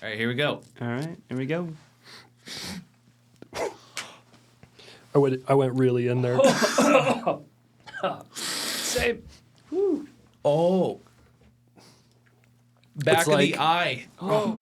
All right, here we go. All right, here we go. I went really in there. Same. Woo. Oh. Back It's of like- the eye. Oh.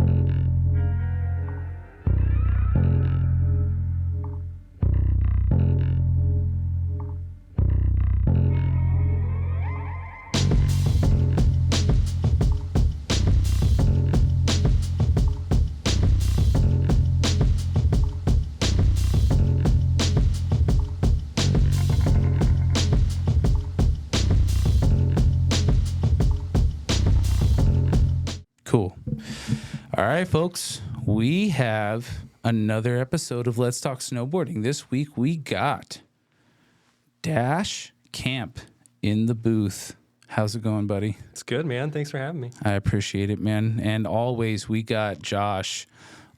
Cool. All right, folks. We have another episode of Let's Talk Snowboarding. This week we got Dash Kamp in the booth. How's it going, buddy? It's good, man. Thanks for having me. I appreciate it, man. And always we got Josh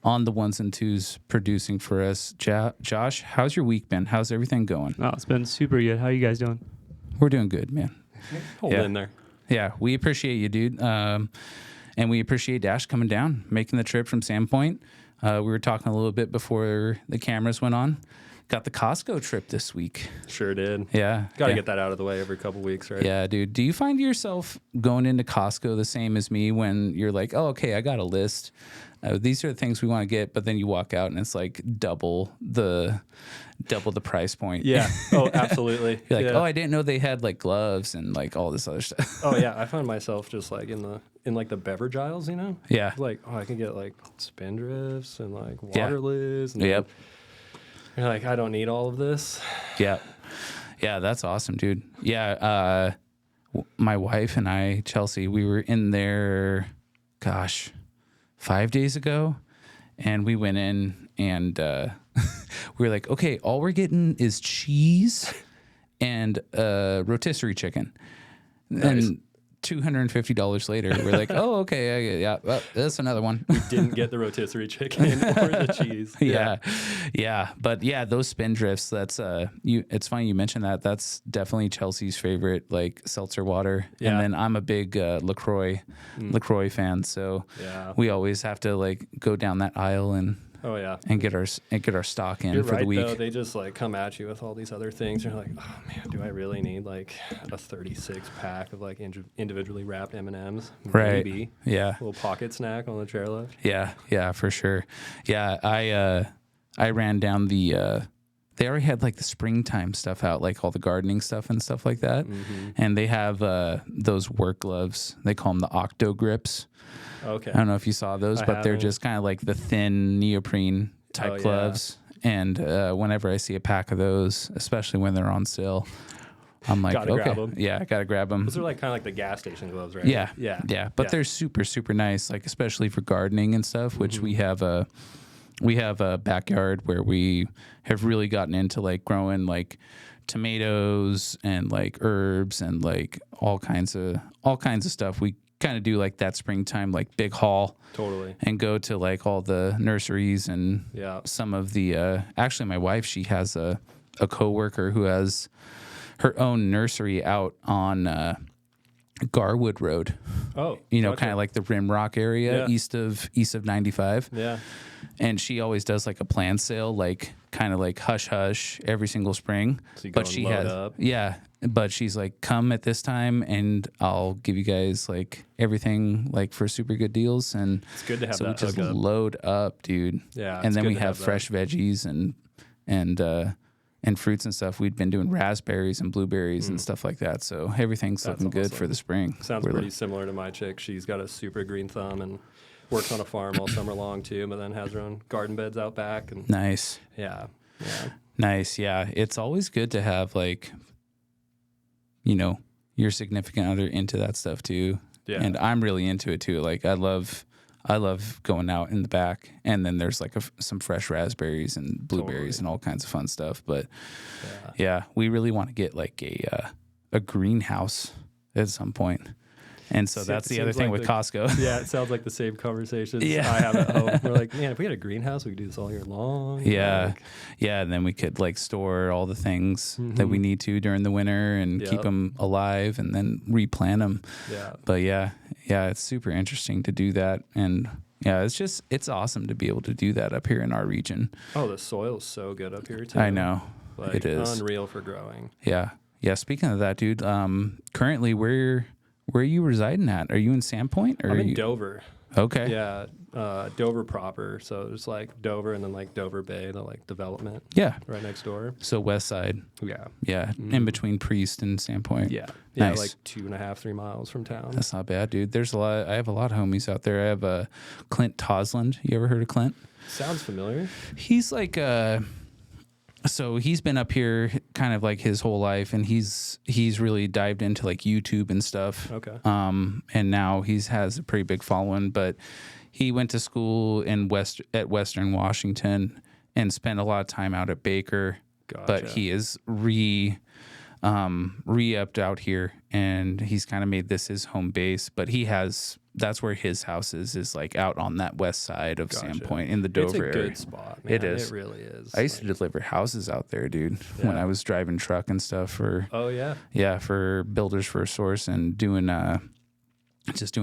on the ones and twos producing for us. Josh, how's your week been? How's everything going? Oh, it's been super good. How you guys doing? We're doing good, man. Hold in there. Yeah, we appreciate you, dude. And we appreciate Dash coming down, making the trip from Sandpoint. We were talking a little bit before the cameras went on. Got the Costco trip this week. Sure did. Yeah. Got to yeah. get that out of the way every couple weeks, right? Yeah, dude. Do you find yourself going into Costco the same as me when you're like, oh, okay, I got a list. These are the things we want to get, but then you walk out and it's like double the price point. Yeah. Oh, absolutely. You're like, yeah. oh, I didn't know they had like gloves and like all this other stuff. Oh yeah, I find myself just like in like the beverage aisles, you know? Yeah. Like, oh, I can get like spindrifts and like Yeah. water lids. And Yep. You're like, I don't need all of this. Yeah. Yeah, that's awesome, dude. Yeah, my wife and I, Chelsea, we were in there, 5 days ago, and we went in and we were like, okay, all we're getting is cheese and rotisserie chicken. Nice. And $250 later, we're like, oh, okay, yeah, well, that's another one. Didn't get the rotisserie chicken or the cheese. Yeah. But yeah, those spindrifts, that's it's funny you mentioned that. That's definitely Chelsea's favorite, like seltzer water. Yeah. And then I'm a big LaCroix fan, so Yeah. we always have to like go down that aisle and Oh yeah. get our stock in You're for right, the week. though. They just like come at you with all these other things. You're like, oh man, do I really need like a 36 pack of like individually wrapped M&Ms? Right. Maybe. Yeah. A little pocket snack on the chairlift. Yeah, for sure. Yeah, I ran down the they already had like the springtime stuff out, like all the gardening stuff and stuff like that. Mm-hmm. And they have those work gloves. They call them the Octo Grips. Okay. I don't know if you saw those, I but they're haven't. just kind of like the thin neoprene type Oh, yeah. gloves. And whenever I see a pack of those, especially when they're on sale, I'm like, Gotta okay, grab 'em. yeah, I gotta grab them. Those are like kind of like the gas station gloves, right? Yeah, Yeah. But they're super, super nice, like especially for gardening and stuff. Which we have a backyard where we have really gotten into like growing like tomatoes and like herbs and like all kinds of stuff. We kind of do like that springtime like big haul Totally. and go to like all the nurseries and Yeah. some of the actually my wife, she has a coworker who has her own nursery out on Garwood Road. Oh. You know, gotcha. kind of like the Rim Rock area Yeah. east of 95. Yeah. And she always does like a plant sale, like kind of like hush hush every single spring. So you but go and she load has up. yeah, but she's like, come at this time and I'll give you guys like everything like for super good deals. And It's good to have so we that just hookup. load up, dude. Yeah. And it's then good we to have that. fresh veggies and fruits and stuff. We'd been doing raspberries and blueberries and stuff like that. So everything's That's looking good awesome. for the spring. Sounds We're pretty like- similar to my chick. She's got a super green thumb and works on a farm all summer long too, but then has her own garden beds out back. And Nice. yeah. Nice. Yeah. It's always good to have like, you know, your significant other into that stuff too. Yeah. And I'm really into it too. Like I love going out in the back and then there's like some fresh raspberries and blueberries Totally. and all kinds of fun stuff. But yeah, we really want to get like a greenhouse at some point. And so that's the other Seems thing like with the- Costco. Yeah, it sounds like the same conversations Yeah. I have at home. We're like, man, if we had a greenhouse, we could do this all year long. Yeah. Like, Yeah. And then we could like store all the things that we need to during the winter and keep Yep. them alive and then replant them. yeah. But yeah, it's super interesting to do that. And Yeah, it's awesome to be able to do that up here in our region. Oh, the soil's so good up here too. I know. Like, It is. unreal for growing. Yeah. Yeah. Speaking of that, dude, currently where are you residing at? Are you in Sandpoint or I'm are in you Dover. Okay. Yeah, Dover proper. So it's like Dover and then like Dover Bay, the like development Yeah. right next door. So west side. Yeah. Yeah. In between Priest and Sandpoint. Yeah. Yeah, Nice. like 2.5, 3 miles from town. That's not bad, dude. I have a lot of homies out there. I have Clint Tosland. You ever heard of Clint? Sounds familiar. He's like so he's been up here kind of like his whole life, and he's really dived into like YouTube and stuff. Okay. And now has a pretty big following, but he went to school at Western Washington and spent a lot of time out at Baker. Gotcha. But he is re-upped out here, and he's kind of made this his home base. But that's where his house is like out on that west side of Gotcha. Sandpoint in the Dover It's a area. good spot, man. It is. It really is. I used to deliver houses out there, dude, when Yeah. I was driving truck and stuff for Oh, yeah. for Builders First Source, and doing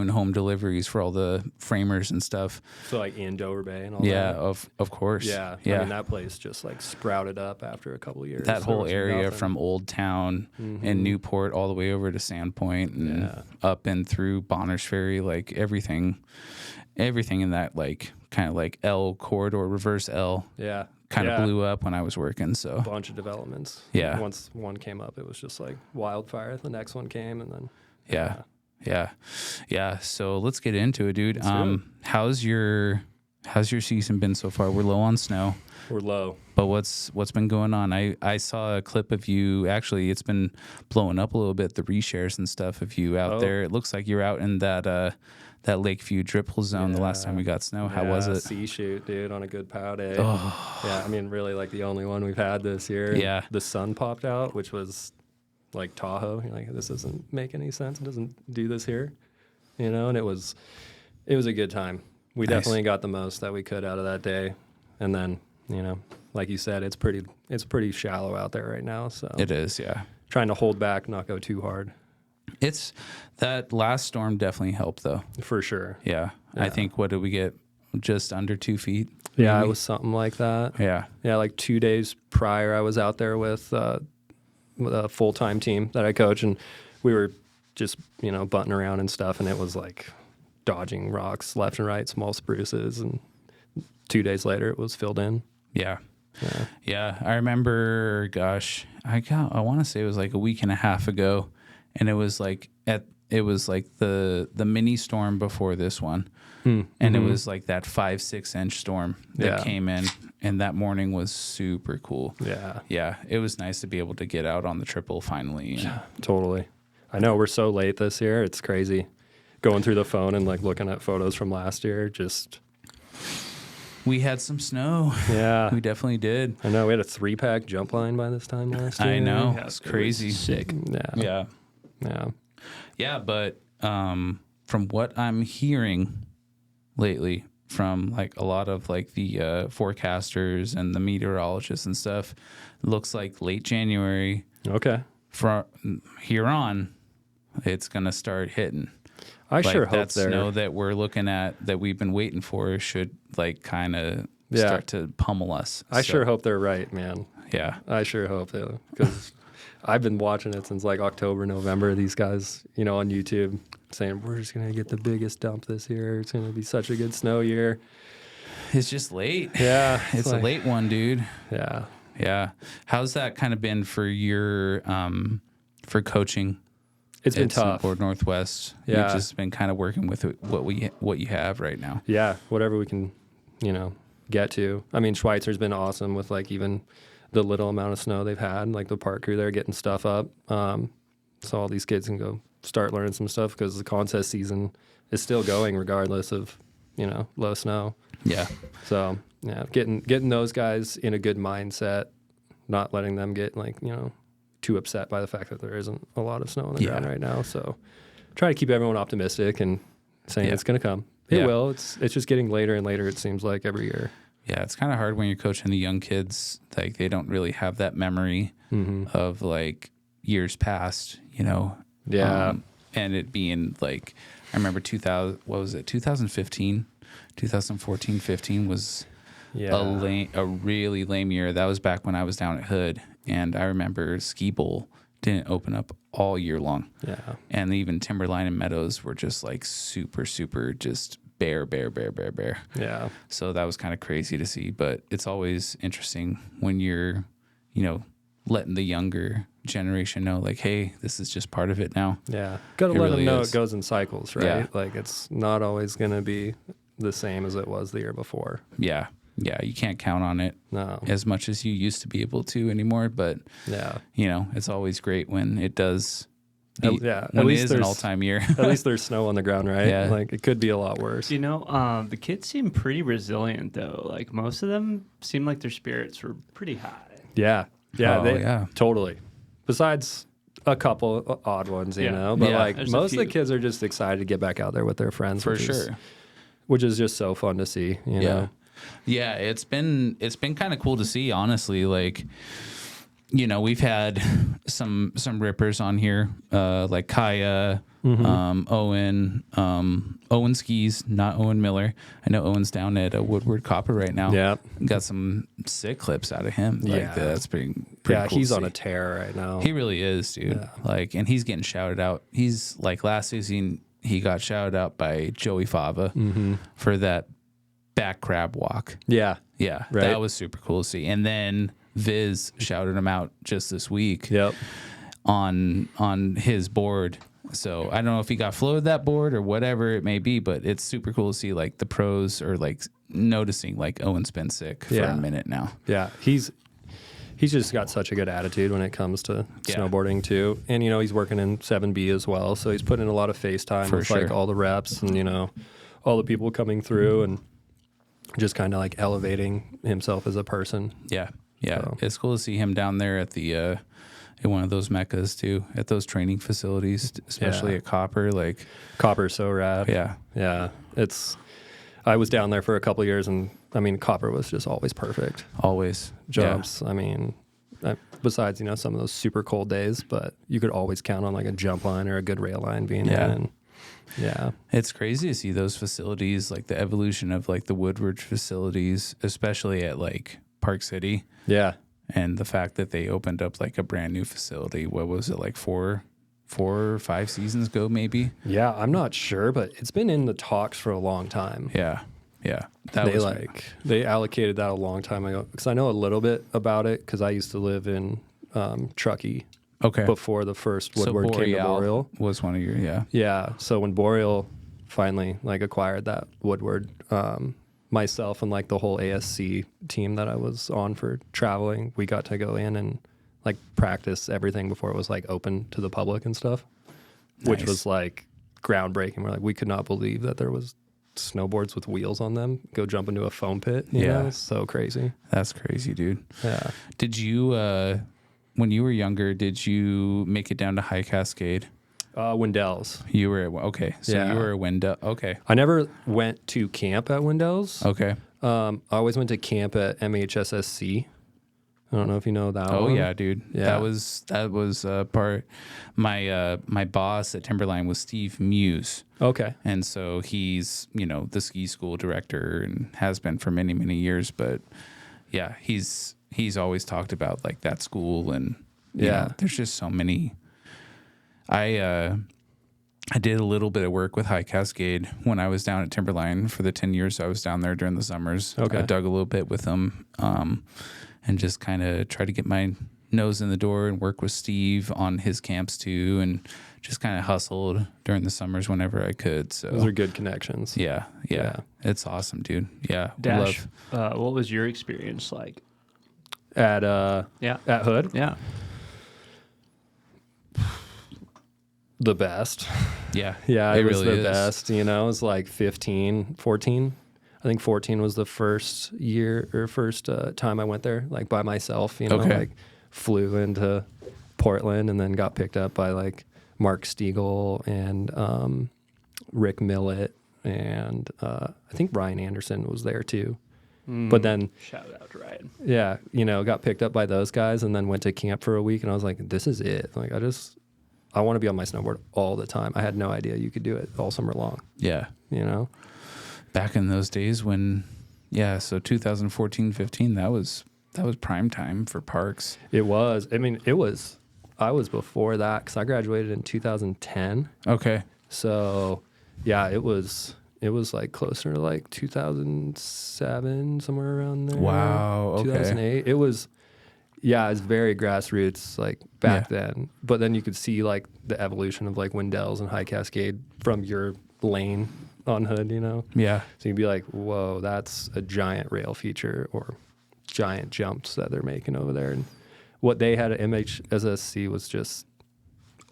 home deliveries for all the framers and stuff. So like in Dover Bay and all Yeah, that. of course. Yeah. Yeah. I mean, that place just like sprouted up after a couple of years. That There whole was area nothing. from Old Town and Newport all the way over to Sandpoint and Yeah. up and through Bonners Ferry, like everything in that like kind of like L corridor, reverse L, Yeah. kind of Yeah. blew up when I was working. So Bunch of developments. Yeah. Once one came up, it was just like wildfire. The next one came, and then yeah. So let's get into it, dude. Let's do it. How's your season been so far? We're low on snow. we're low. But what's been going on? I saw a clip of you. Actually, it's been blowing up a little bit. The reshares and stuff of you out Oh. there. It looks like you're out in that Lakeview dripple zone the last time we got snow. How was it? Sea shoot, dude, on a good pow day. Oh. Yeah, I mean, really, like the only one we've had this year. Yeah. The sun popped out, which was like Tahoe. You're like, this doesn't make any sense. It doesn't do this here, and it was a good time. We Nice. definitely got the most that we could out of that day, and then like you said, it's pretty shallow out there right now. So It is, yeah. trying to hold back, not go too hard, It's that last storm definitely helped though. for sure. Yeah. I think what did we get? Just under 2 feet. Yeah, maybe? it was something like that. Yeah. Yeah, like 2 days prior, I was out there with a full-time team that I coach, and we were just, butting around and stuff, and it was like dodging rocks left and right, small spruces, and 2 days later, it was filled in. Yeah. Yeah. Yeah. I remember, gosh, I want to say it was like a week and a half ago, and it was like the mini storm before this one. And it was like that 5-6 inch storm that came in, and that morning was super cool. Yeah, Yeah, it was nice to be able to get out on the triple finally. And totally. I know we're so late this year. It's crazy. Going through the phone and like looking at photos from last year, just we had some snow. yeah. We definitely did. I know we had a 3-pack jump line by this time last year. I know. Yeah, It's crazy. sick. Yeah. Yeah, but from what I'm hearing lately from like a lot of like the forecasters and the meteorologists and stuff, it looks like late January Okay. from here on, it's gonna start hitting. I sure Like, hope that they're snow that we're looking at that we've been waiting for should like kind of Yeah. start to pummel us. I So, sure hope they're right, man. Yeah. I sure hope they, because I've been watching it since like October, November. These guys, on YouTube saying we're just gonna get the biggest dump this year. It's gonna be such a good snow year. It's just late. Yeah, It's like- a late one, dude. Yeah, Yeah. How's that kind of been for your for coaching? it's been at tough. Snowboard Northwest. Yeah. You've just been kind of working with what you have right now. Yeah, whatever we can, get to. I mean, Schweitzer's been awesome with like even the little amount of snow they've had. Like the park crew there getting stuff up, so all these kids can go start learning some stuff because the contest season is still going regardless of low snow. Yeah. So yeah, getting those guys in a good mindset, not letting them get like too upset by the fact that there isn't a lot of snow on the ground right now. So try to keep everyone optimistic and saying it's going to come. It will. It's just getting later and later. It seems like every year. Yeah, it's kind of hard when you're coaching the young kids. Like they don't really have that memory of like years past, Yeah. and it being like I remember 2015 2014, 15 was Yeah. a really lame year. That was back when I was down at Hood, and I remember Ski Bowl didn't open up all year long. Yeah. And even Timberline and Meadows were just like super just bare. Yeah. So that was kind of crazy to see, but it's always interesting when you're, letting the younger generation know, like, hey, this is just part of it now. Yeah. Got to It let really them know is. it goes in cycles, right? Yeah. Like it's not always going to be the same as it was the year before. Yeah. You can't count on it No. as much as you used to be able to anymore, but Yeah. it's always great when it does. Yeah. When At it least is an there's all-time year. at least there's snow on the ground, right? Yeah. Like it could be a lot worse. The kids seem pretty resilient though. Like most of them seem like their spirits were pretty high. Yeah. Yeah. Oh, they, yeah. Totally. Besides a couple odd ones, you Yeah. know, but Yeah, like there's a most of the few. kids are just excited to get back out there with their friends, For which is- sure. which is just so fun to see, you know? Yeah, it's been kind of cool to see, honestly. Like, we've had some rippers on here, like Kaya, Owen, Owen skis, not Owen Miller. I know Owen's down at Woodward Copper right now. Yeah. Got some sick clips out of him. Like, Yeah. that's pretty Yeah, cool he's to on a see. tear right now. He really is, dude. Yeah. Like, and he's getting shouted out. He's like last season, he got shouted out by Joey Fava for that back crab walk. Yeah. Yeah, Right. that was super cool to see. And then Viz shouted him out just this week Yep. on his board. So I don't know if he got floated that board or whatever it may be, but it's super cool to see like the pros are like noticing like Owen's been sick for Yeah. a minute now. Yeah. He's just got such a good attitude when it comes to Yeah. snowboarding too. And he's working in 7B as well, so he's putting in a lot of FaceTime For with like sure. all the reps and all the people coming through and just kind of like elevating himself as a person. Yeah. So. It's cool to see him down there at the at one of those meccas too, at those training facilities, especially Yeah. at Copper. Like, Copper's so rad. yeah, Yeah. I was down there for a couple of years, and I mean, Copper was just always perfect. always Jumps. I mean, besides, some of those super cold days, but you could always count on like a jump line or a good rail line being Yeah. in. And yeah. It's crazy to see those facilities, like the evolution of like the Woodward facilities, especially at like Park City, Yeah. and the fact that they opened up like a brand new facility. What was it, like four or 5 seasons ago, maybe? Yeah. I'm not sure, but it's been in the talks for a long time. Yeah. They allocated that a long time ago because I know a little bit about it because I used to live in Truckee okay. before the first So Woodward came to Boreal. was one of your Yeah. So when Boreal finally like acquired that Woodward, myself and like the whole ASC team that I was on for traveling, we got to go in and like practice everything before it was like open to the public and stuff, which Nice. was like groundbreaking. We're like, we could not believe that there was snowboards with wheels on them go jump into a foam pit. You Yeah. know? It's so crazy. That's crazy, dude. Yeah. Did you when you were younger, did you make it down to High Cascade? Wendell's. You were okay. So Yeah. you were a window. Okay. I never went to camp at Wendell's. Okay. I always went to camp at MHSSC. I don't know if you know that Oh one. yeah, dude. Yeah. That was part. My boss at Timberline was Steve Muse, Okay. and so he's the ski school director and has been for many years. But yeah, he's always talked about like that school and Yeah. there's just so many. I did a little bit of work with High Cascade when I was down at Timberline for the 10 years I was down there during the summers. Okay. I dug a little bit with them and just kind of tried to get my nose in the door and work with Steve on his camps too, and just kind of hustled during the summers whenever I could. So Those are good connections. yeah, Yeah. it's awesome, dude. Yeah, Dash, what was your experience like? At Yeah. at Hood, Yeah. the best. yeah, Yeah, it it was really the is. best. It was like 15, 14. I think 14 was the first year or first time I went there, like by myself. Okay. Like flew into Portland and then got picked up by like Mark Stiegel and Rick Millett and I think Ryan Anderson was there too. But then, Shout out to Ryan. yeah, got picked up by those guys and then went to camp for a week and I was like, this is it. Like I want to be on my snowboard all the time. I had no idea you could do it all summer long, Yeah. back in those days when, so 2014, 15, that was prime time for parks. It was. I mean, I was before that because I graduated in 2010. Okay. So, yeah, it was like closer to like 2007, somewhere around there. Wow. Okay. 2008. It was very grassroots like back then. But then you could see like the evolution of like Wendell's and High Cascade from your lane on Hood, you know? Yeah. So you'd be like, whoa, that's a giant rail feature or giant jumps that they're making over there. And what they had at MHSSC was just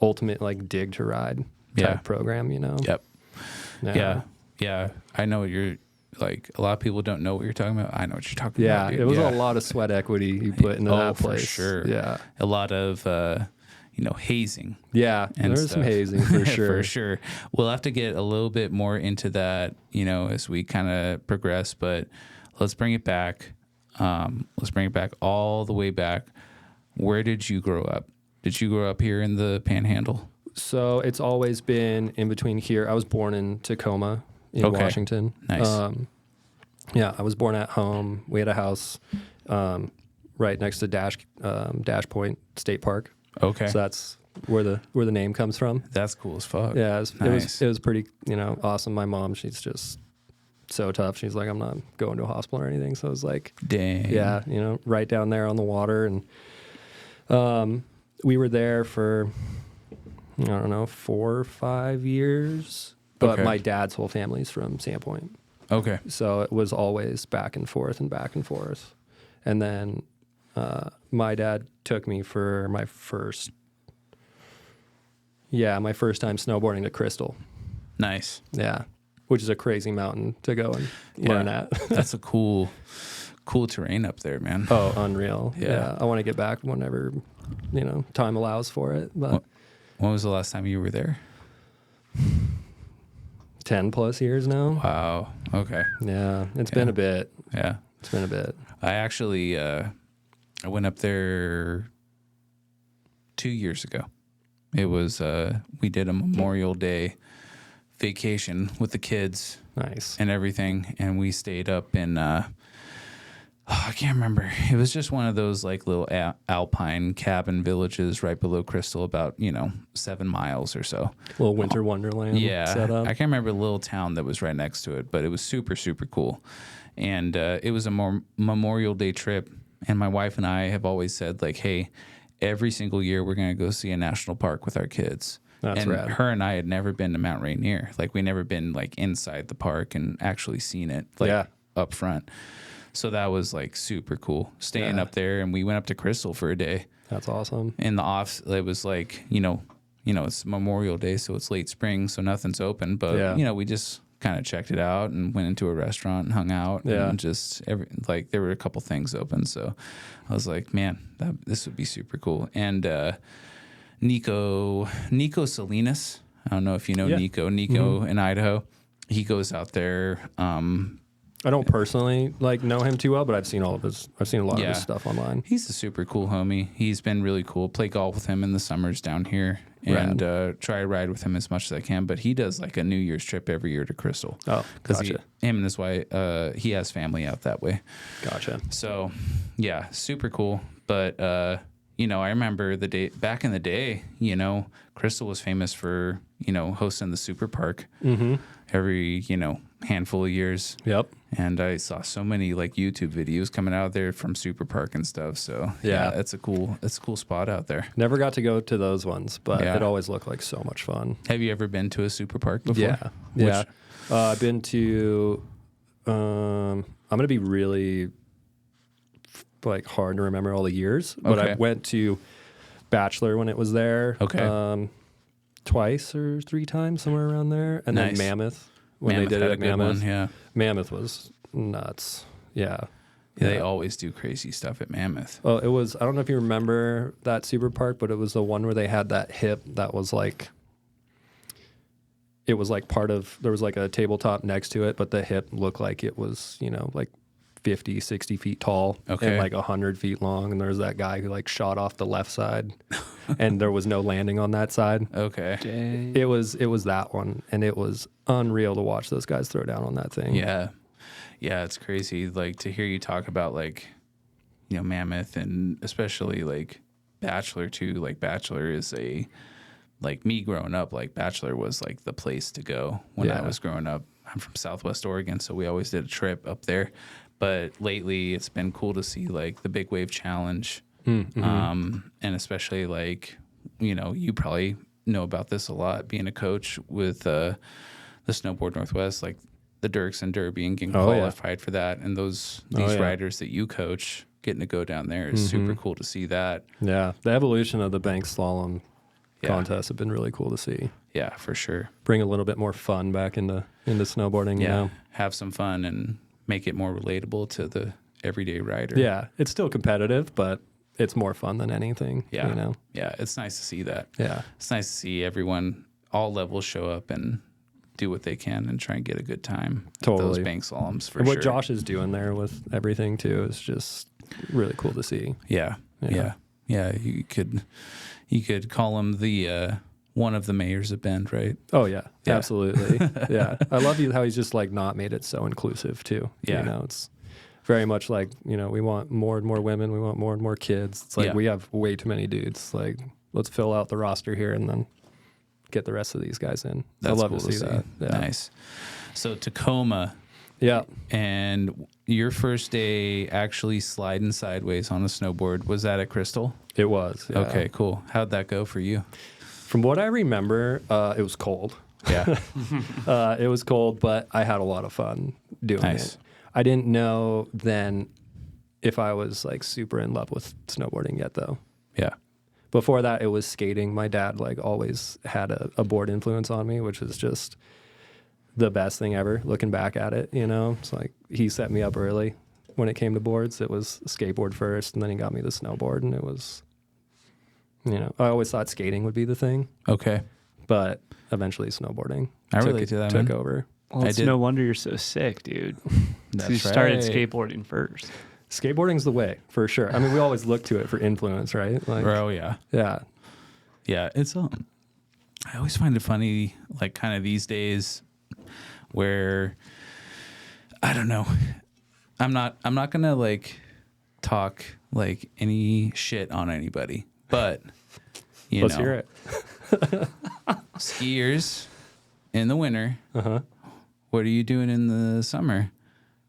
ultimate like dig to ride type program, you know? Yep. Yeah. I know what you're like. A lot of people don't know what you're talking about. I know what you're talking about. Yeah, it was a lot of sweat equity you put into that place. For sure. Yeah. A lot of, hazing. Yeah, and there's some hazing for sure. For sure. We'll have to get a little bit more into that, as we kind of progress, but let's bring it back. Let's bring it back all the way back. Where did you grow up? Did you grow up here in the Panhandle? So it's always been in between here. I was born in Tacoma in Washington. Nice. I was born at home. We had a house right next to Dash Point State Park. Okay. So that's where the name comes from. That's cool as fuck. Yeah, Nice. it was pretty, awesome. My mom, she's just so tough. She's like, I'm not going to a hospital or anything. So it was like, dang. Yeah, right down there on the water. And we were there for, I don't know, 4 or 5 years. But my dad's whole family's from Sandpoint. Okay. So it was always back and forth. And then my dad took me for my first time snowboarding to Crystal. Nice. Yeah. Which is a crazy mountain to go and learn at. That's a cool terrain up there, man. Oh, unreal. Yeah. I want to get back whenever, time allows for it. But when was the last time you were there? 10 plus years now. Wow. Okay. Yeah. It's been a bit. Yeah. It's been a bit. I actually, I went up there 2 years ago. It was, we did a Memorial Day vacation with the kids. Nice. And everything. And we stayed up in, I can't remember. It was just one of those like little alpine cabin villages right below Crystal, about 7 miles or so. Little winter wonderland. Yeah, setup. I can't remember the little town that was right next to it, but it was super, super cool. And it was a Memorial Day trip. And my wife and I have always said, like, hey, every single year we're going to go see a national park with our kids. That's and rad. Her and I had never been to Mount Rainier. Like, we never been like inside the park and actually seen it up front. So that was like super cool staying up there. And we went up to Crystal for a day. That's awesome. In the off, it was like, it's Memorial Day, so it's late spring, so nothing's open. But, we just kind of checked it out and went into a restaurant and hung out. Yeah. And just there were a couple things open. So I was like, man, this would be super cool. And Nico Salinas, I don't know if you know Nico in Idaho. He goes out there. I don't personally know him too well, but I've seen a lot of his stuff online. He's a super cool homie. He's been really cool. Play golf with him in the summers down here and try to ride with him as much as I can. But he does like a New Year's trip every year to Crystal. Oh, because gotcha. him and his wife, he has family out that way. Gotcha. So, yeah, super cool. But I remember back in the day, Crystal was famous for hosting the Super Park every handful of years. Yep. And I saw so many like YouTube videos coming out there from Super Park and stuff. So it's a cool spot out there. Never got to go to those ones, but it always looked like so much fun. Have you ever been to a Super Park before? Yeah. I've been to, I'm going to be really hard to remember all the years, but I went to Bachelor when it was there. Okay. Twice or 3 times, somewhere around there. And then Mammoth. When they did it at Mammoth. Mammoth was nuts. Yeah. They always do crazy stuff at Mammoth. Well, it was, I don't know if you remember that Super Park, but it was the one where they had that hip that was there was like a tabletop next to it, but the hip looked like it was, 50, 60 feet tall Okay. and like 100 feet long. And there's that guy who like shot off the left side and there was no landing on that side. Okay. Dang. It was that one. And it was unreal to watch those guys throw down on that thing. Yeah. Yeah, it's crazy. Like to hear you talk about like, you know, Mammoth and especially like Bachelor too. Like Bachelor is like me growing up, like Bachelor was like the place to go when I Yeah. was growing up. I'm from Southwest Oregon, so we always did a trip up there. But lately it's been cool to see like the Big Wave Challenge. And especially like, you know, you probably know about this a lot being a coach with the Snowboard Northwest, like the Dirks and Derby and getting qualified for that. And these riders that you coach getting to go down there is super cool to see that. Yeah. The evolution of the bank slalom contests have been really cool to see. Yeah, for sure. Bring a little bit more fun back into snowboarding, you know? Have some fun and make it more relatable to the everyday rider. Yeah. It's still competitive, but it's more fun than anything, Yeah. you know? Yeah, it's nice to see that. Yeah. It's nice to see everyone, all levels show up and do what they can and try and get a good time. Totally. Those bank slaloms for And sure. what Josh is doing there with everything too is just really cool to see. Yeah. You could call him the one of the mayors of Bend, right? Oh yeah, Yeah. absolutely. Yeah. I love how he's just like not made it so inclusive too. Yeah. You know, it's very much like, you know, we want more and more women, we want more and more kids. It's like we have way too many dudes. Like, let's fill out the roster here and then get the rest of these guys in. That's I love cool to see that. Yeah. Nice. So Tacoma, Yeah. and your first day actually sliding sideways on a snowboard, was that at Crystal? It was. Yeah. Okay, cool. How'd that go for you? From what I remember, it was cold. Yeah. It was cold, but I had a lot of fun doing Nice. it. I didn't know then if I was like super in love with snowboarding yet though. Yeah. Before that, it was skating. My dad like always had a board influence on me, which was just the best thing ever looking back at it, you know? It's like he set me up early when it came to boards. It was skateboard first and then he got me the snowboard and it was, you know, I always thought skating would be the thing, Okay. but eventually snowboarding I relate to that, took man. over. Well, I it's did- no wonder you're so sick, dude. That's You started right. skateboarding first. Skateboarding's the way for sure. I mean, we always look to it for influence, right? Like, Oh, yeah. yeah. Yeah, it's I always find it funny, like kind of these days, where I don't know. I'm not gonna like talk like any shit on anybody, but you Let's know, hear it. skiers in the winter. Uh-huh. What are you doing in the summer?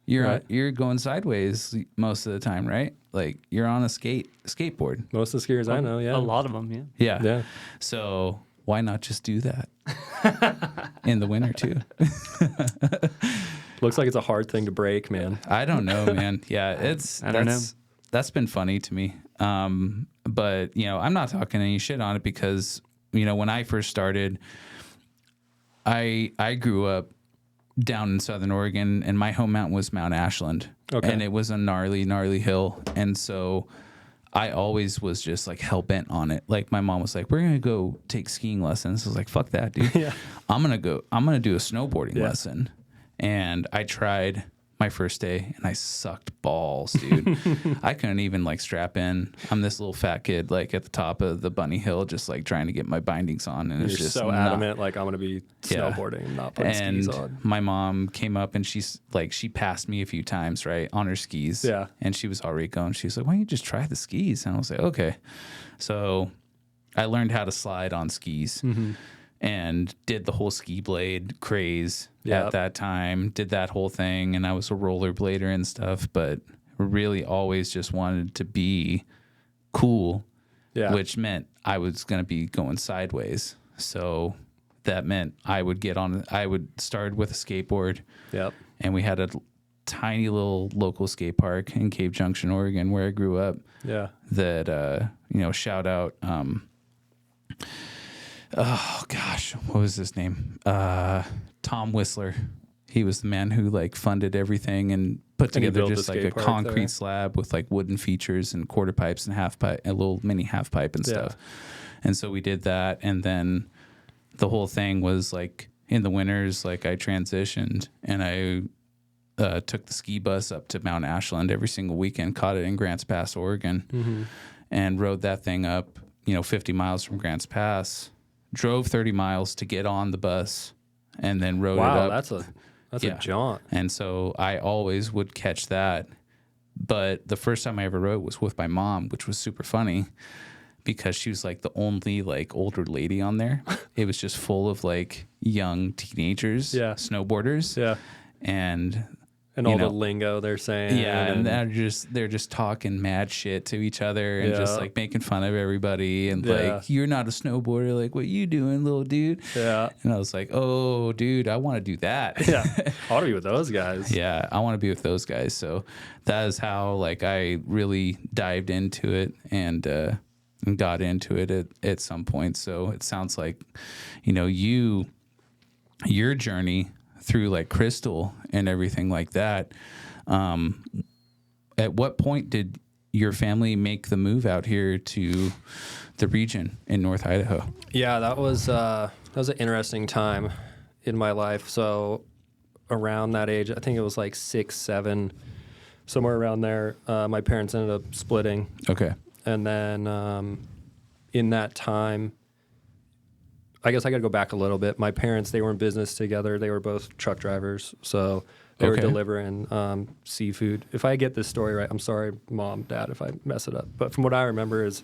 Right. You're going sideways most of the time, right? Like you're on a skateboard. Most of the skiers I know, yeah. A lot of them, yeah. Yeah. Yeah. So why not just do that in the winter too? Looks like it's a hard thing to break, man. I don't know, man. Yeah, I don't know. That's been funny to me. But you know, I'm not talking any shit on it because you know when I first started, I grew up down in Southern Oregon, and my home mountain was Mount Ashland, Okay. and it was a gnarly hill, and so I always was just like hell bent on it. Like my mom was like, "We're gonna go take skiing lessons." I was like, "Fuck that, dude! Yeah. I'm gonna do a snowboarding lesson." And I tried my first day, and I sucked balls, dude. I couldn't even like strap in. I'm this little fat kid, like at the top of the bunny hill, just like trying to get my bindings on, and it's You're just so not- adamant, like I'm gonna be Yeah. snowboarding, not putting and skis on. my mom came up and she passed me a few times, right, on her skis. Yeah. And she was already going. She was like, "Why don't you just try the skis?" And I was like, "Okay." So I learned how to slide on skis and did the whole ski blade craze Yep. at that time. Did that whole thing, and I was a rollerblader and stuff, but really always just wanted to be cool, Yeah. which meant I was going to be going sideways. So that meant I would start with a skateboard, Yep. and we had a tiny little local skate park in Cave Junction, Oregon, where I grew up. Yeah. That shout out. Oh gosh, what was his name? Tom Whistler. He was the man who like funded everything and put And he together built just the like a skate park concrete there. slab with like wooden features and quarter pipes and half pipe, a little mini half pipe and Yeah. stuff. And so we did that, and then the whole thing was like in the winters, like I transitioned and I took the ski bus up to Mount Ashland every single weekend, caught it in Grants Pass, Oregon, and rode that thing up, 50 miles from Grants Pass, drove 30 miles to get on the bus, and then rode it up. Wow, that's a jaunt. And so I always would catch that. But the first time I ever rode was with my mom, which was super funny because she was like the only like older lady on there. It was just full of like young teenagers, snowboarders. Yeah. And all the lingo they're saying. Yeah, and they're just talking mad shit to each other and just like making fun of everybody and like, you're not a snowboarder, like what you doing, little dude? Yeah. And I was like, oh dude, I want to do that. Yeah. I want to be with those guys. Yeah, I want to be with those guys. So that is how like I really dived into it and got into it at some point. So it sounds like, your journey through like Crystal and everything like that. At what point did your family make the move out here to the region in North Idaho? Yeah, that was an interesting time in my life. So around that age, I think it was like 6, 7, somewhere around there, my parents ended up splitting. Okay. And then in that time, I guess I got to go back a little bit. My parents, they were in business together. They were both truck drivers. So they were delivering seafood. If I get this story right, I'm sorry, Mom, Dad, if I mess it up. But from what I remember is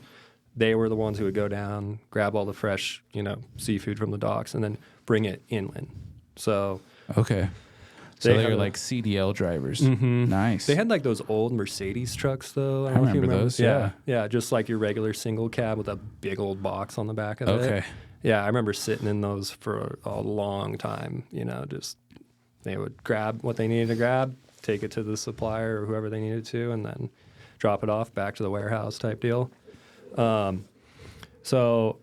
they were the ones who would go down, grab all the fresh, seafood from the docks and then bring it inland. So okay. So they were like CDL drivers. Mm-hmm. Nice. They had like those old Mercedes trucks though. I remember those. Yeah. Yeah. Just like your regular single cab with a big old box on the back of it. Okay. Yeah, I remember sitting in those for a long time, just they would grab what they needed to grab, take it to the supplier or whoever they needed to, and then drop it off back to the warehouse type deal. So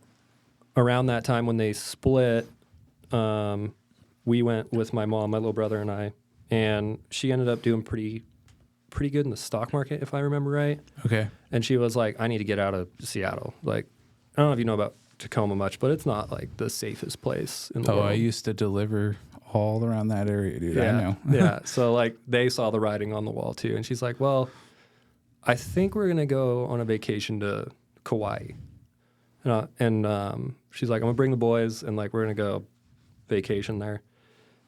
around that time when they split, we went with my mom, my little brother, and I, and she ended up doing pretty good in the stock market, if I remember right. Okay. And she was like, I need to get out of Seattle. Like, I don't know if you know about Tacoma much, but it's not like the safest place in the world. I used to deliver all around that area, dude. Yeah, I know. Yeah. So like they saw the writing on the wall too. And she's like, well, I think we're going to go on a vacation to Kauai. And she's like, I'm going to bring the boys and like we're going to go vacation there.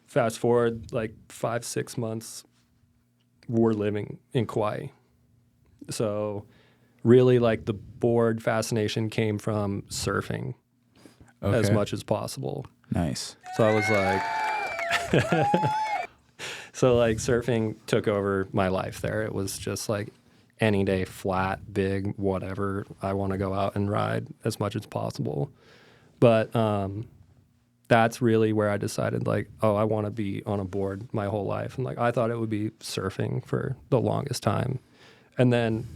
Fast forward like 5-6 months, we're living in Kauai. So really like the board fascination came from surfing as much as possible. Nice. So I was like, so like surfing took over my life there. It was just like any day, flat, big, whatever. I want to go out and ride as much as possible. But that's really where I decided like, oh, I want to be on a board my whole life. And like, I thought it would be surfing for the longest time. And then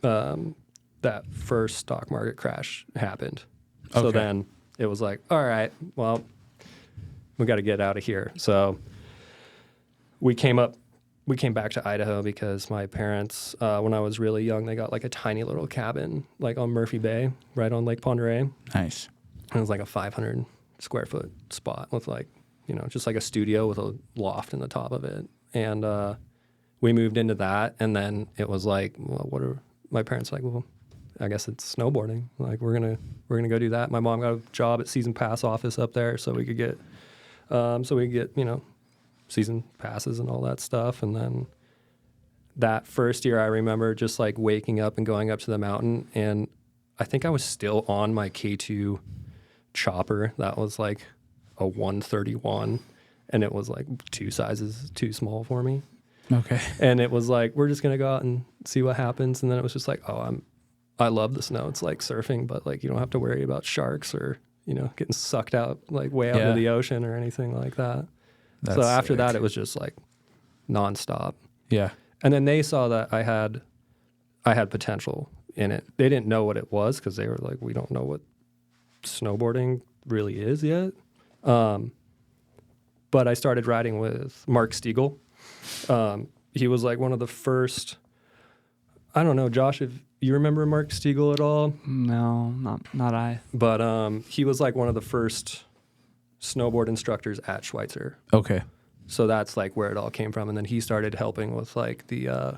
that first stock market crash happened. So then it was like, all right, well, we got to get out of here. So we came back to Idaho because my parents, when I was really young, they got like a tiny little cabin like on Murphy Bay, right on Lake Ponderay. Nice. And it was like a 500 square foot spot with like, just like a studio with a loft in the top of it. And we moved into that. And then it was like, well, my parents were like, well, I guess it's snowboarding. Like we're gonna go do that. My mom got a job at season pass office up there, so we could get season passes and all that stuff. And then that first year, I remember just like waking up and going up to the mountain, and I think I was still on my K2 chopper. That was like a 131, and it was like 2 sizes too small for me. Okay. And it was like, we're just going to go out and see what happens. And then it was just like, I love the snow. It's like surfing, but like you don't have to worry about sharks or, getting sucked out like way out into the ocean or anything like that. That's so after sick. that, it was just like nonstop. Yeah. And then they saw that I had potential in it. They didn't know what it was because they were like, we don't know what snowboarding really is yet. But I started riding with Mark Stiegel. He was like one of the first, I don't know, Josh, if you remember Mark Stiegel at all? No, not I. But he was like one of the first snowboard instructors at Schweitzer. Okay. So that's like where it all came from. And then he started helping with like the, I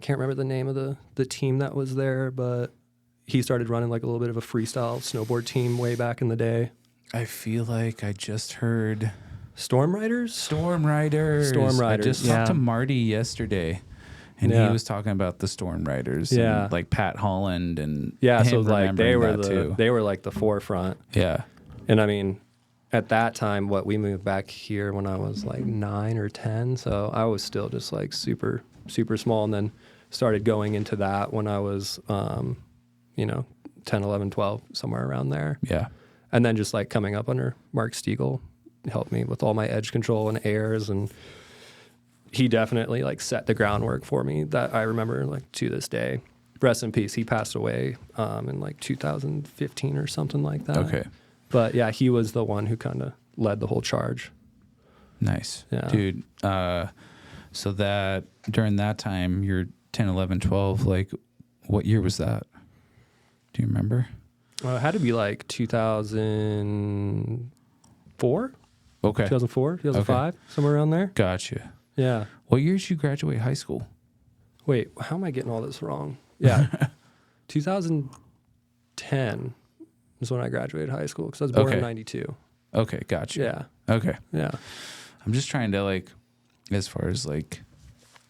can't remember the name of the team that was there, but he started running like a little bit of a freestyle snowboard team way back in the day. I feel like I just heard Storm Riders. I just talked to Marty yesterday, and he was talking about the Storm Riders. Yeah, and like Pat Holland and so like they were they were like the forefront. Yeah, and I mean, at that time, we moved back here when I was like 9 or 10, so I was still just like super small, and then started going into that when I was 10, 11, 12, somewhere around there. Yeah. And then just like coming up under Mark Stiegel helped me with all my edge control and airs, and he definitely like set the groundwork for me that I remember like to this day. Rest in peace. He passed away in like 2015 or something like that. Okay. But yeah, he was the one who kind of led the whole charge. Nice. Yeah. Dude, so that during that time, you're 10, 11, 12, like what year was that? Do you remember? It had to be like 2004. Okay. 2004, 2005, somewhere around there. Gotcha. Yeah. What year did you graduate high school? Wait, how am I getting all this wrong? Yeah. 2010 is when I graduated high school because I was born in 92. Okay, gotcha. Yeah. Okay. Yeah. I'm just trying to like, as far as like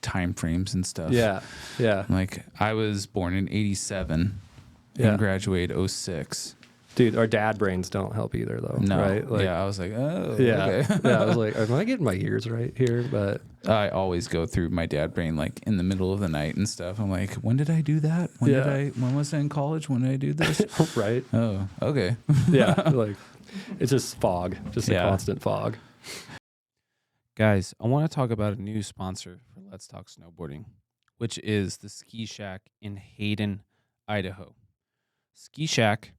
time frames and stuff. Yeah. Yeah. Like I was born in 87 and graduated 06. Dude, our dad brains don't help either, though. No, right? Like, yeah, I was like, oh, yeah, okay. yeah. I was like, am I getting my years right here? But I always go through my dad brain like in the middle of the night and stuff. I'm like, when did I do that? When was I in college? When did I do this? Right. Oh, okay. Yeah, like it's just fog, just a constant fog. Guys, I want to talk about a new sponsor for Let's Talk Snowboarding, which is the Ski Shack in Hayden, Idaho. Ski Shack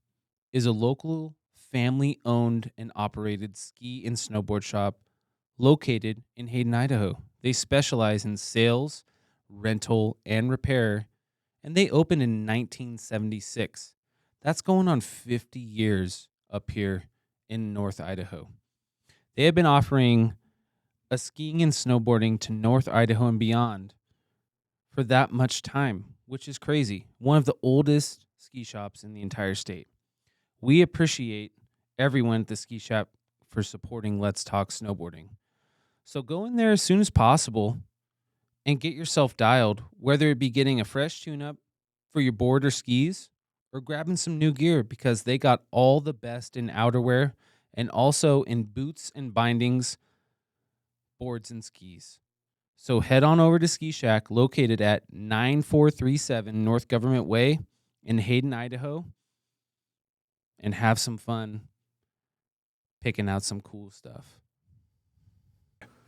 is a local family-owned and operated ski and snowboard shop located in Hayden, Idaho. They specialize in sales, rental, and repair, and they opened in 1976. That's going on 50 years up here in North Idaho. They have been offering a skiing and snowboarding to North Idaho and beyond for that much time, which is crazy. One of the oldest ski shops in the entire state. We appreciate everyone at the ski shop for supporting Let's Talk Snowboarding. So go in there as soon as possible and get yourself dialed, whether it be getting a fresh tune-up for your board or skis or grabbing some new gear, because they got all the best in outerwear and also in boots and bindings, boards and skis. So head on over to Ski Shack, located at 9437 North Government Way in Hayden, Idaho, and have some fun picking out some cool stuff.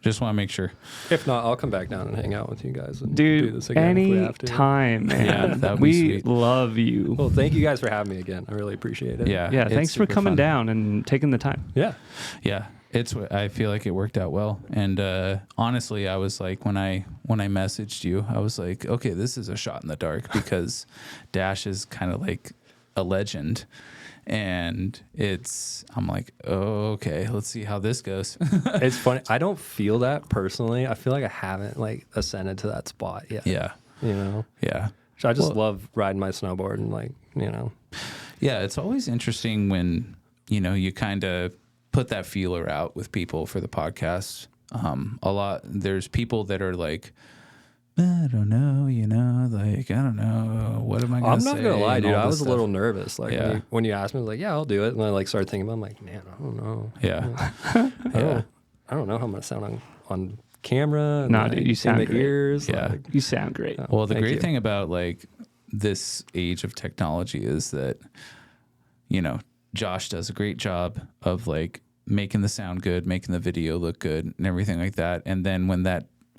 Just want to make sure. If not, I'll come back down and hang out with you guys and do this Dude, again if we have to. anytime, man. Yeah, that would be we sweet. love you. Well, thank you guys for having me again. I really appreciate it. Yeah. Yeah, it's thanks for super coming fun. down and taking the time. Yeah. Yeah. I feel like it worked out well. And honestly, I was like, when I messaged you, I was like, okay, this is a shot in the dark because Dash is kind of like a legend. And I'm like, oh, okay, let's see how this goes. It's funny. I don't feel that personally. I feel like I haven't like ascended to that spot yet. Yeah. You know? Yeah. So I just love riding my snowboard and like, you know. Yeah. It's always interesting when, you kind of put that feeler out with people for the podcast. There's people that are like, I don't know, like, I don't know. What am I going to say? I'm not going to lie, and dude. all I this was a stuff. little nervous. Like Yeah. when you asked me, I was like, yeah, I'll do it. And I like started thinking about it. I'm like, man, I don't know. Yeah. I don't know how I'm going to sound on camera. And Nah, like, dude, you sound in the great. ears. Yeah. Like, You sound great. Well, the thank great you. thing about like this age of technology is that, Josh does a great job of like making the sound good, making the video look good and everything like that. And then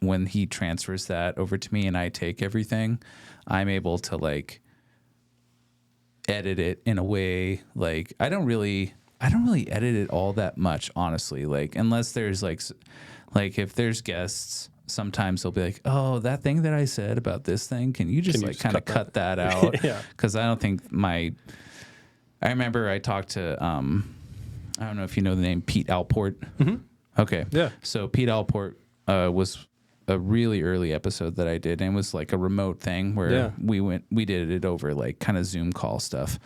when he transfers that over to me and I take everything, I'm able to like edit it in a way. Like I don't really edit it all that much, honestly. Like unless there's like if there's guests, sometimes they'll be like, oh, that thing that I said about this thing, can you just kind of cut that out? Yeah. Because I don't think I remember I talked to, I don't know if you know the name Pete Alport. Mm-hmm. Okay. Yeah. So Pete Alport was a really early episode that I did, and it was like a remote thing where we did it over like kind of Zoom call stuff.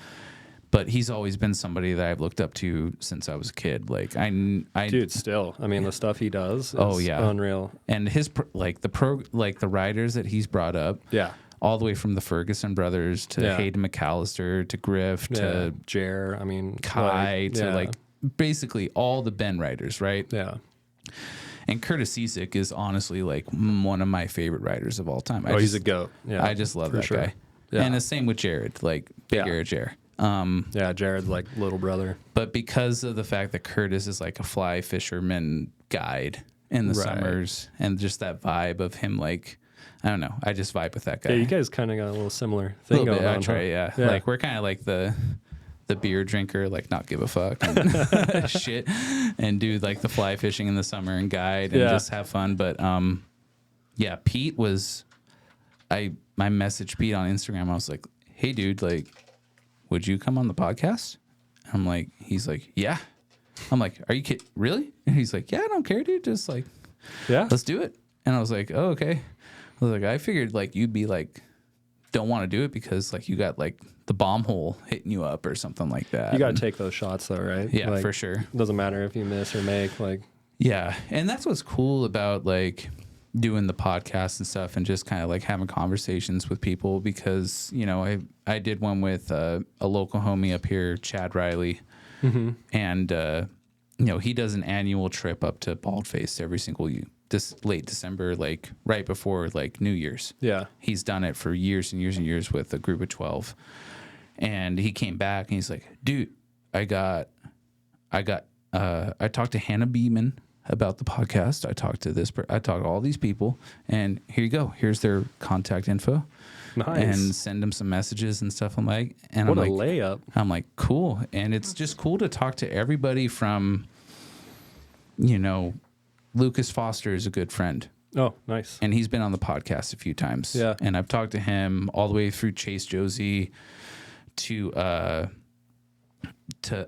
But he's always been somebody that I've looked up to since I was a kid. Like Dude, still, I mean, the stuff he does is unreal. And his the riders that he's brought up, all the way from the Ferguson brothers to Hayden McAllister to Griff to Jer, I mean, Kai to like basically all the Ben riders, right? Yeah. And Curtis Cisick is honestly like one of my favorite riders of all time. He's a goat. Yeah, I just love that guy. Yeah. And the same with Jared, like big Jared. Jared's like little brother. But because of the fact that Curtis is like a fly fisherman guide in the summers, and just that vibe of him, like, I don't know, I just vibe with that guy. Yeah, you guys kind of got a little similar thing going on. Yeah. Like we're kind of like the beer drinker, like not give a fuck and shit, and do like the fly fishing in the summer and guide and just have fun. But Pete was, I messaged Pete on Instagram. I was like, hey dude, like, would you come on the podcast? I'm like, he's like, yeah. I'm like, are you kidding? Really? And he's like, yeah, I don't care, dude. Just like, let's do it. And I was like, oh, okay. I was like, I figured like you'd be like, don't want to do it because like you got like the bomb hole hitting you up or something like that. You got to take those shots though, right? Yeah, like, for sure. Doesn't matter if you miss or make, like. Yeah. And that's what's cool about like doing the podcast and stuff and just kind of like having conversations with people because, you know, I did one with a local homie up here, Chad Riley. Mm-hmm. And, you know, he does an annual trip up to Baldface every single this late December, like right before like New Year's. Yeah. He's done it for years and years and years with a group of 12. And he came back and he's like, dude, I talked to Hannah Beeman about the podcast. I talked to all these people, and here you go. Here's their contact info. Nice. And send them some messages and stuff. I'm like, and what I'm a like, layup. I'm like, cool. And it's just cool to talk to everybody from, you know, Lucas Foster is a good friend. Oh, nice. And he's been on the podcast a few times. Yeah. And I've talked to him all the way through Chase Josie to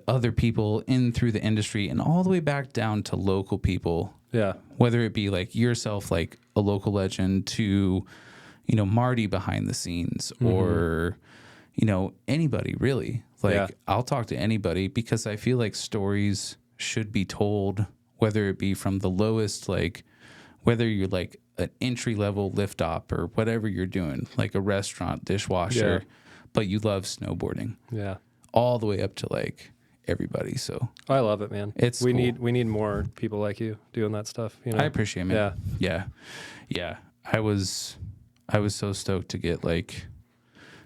other people in through the industry and all the way back down to local people. Yeah. Whether it be like yourself, like a local legend, to, you know, Marty behind the scenes, or, you know, anybody really. Like I'll talk to anybody because I feel like stories should be told, whether it be from the lowest, like whether you're like an entry level lift op or whatever you're doing, like a restaurant dishwasher, but you love snowboarding. Yeah. All the way up to like everybody. So I love it, man. We need more people like you doing that stuff. You know, I appreciate it, man. Yeah. I was so stoked to get like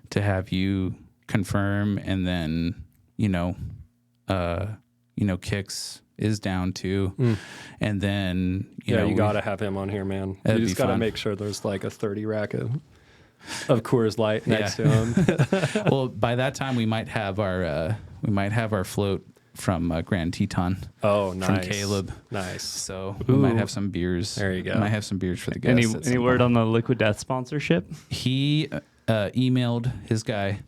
to have you confirm, and then Kix is down too, and then you gotta have him on here, man. You just gotta make sure there's like a 30 rack of Coors Light next to him. Well, by that time we might have our float from Grand Teton. Oh, nice. From Caleb. Nice. So we might have some beers. There you go. We might have some beers for the guests. Any word on the Liquid Death sponsorship? He emailed his guy,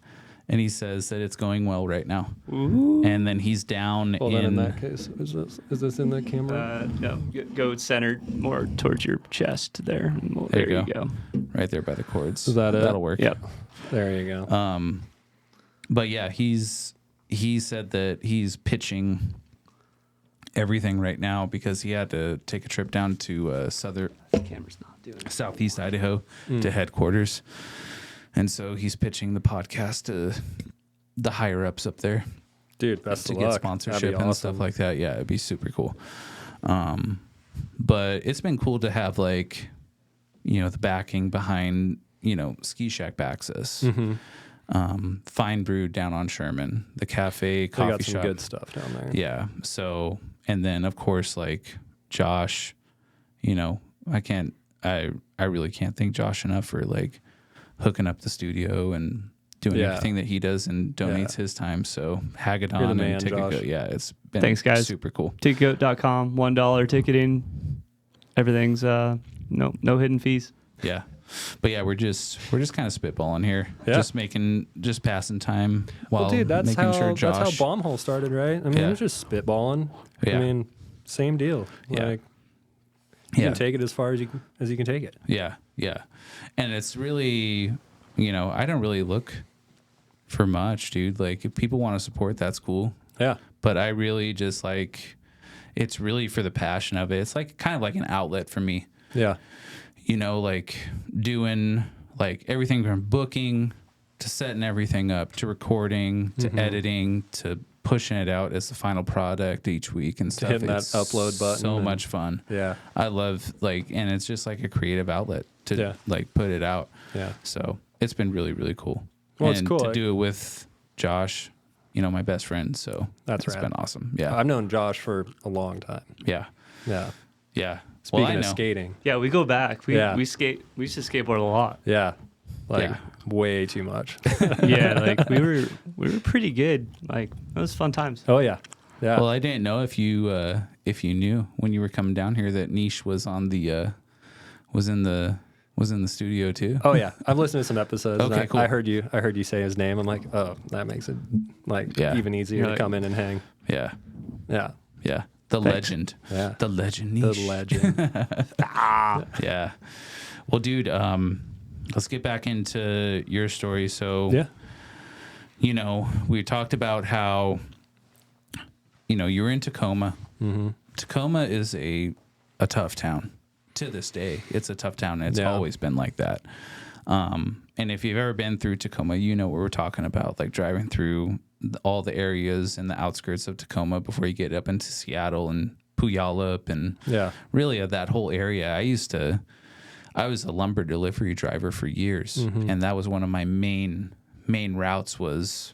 and he says that it's going well right now. Ooh. And then he's down in that case, is this in the camera? No, go centered more towards your chest there. There you go. Right there by the cords. Is that it? That'll work. Yep. There you go. But yeah, he said that he's pitching everything right now because he had to take a trip down to southeast Idaho to headquarters. And so he's pitching the podcast to the higher ups up there. Dude, best to of get luck. sponsorship and stuff like that. Yeah, it'd be super cool. But it's been cool to have like, the backing behind, Ski Shack backs us. Fine Brew down on Sherman, the cafe, coffee got some shop. Good stuff down there. Yeah. So, and then of course, like Josh, I really can't thank Josh enough for like hooking up the studio and doing everything that he does and donates his time. So Haggadon and Ticketgoat. Yeah, it's been Thanks, guys. Super cool. Ticketgoat.com, $1 ticketing. Everything's no hidden fees. Yeah. But yeah, we're just kind of spitballing here. Yeah. Just passing time while that's making sure Josh. That's how Bombhole started, right? I mean, it was just spitballing. Yeah. I mean, same deal. Yeah. Like, you Yeah. can take it as far as you can take it. Yeah. Yeah. And it's really, I don't really look for much, dude. Like if people want to support, that's cool. Yeah. But I really just like, it's really for the passion of it. It's like kind of like an outlet for me, Yeah. like doing like everything from booking to setting everything up to recording to editing to pushing it out as the final product each week and stuff. hitting that It's upload button so and- much fun. Yeah. I love and it's just like a creative outlet to Yeah. like put it out. Yeah. So it's been really, really cool. Well, and it's cool. to do it with Josh, my best friend. So That's it's rad. been awesome. Yeah. I've known Josh for a long time. Yeah. Yeah. Yeah. Speaking I of know. skating. Yeah, we go back. We Yeah. we skate. We used to skateboard a lot. Yeah. Like Yeah. way too much. Yeah, like we were pretty good. Like it was fun times. Oh yeah. Yeah. Well, I didn't know if you knew when you were coming down here that Niche was on the was in the studio too. Oh yeah, I've listened to some episodes. Okay, and cool. I heard you say his name. I'm like, oh, that makes it like Yeah. even easier You're to like- come in and hang. Yeah. Yeah, Yeah. The Thanks. legend. yeah, The legend the Niche. legend. Yeah. Well, dude, let's get back into your story. So, Yeah, we talked about how, you were in Tacoma. mm-hmm. Tacoma is a tough town. To this day, it's a tough town. And it's Yeah. always been like that. And if you've ever been through Tacoma, you know what we're talking about, like driving through all the areas and the outskirts of Tacoma before you get up into Seattle and Puyallup and Yeah, really of that whole area. I was a lumber delivery driver for years, and that was one of my main routes was,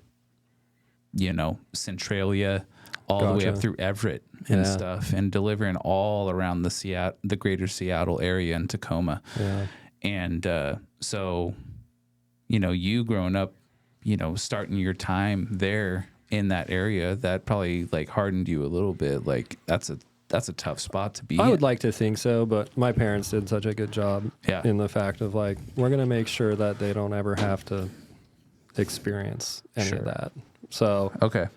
Centralia, all the way up Gotcha. through Everett and Yeah. stuff, and delivering all around the greater Seattle area and Tacoma. yeah, And so, you growing up, starting your time there in that area, that probably like hardened you a little bit. Like that's a tough spot to be I in. would like to think so, but my parents did such a good job Yeah. in the fact of like we're gonna make sure that they don't ever have to experience any Sure. of that. So Okay.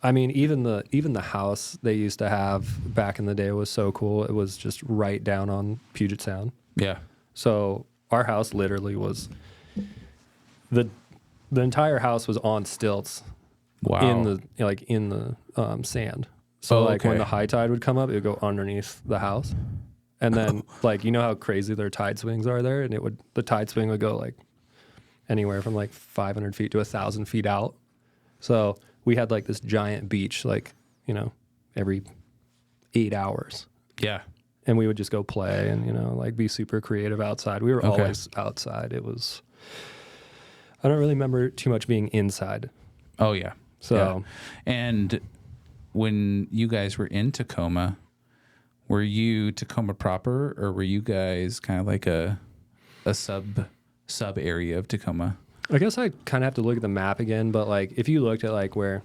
I mean, even the house they used to have back in the day was so cool. It was just right down on Puget Sound. Yeah. So our house literally was the entire house was on stilts Wow. in the sand. So Oh, like when okay. the high tide would come up, it would go underneath the house, and then like how crazy their tide swings are there, and the tide swing would go like anywhere from like 500 feet to 1,000 feet out. So we had like this giant beach, like every 8 hours. Yeah. And we would just go play and, like be super creative outside. We were Okay. always outside. I don't really remember too much being inside. Oh yeah. So, Yeah. And when you guys were in Tacoma, were you Tacoma proper, or were you guys kind of like a sub area of Tacoma? I guess I kind of have to look at the map again, but like if you looked at like where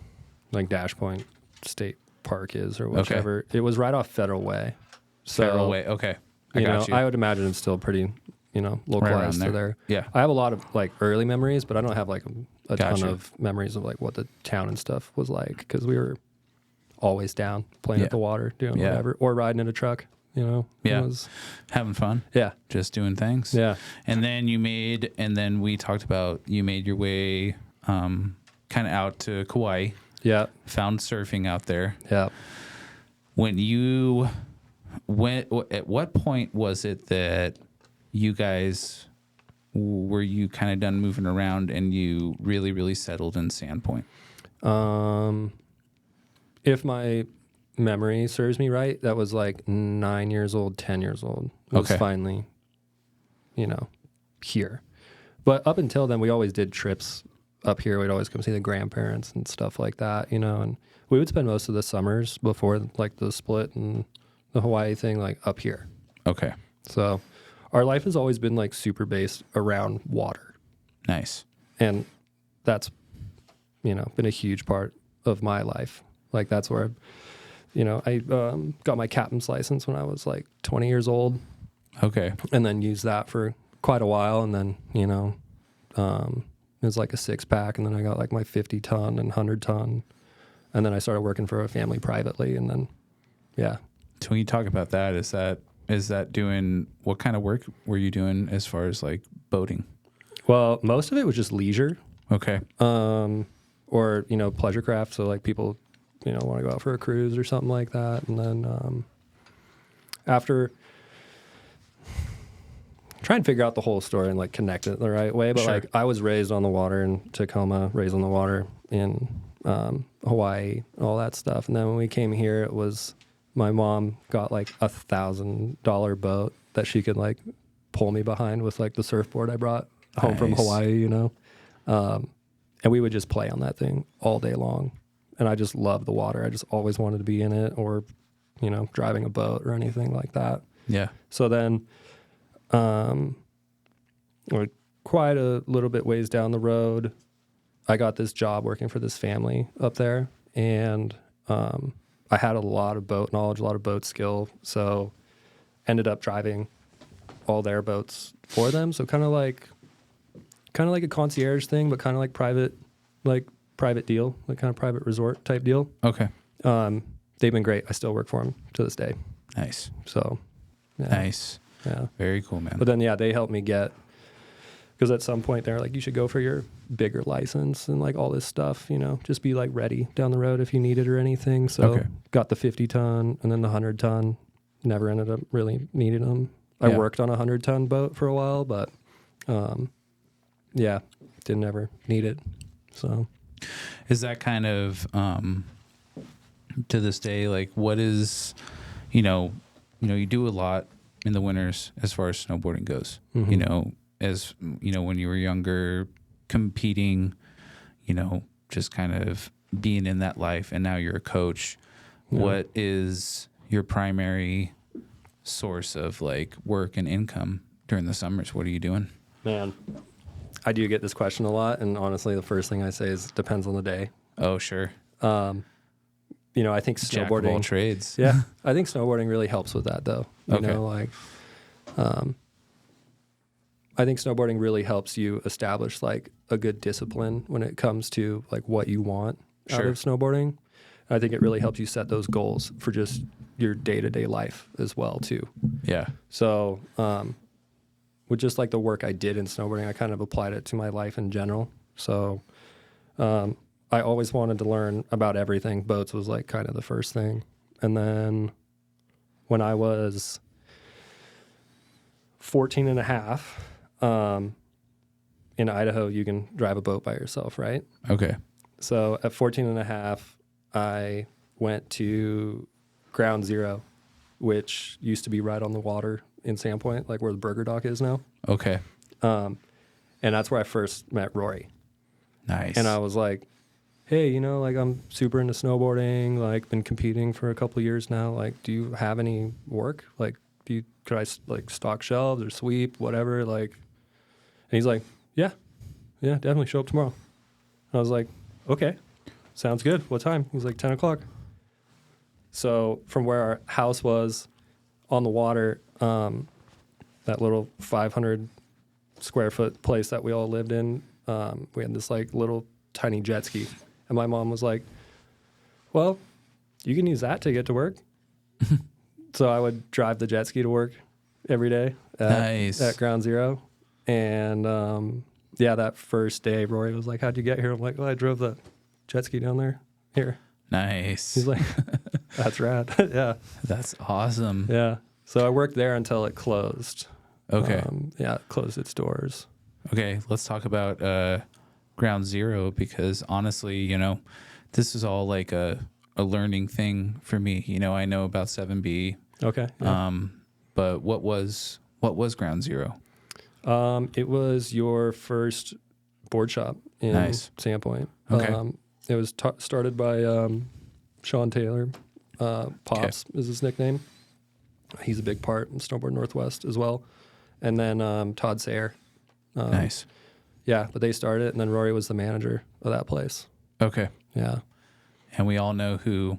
like Dash Point State Park is or whichever, it was right off Federal Way. So, Federal Way. Okay. I you know, got you. I would imagine it's still pretty, localized there. to there. Yeah. I have a lot of like early memories, but I don't have like a ton Gotcha. of memories of like what the town and stuff was like because we were always down playing Yeah. at the water, doing Yeah. whatever, or riding in a truck. Yeah. It was, Having fun. yeah, Just doing things. yeah, And then we talked about you made your way kind of out to Kauai, yeah, found surfing out there. yeah. When you went, at what point was it that you guys were you kind of done moving around and you really, really settled in Sandpoint? If my memory serves me right, that was like 9 years old, 10 years old. It was Okay. finally, here. But up until then, we always did trips up here. We'd always come see the grandparents and stuff like that, and we would spend most of the summers before like the split and the Hawaii thing, like up here. Okay. So our life has always been like super based around water. Nice. And that's, been a huge part of my life. Like that's where, I got my captain's license when I was like 20 years old Okay. and then used that for quite a while. And then, it was like a 6-pack. And then I got like my 50-ton and 100-ton And then I started working for a family privately, and then, yeah. So when you talk about that, is that doing, what kind of work were you doing as far as like boating? Well, most of it was just leisure. Okay. Or, you know, pleasure craft. So like people, you know, want to go out for a cruise or something like that. And then after try and figure out the whole story and like connect it the right way. But Sure. like I was raised on the water in Tacoma, raised on the water in Hawaii, all that stuff. And then when we came here, it was my mom got like $1,000 boat that she could like pull me behind with like the surfboard I brought home from Nice. Hawaii, you know. And we would just play on that thing all day long. And I just loved the water. I just always wanted to be in it, or, you know, driving a boat or anything like that. Yeah. So then, we're quite a little bit ways down the road, I got this job working for this family up there, and I had a lot of boat knowledge, a lot of boat skill. So ended up driving all their boats for them. So kind of like a concierge thing, but kind of like private deal, like kind of private resort type deal. Okay. They've been great. I still work for them to this day. Nice. So, yeah. Nice. Yeah. Very cool, man. But then, yeah, they helped me get, because at some point they're like, you should go for your bigger license and like all this stuff, you know, just be like ready down the road if you need it or anything. So Okay. got the 50 ton and then the 100 ton. Never ended up really needing them. I Yeah. worked on a 100 ton boat for a while, but yeah, didn't ever need it. So Is that kind of to this day, like what is, you know, you do a lot in the winters as far as snowboarding goes. Mhm. You know, as you know, when you were younger, competing, you know, just kind of being in that life, and now you're a coach. Yeah. What is your primary source of like work and income during the summers? What are you doing? Man, I do get this question a lot, and honestly, the first thing I say is depends on the day. Oh, sure. You know, I think Jack of all snowboarding. trades. Yeah, I think snowboarding really helps with that, though. You Okay. know, like, I think snowboarding really helps you establish like a good discipline when it comes to like what you want out Sure. of snowboarding. I think it really helps you set those goals for just your day-to-day life as well, too. Yeah. So, with just like the work I did in snowboarding, I kind of applied it to my life in general. So, I always wanted to learn about everything. Boats was like kind of the first thing. And then when I was 14 and a half, in Idaho, you can drive a boat by yourself, right? Okay. So at 14 and a half, I went to Ground Zero, which used to be right on the water in Sandpoint, like where the Burger Dock is now. Okay. And that's where I first met Rory. Nice. And I was like, hey, you know, like I'm super into snowboarding, like been competing for a couple of years now. Like, do you have any work? Like, could I like stock shelves or sweep, whatever? Like, and he's like, yeah, definitely show up tomorrow. And I was like, okay, sounds good. What time? He's like 10 o'clock. So from where our house was on the water, that little 500 square foot place that we all lived in, we had this like little tiny jet ski. And my mom was like, well, you can use that to get to work. So I would drive the jet ski to work every day Nice. at Ground Zero. And yeah, that first day, Rory was like, how'd you get here? I'm like, well, I drove the jet ski down there here. Nice. He's like, that's rad. Yeah. That's awesome. Yeah. So I worked there until it closed. Okay. Yeah, it closed its doors. Okay. Let's talk about Ground Zero, because honestly, you know, this is all like a learning thing for me. You know, I know about 7B. Okay. Yeah. But what was Ground Zero? It was your first board shop in Nice. Sandpoint. Okay. It was started by Sean Taylor. Pops is his nickname. He's a big part in Snowboard Northwest as well. And then Todd Sayer. Nice. Yeah, but they started it, and then Rory was the manager of that place. Okay. Yeah. And we all know who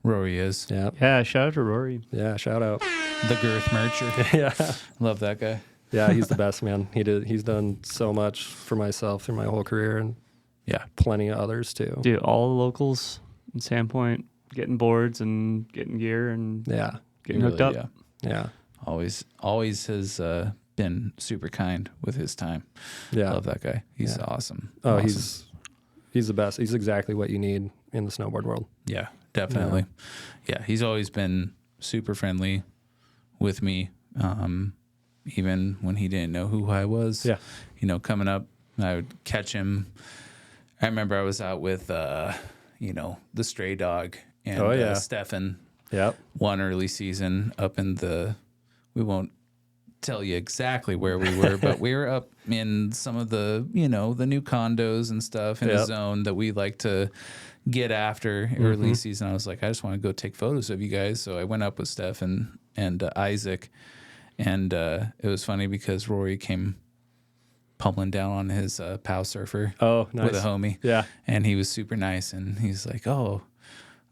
Rory is. Yeah. Yeah, shout out to Rory. Yeah, shout out. The girth mercher. Yeah. Love that guy. Yeah, he's the best, man. He's done so much for myself through my whole career, and Yeah. plenty of others too. Dude, all the locals in Sandpoint, getting boards and getting gear and Yeah. getting hooked up. Yeah. Yeah. Always has been super kind with his time. Yeah. Love that guy. He's Yeah. awesome. Oh, Awesome. he's the best. He's exactly what you need in the snowboard world. Yeah, definitely. Yeah, he's always been super friendly with me. Even when he didn't know who I was. Yeah. You know, coming up, I would catch him. I remember I was out with, you know, the stray dog and Stefan Yep. one early season up in we won't tell you exactly where we were, but we were up in some of the, you know, the new condos and stuff in a zone that we like to get after early season. I was like, I just want to go take photos of you guys. So I went up with Steph and Isaac, and it was funny because Rory came pummeling down on his POW surfer Oh, nice. with a homie. Yeah. And he was super nice, and he's like, oh,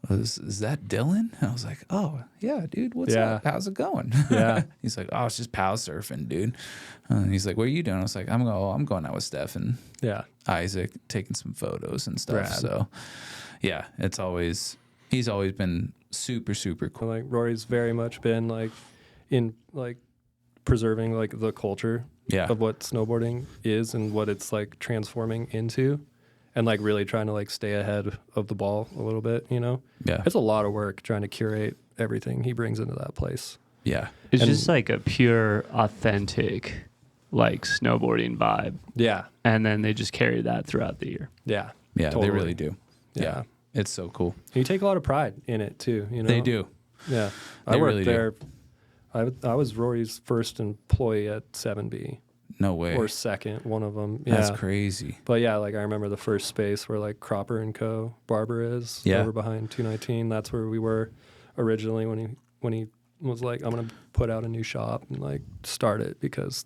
is that Dylan? And I was like, oh, yeah, dude, what's up? How's it going? Yeah. He's like, oh, it's just POW surfing, dude. And he's like, what are you doing? I was like, I'm going out with Steph and Isaac, taking some photos and stuff. Rad. So, yeah, he's always been super, super cool. Like Rory's very much been like in like preserving like the culture of what snowboarding is and what it's like transforming into, and like really trying to like stay ahead of the ball a little bit, you know? Yeah. It's a lot of work trying to curate everything he brings into that place. Yeah. It's And- just like a pure, authentic, like snowboarding vibe. Yeah. And then they just carry that throughout the year. Yeah. Yeah, they Totally. really do. Yeah. It's so cool. And you take a lot of pride in it too, you know? They do. Yeah. They I worked really do. there. I was Rory's first employee at 7B. No way. Or second, one of them. That's Yeah. crazy. But yeah, like I remember the first space where like Cropper and Co. Barber is over behind 219. That's where we were originally when he was like, I'm gonna put out a new shop and like start it because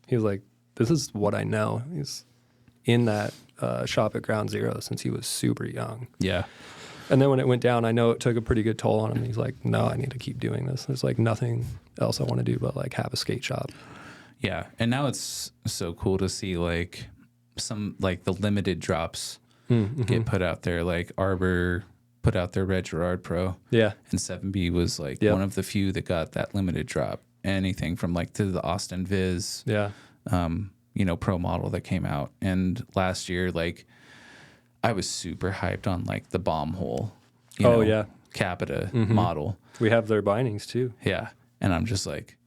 he was like, this is what I know. He's in that shop at Ground Zero since he was super young. Yeah. And then when it went down, I know it took a pretty good toll on him. He's like, no, I need to keep doing this. There's like nothing else I want to do but like have a skate shop. Yeah. And now it's so cool to see like some like the limited drops get put out there. Like Arbor put out their Red Gerard Pro. Yeah. And 7B was like one of the few that got that limited drop. Anything from like to the Austin Viz, Yeah. you know, pro model that came out. And last year, like I was super hyped on like the bomb hole, you know, Capita model. We have their bindings too. Yeah. And I'm just like,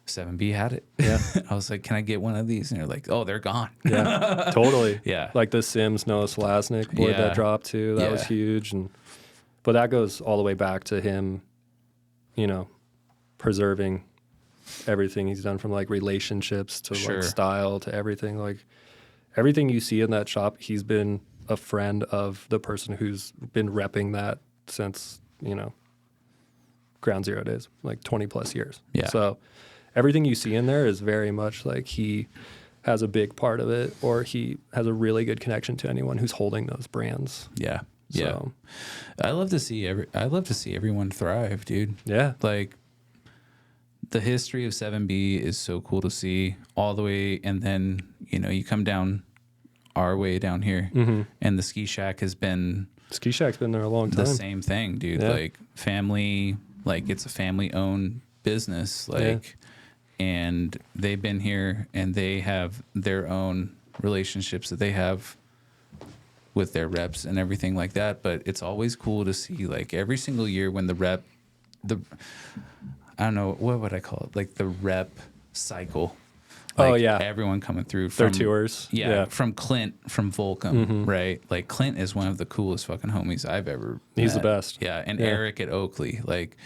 7B had it. Yeah. I was like, can I get one of these? And they're like, oh, they're gone. Yeah. Totally. Yeah. Like the Sims Noah Slasnik board Yeah. that dropped too. That was Yeah. huge. But that goes all the way back to him, you know, preserving everything he's done from like relationships to Sure. like style to everything. Like everything you see in that shop, he's been a friend of the person who's been repping that since, you know, Ground Zero days, like 20 plus years. Yeah. So everything you see in there is very much like he has a big part of it, or he has a really good connection to anyone who's holding those brands. Yeah. Yeah. So, I love to see everyone thrive, dude. yeah. Like the history of 7B is so cool to see all the way. And then, you know, you come down our way down here and the ski shack has been Ski Shack's been there a long time. the same thing, dude. Yeah. Like family, like it's a family owned business. Like, and they've been here and they have their own relationships that they have with their reps and everything like that. But it's always cool to see like every single year when I don't know, what would I call it? Like the rep cycle. Like Oh, yeah. Everyone coming through Their from tours. Yeah, from Clint from Volcom, right? Like Clint is one of the coolest fucking homies I've ever He's the met. best. Yeah, and Yeah. Eric at Oakley, like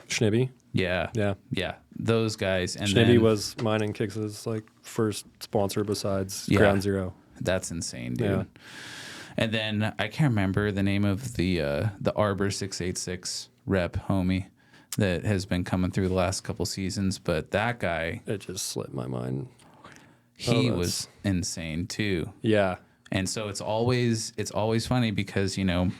Schnibby. yeah. Yeah. Those guys. And Schnibby then, was mine and Kix's like first sponsor besides Yeah. Ground Zero. that's insane, dude. Yeah. And then I can't remember the name of the Arbor 686 rep homie that has been coming through the last couple seasons, but that guy, It just slipped my mind. he that's- was insane too. Yeah. And so it's always funny because, you know,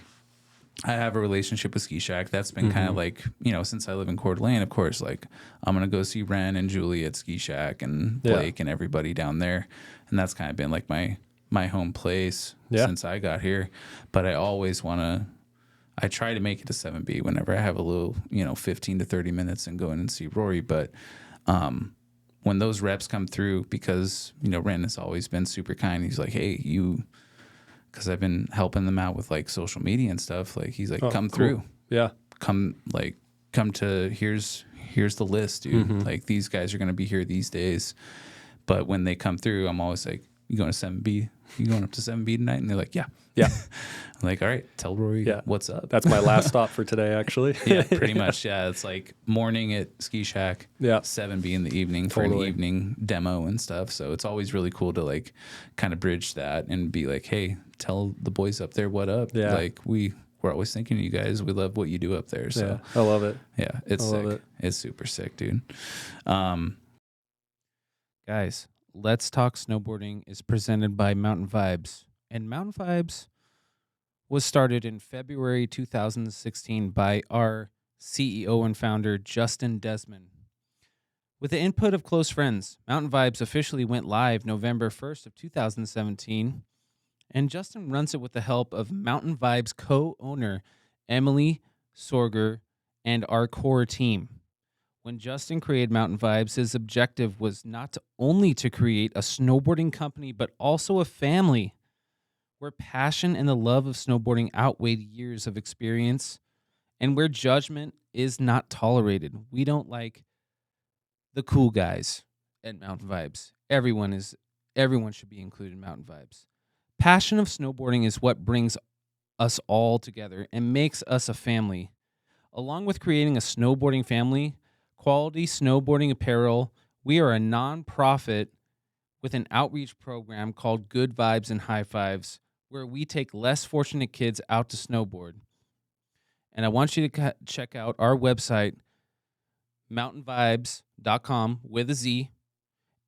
I have a relationship with Ski Shack. That's been kind of like, you know, since I live in Coeur d'Alene, of course, like I'm going to go see Ren and Julie at Ski Shack and Blake and everybody down there. And that's kind of been like my my home place since I got here, but I always I try to make it to 7B whenever I have a little, 15 to 30 minutes and go in and see Rory. But when those reps come through, because, Ren has always been super kind. He's like, hey, because I've been helping them out with like social media and stuff. Like, he's like, come through. Yeah. Come to, here's the list, dude. Like, these guys are going to be here these days. But when they come through, I'm always like, you going to 7B? You going up to 7B tonight? And they're like, yeah. Yeah. I'm like, all right, tell Rory what's up. That's my last stop for today, actually. Yeah, pretty much. Yeah, it's like morning at Ski Shack, 7B in the evening for an evening demo and stuff. So it's always really cool to like kind of bridge that and be like, hey, tell the boys up there what up. Yeah. Like we're always thinking of you guys. We love what you do up there. So I love it. Yeah, it's sick. It's super sick, dude. Guys, Let's Talk Snowboarding is presented by Mountain Vibes. And Mountain Vibes was started in February 2016 by our CEO and founder, Justin Desmond. With the input of close friends, Mountain Vibes officially went live November 1st of 2017, and Justin runs it with the help of Mountain Vibes co-owner Emily Sorger and our core team. When Justin created Mountain Vibes, his objective was not only to create a snowboarding company, but also a family where passion and the love of snowboarding outweighed years of experience and where judgment is not tolerated. We don't like the cool guys at Mountain Vibes. Everyone should be included in Mountain Vibes. Passion of snowboarding is what brings us all together and makes us a family. Along with creating a snowboarding family, Quality Snowboarding Apparel, we are a non-profit with an outreach program called Good Vibes and High Fives, where we take less fortunate kids out to snowboard. And I want you to check out our website, mountainvibes.com with a Z,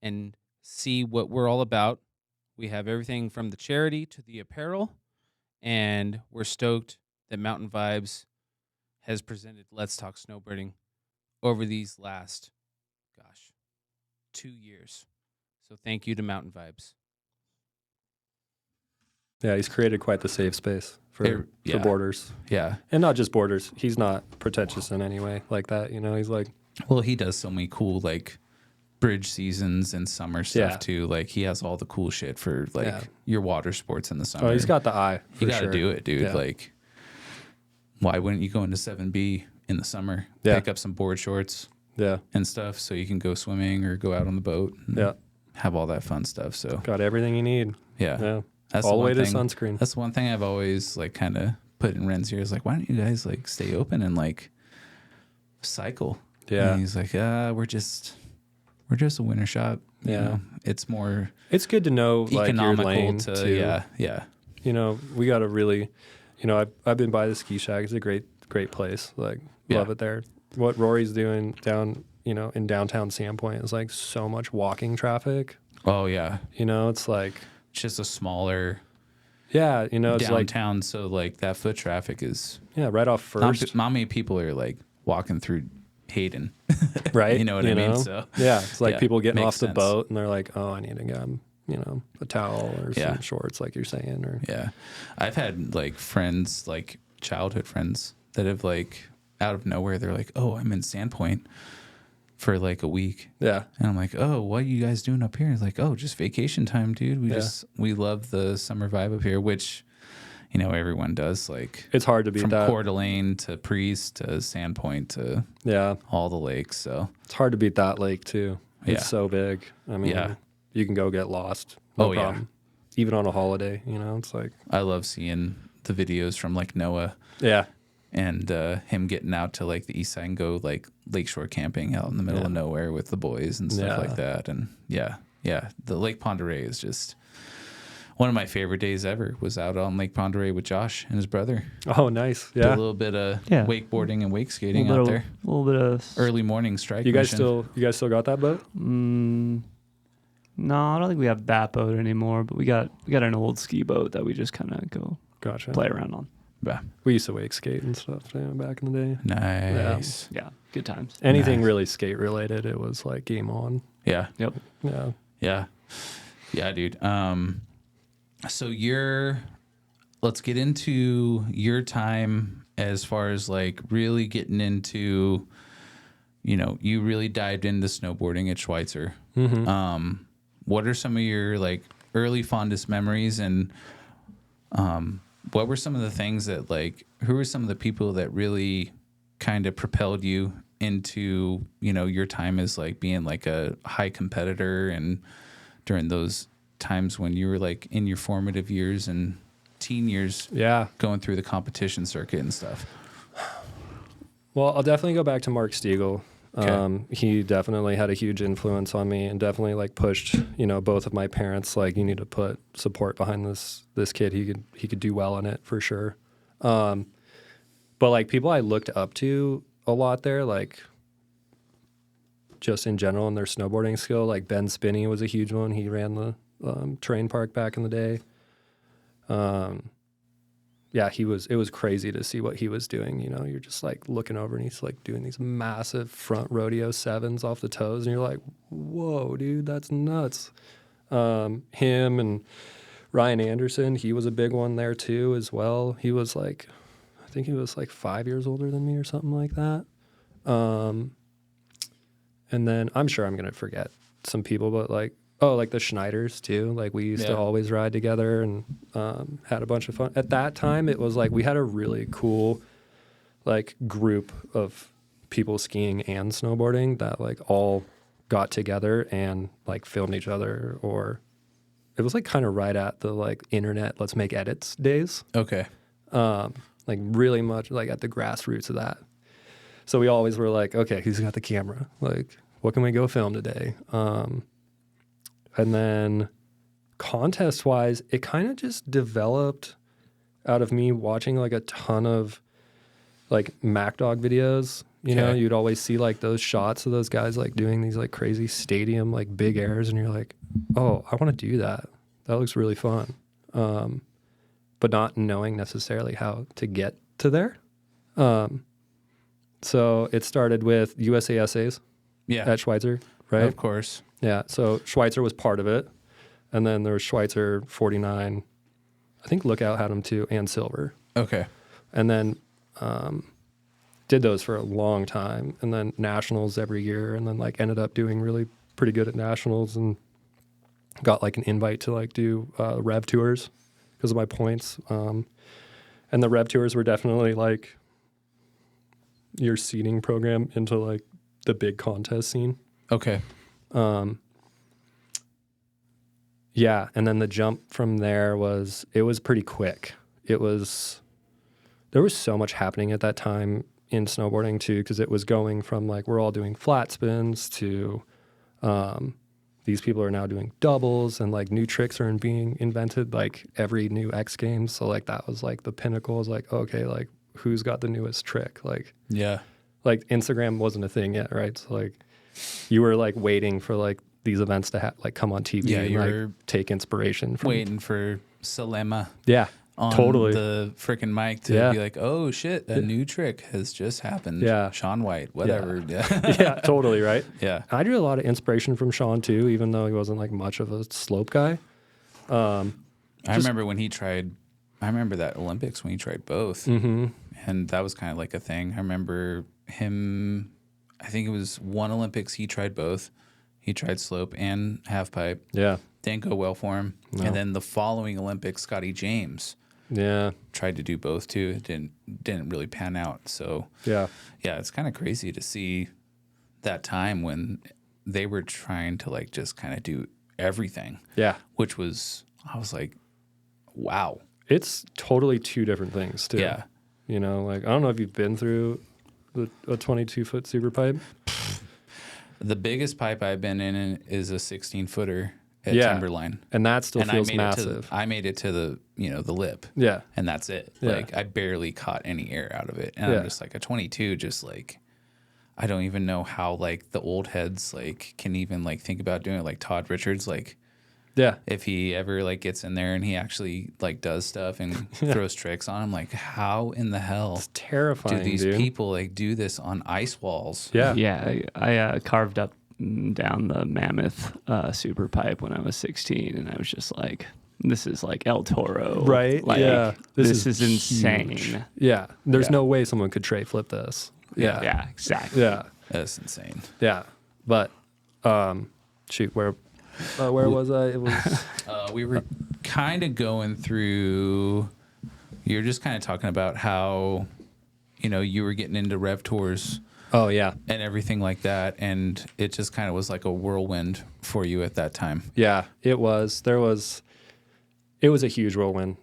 and see what we're all about. We have everything from the charity to the apparel, and we're stoked that Mountain Vibes has presented Let's Talk Snowboarding over these last, 2 years. So thank you to Mountain Vibes. Yeah, he's created quite the safe space for boarders. Yeah. And not just boarders. He's not pretentious in any way like that. He's like... Well, he does so many cool, like, bridge seasons and summer stuff, too. Like, he has all the cool shit for, like, your water sports in the summer. Oh, he's got the eye. You got to do it, dude. Yeah. Like, why wouldn't you go into 7B in the summer? Yeah. Pick up some board shorts and stuff so you can go swimming or go out on the boat and have all that fun stuff. So got everything you need. Yeah. That's all the way to sunscreen. That's one thing I've always, like, kind of put in Ren's ears. Like, why don't you guys, like, stay open and, like, cycle? Yeah. And he's like, we're just a winter shop. You know? It's more... It's good to know, economical, like, your lane too. Yeah. We got to really... I've been by the Ski Shack. It's a great place. Like, love it there. What Rory's doing down, in downtown Sandpoint is, like, so much walking traffic. Oh, yeah. It's like... just a smaller... Yeah, it's downtown, so, like, that foot traffic is... Yeah, right off First. Not many people are, like, walking through Hayden. Right? You know what I mean? So, yeah, it's like people getting off the sense. boat, and they're like, oh, I need to get, a towel or some shorts, like you're saying. Or I've had, like, friends, like, childhood friends that have, like, out of nowhere, they're like, oh, I'm in Sandpoint for, like, a week. Yeah. And I'm like, oh, what are you guys doing up here? It's like, oh, just vacation time, dude. We love the summer vibe up here, which, everyone does. Like, it's hard to beat from that. Coeur d'Alene to Priest to Sandpoint to all the lakes. So it's hard to beat that lake too. It's so big. I mean, you can go get lost. No problem. Even on a holiday, it's like... I love seeing the videos from, like, Noah. Yeah. And him getting out to, like, the east side and go, like, lakeshore camping out in the middle of nowhere with the boys and stuff like that. And the Lake Ponderay is just one of my favorite days ever. Was out on Lake Ponderay with Josh and his brother. Oh, nice. Yeah. Did a little bit of wakeboarding and wake skating out there. A little bit of early morning strike. You guys still got that boat? No, I don't think we have that boat anymore. But we got an old ski boat that we just kind of go play around on. Yeah. We used to wake skate and stuff back in the day. Nice. Yeah, good times. Anything really skate related, it was like game on. Yeah. Yep. Yeah. Yeah. Yeah, dude. So let's get into your time as far as like really getting into, you really dived into snowboarding at Schweitzer. What are some of your like early fondest memories, and what were some of the things that like, who were some of the people that really kind of propelled you into, your time as like being like a high competitor, and during those times when you were like in your formative years and teen years, going through the competition circuit and stuff? Well, I'll definitely go back to Mark Stiegel. Okay. He definitely had a huge influence on me, and definitely like pushed, both of my parents, like, you need to put support behind this kid. He could do well in it for sure. But like people I looked up to a lot there, like just in general in their snowboarding skill, like Ben Spinney was a huge one. He ran the terrain park back in the day. Yeah, it was crazy to see what he was doing. You're just like looking over and he's like doing these massive front rodeo sevens off the toes. And you're like, whoa, dude, that's nuts. Him and Ryan Anderson, he was a big one there too as well. He was like, I think he was like 5 years older than me or something like that. And then I'm sure I'm going to forget some people, but like the Schneiders too. Like we used to always ride together and had a bunch of fun. At that time, it was like we had a really cool like group of people skiing and snowboarding that like all got together and like filmed each other, or it was like kind of right at the like internet, let's make edits days. Okay. Like really much like at the grassroots of that. So we always were like, okay, who's got the camera? Like, what can we go film today? And then contest-wise, it kind of just developed out of me watching like a ton of like MacDog videos. You'd always see like those shots of those guys like doing these like crazy stadium like big airs, and you're like, oh, I want to do that. That looks really fun. But not knowing necessarily how to get to there. So it started with USA Essays at Schweitzer, right? Of course. Yeah, so Schweitzer was part of it. And then there was Schweitzer 49. I think Lookout had them too, and Silver. Okay. And then did those for a long time. And then Nationals every year. And then like ended up doing really pretty good at Nationals and got like an invite to like do Rev Tours because of my points. And the Rev Tours were definitely like your seeding program into like the big contest scene. Okay. Yeah, and then the jump from there was pretty quick. There was so much happening at that time in snowboarding too, because it was going from like we're all doing flat spins to these people are now doing doubles, and like new tricks are being invented like every new X Games. So like that was like the pinnacle. Is like, okay, like who's got the newest trick? Like like Instagram wasn't a thing yet, right? So like you were like waiting for like these events to like come on TV and like take inspiration from waiting for Salema on totally the freaking mic to be like, oh shit, a new trick has just happened. Sean White, whatever. Yeah, totally, right? Yeah. I drew a lot of inspiration from Sean too, even though he wasn't like much of a slope guy. I remember when he tried, I remember that Olympics when he tried both. Mm-hmm. And that was kind of like a thing. I remember him, I think it was one Olympics he tried both. He tried slope and half pipe. Yeah. Didn't go well for him. No. And then the following Olympics, Scotty James tried to do both too. It didn't really pan out. So yeah, it's kind of crazy to see that time when they were trying to like just kind of do everything. Yeah. Which was, I was like, wow. It's totally two different things too. Yeah. You know, like I don't know if you've been through a 22-foot super pipe. The biggest pipe I've been in is a 16-footer at Timberline. And that still feels massive. I made it to the, the lip. Yeah. And that's it. Yeah. Like I barely caught any air out of it. And I'm just like a 22, just like, I don't even know how like the old heads like can even like think about doing it. Like Todd Richards, like, if he ever like gets in there and he actually like does stuff and throws tricks on him, like how in the hell it's terrifying, do these people like do this on ice walls? Yeah. I carved up down the Mammoth super pipe when I was 16, and I was just like, this is like El Toro. Right? Like, Yeah. This is huge. insane. Yeah. There's Yeah. no way someone could tray flip this. Yeah. Yeah, exactly. Yeah. That's insane. Yeah. But, shoot, where was I? It was, We were kind of going through. You're just kind of talking about how, you were getting into rev tours oh, yeah. and everything like that, and it just kind of was like a whirlwind for you at that time. Yeah, it was. It was a huge whirlwind.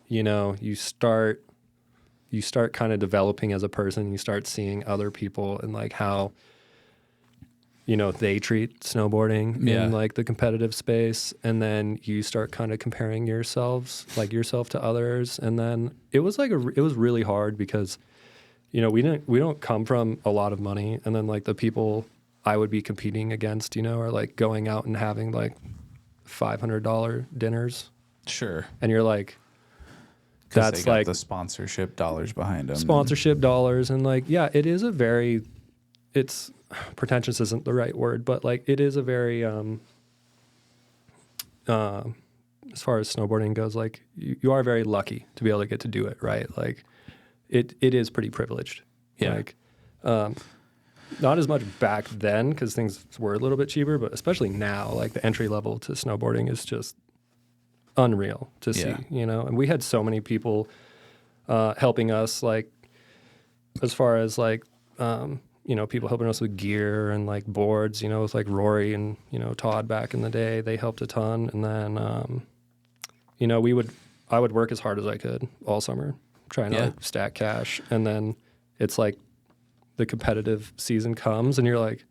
You start kind of developing as a person. You start seeing other people and like how, they treat snowboarding Yeah. in like the competitive space. And then you start kind of comparing yourself to others. And then it was it was really hard because, we don't come from a lot of money. And then like the people I would be competing against, are like going out and having like $500 dinners. Sure. And you're like, 'Cause that's they got like the sponsorship dollars behind them. sponsorship dollars. And like, yeah, it is it's pretentious isn't the right word, but like it is a very, as far as snowboarding goes, like you are very lucky to be able to get to do it, right? Like it is pretty privileged. Yeah. Like, not as much back then because things were a little bit cheaper, but especially now, like the entry level to snowboarding is just unreal to see, Yeah. and we had so many people helping us, like as far as like, people helping us with gear and like boards, with like Rory and, Todd back in the day, they helped a ton. And then, I would work as hard as I could all summer trying to like stack cash. And then it's like the competitive season comes and you're like,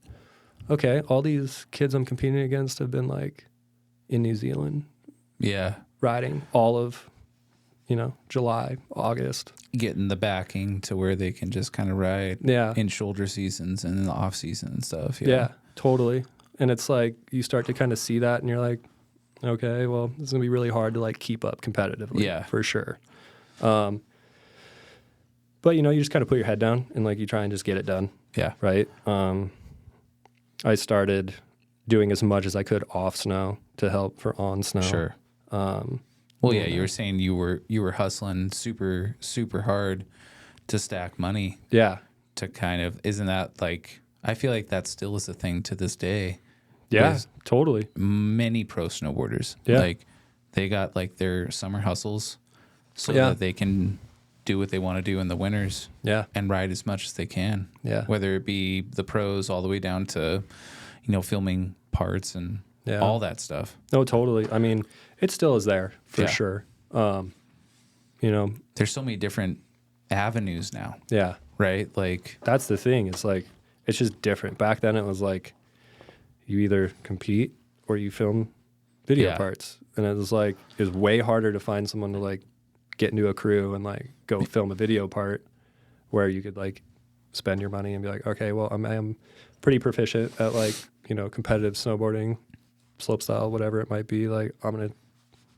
okay, all these kids I'm competing against have been like in New Zealand Yeah. riding all of, July, August. Getting the backing to where they can just kind of ride Yeah. in shoulder seasons and in the off season and stuff. Yeah, totally. And it's like you start to kind of see that and you're like, okay, well, it's going to be really hard to like keep up competitively. Yeah. For sure. But you just kind of put your head down and like you try and just get it done. Yeah. Right. I started doing as much as I could off snow to help for on snow. Sure. Well, yeah, you were saying you were hustling super, super hard to stack money Yeah. to kind of, isn't that like, I feel like that still is a thing to this day. Yeah, With totally. many pro snowboarders. Yeah. Like they got like their summer hustles so Yeah. that they can do what they want to do in the winters Yeah. and ride as much as they can. Yeah. Whether it be the pros all the way down to, filming parts and Yeah. all that stuff. No, totally. I mean, it still is there for Yeah. sure. There's so many different avenues now, Yeah. right? Like, That's the thing. It's like, it's just different. Back then it was like, you either compete or you film video Yeah. parts. And it was like, it was way harder to find someone to like get into a crew and like go film a video part where you could like spend your money and be like, okay, well, I'm pretty proficient at like, competitive snowboarding, slopestyle, whatever it might be. Like, I'm going to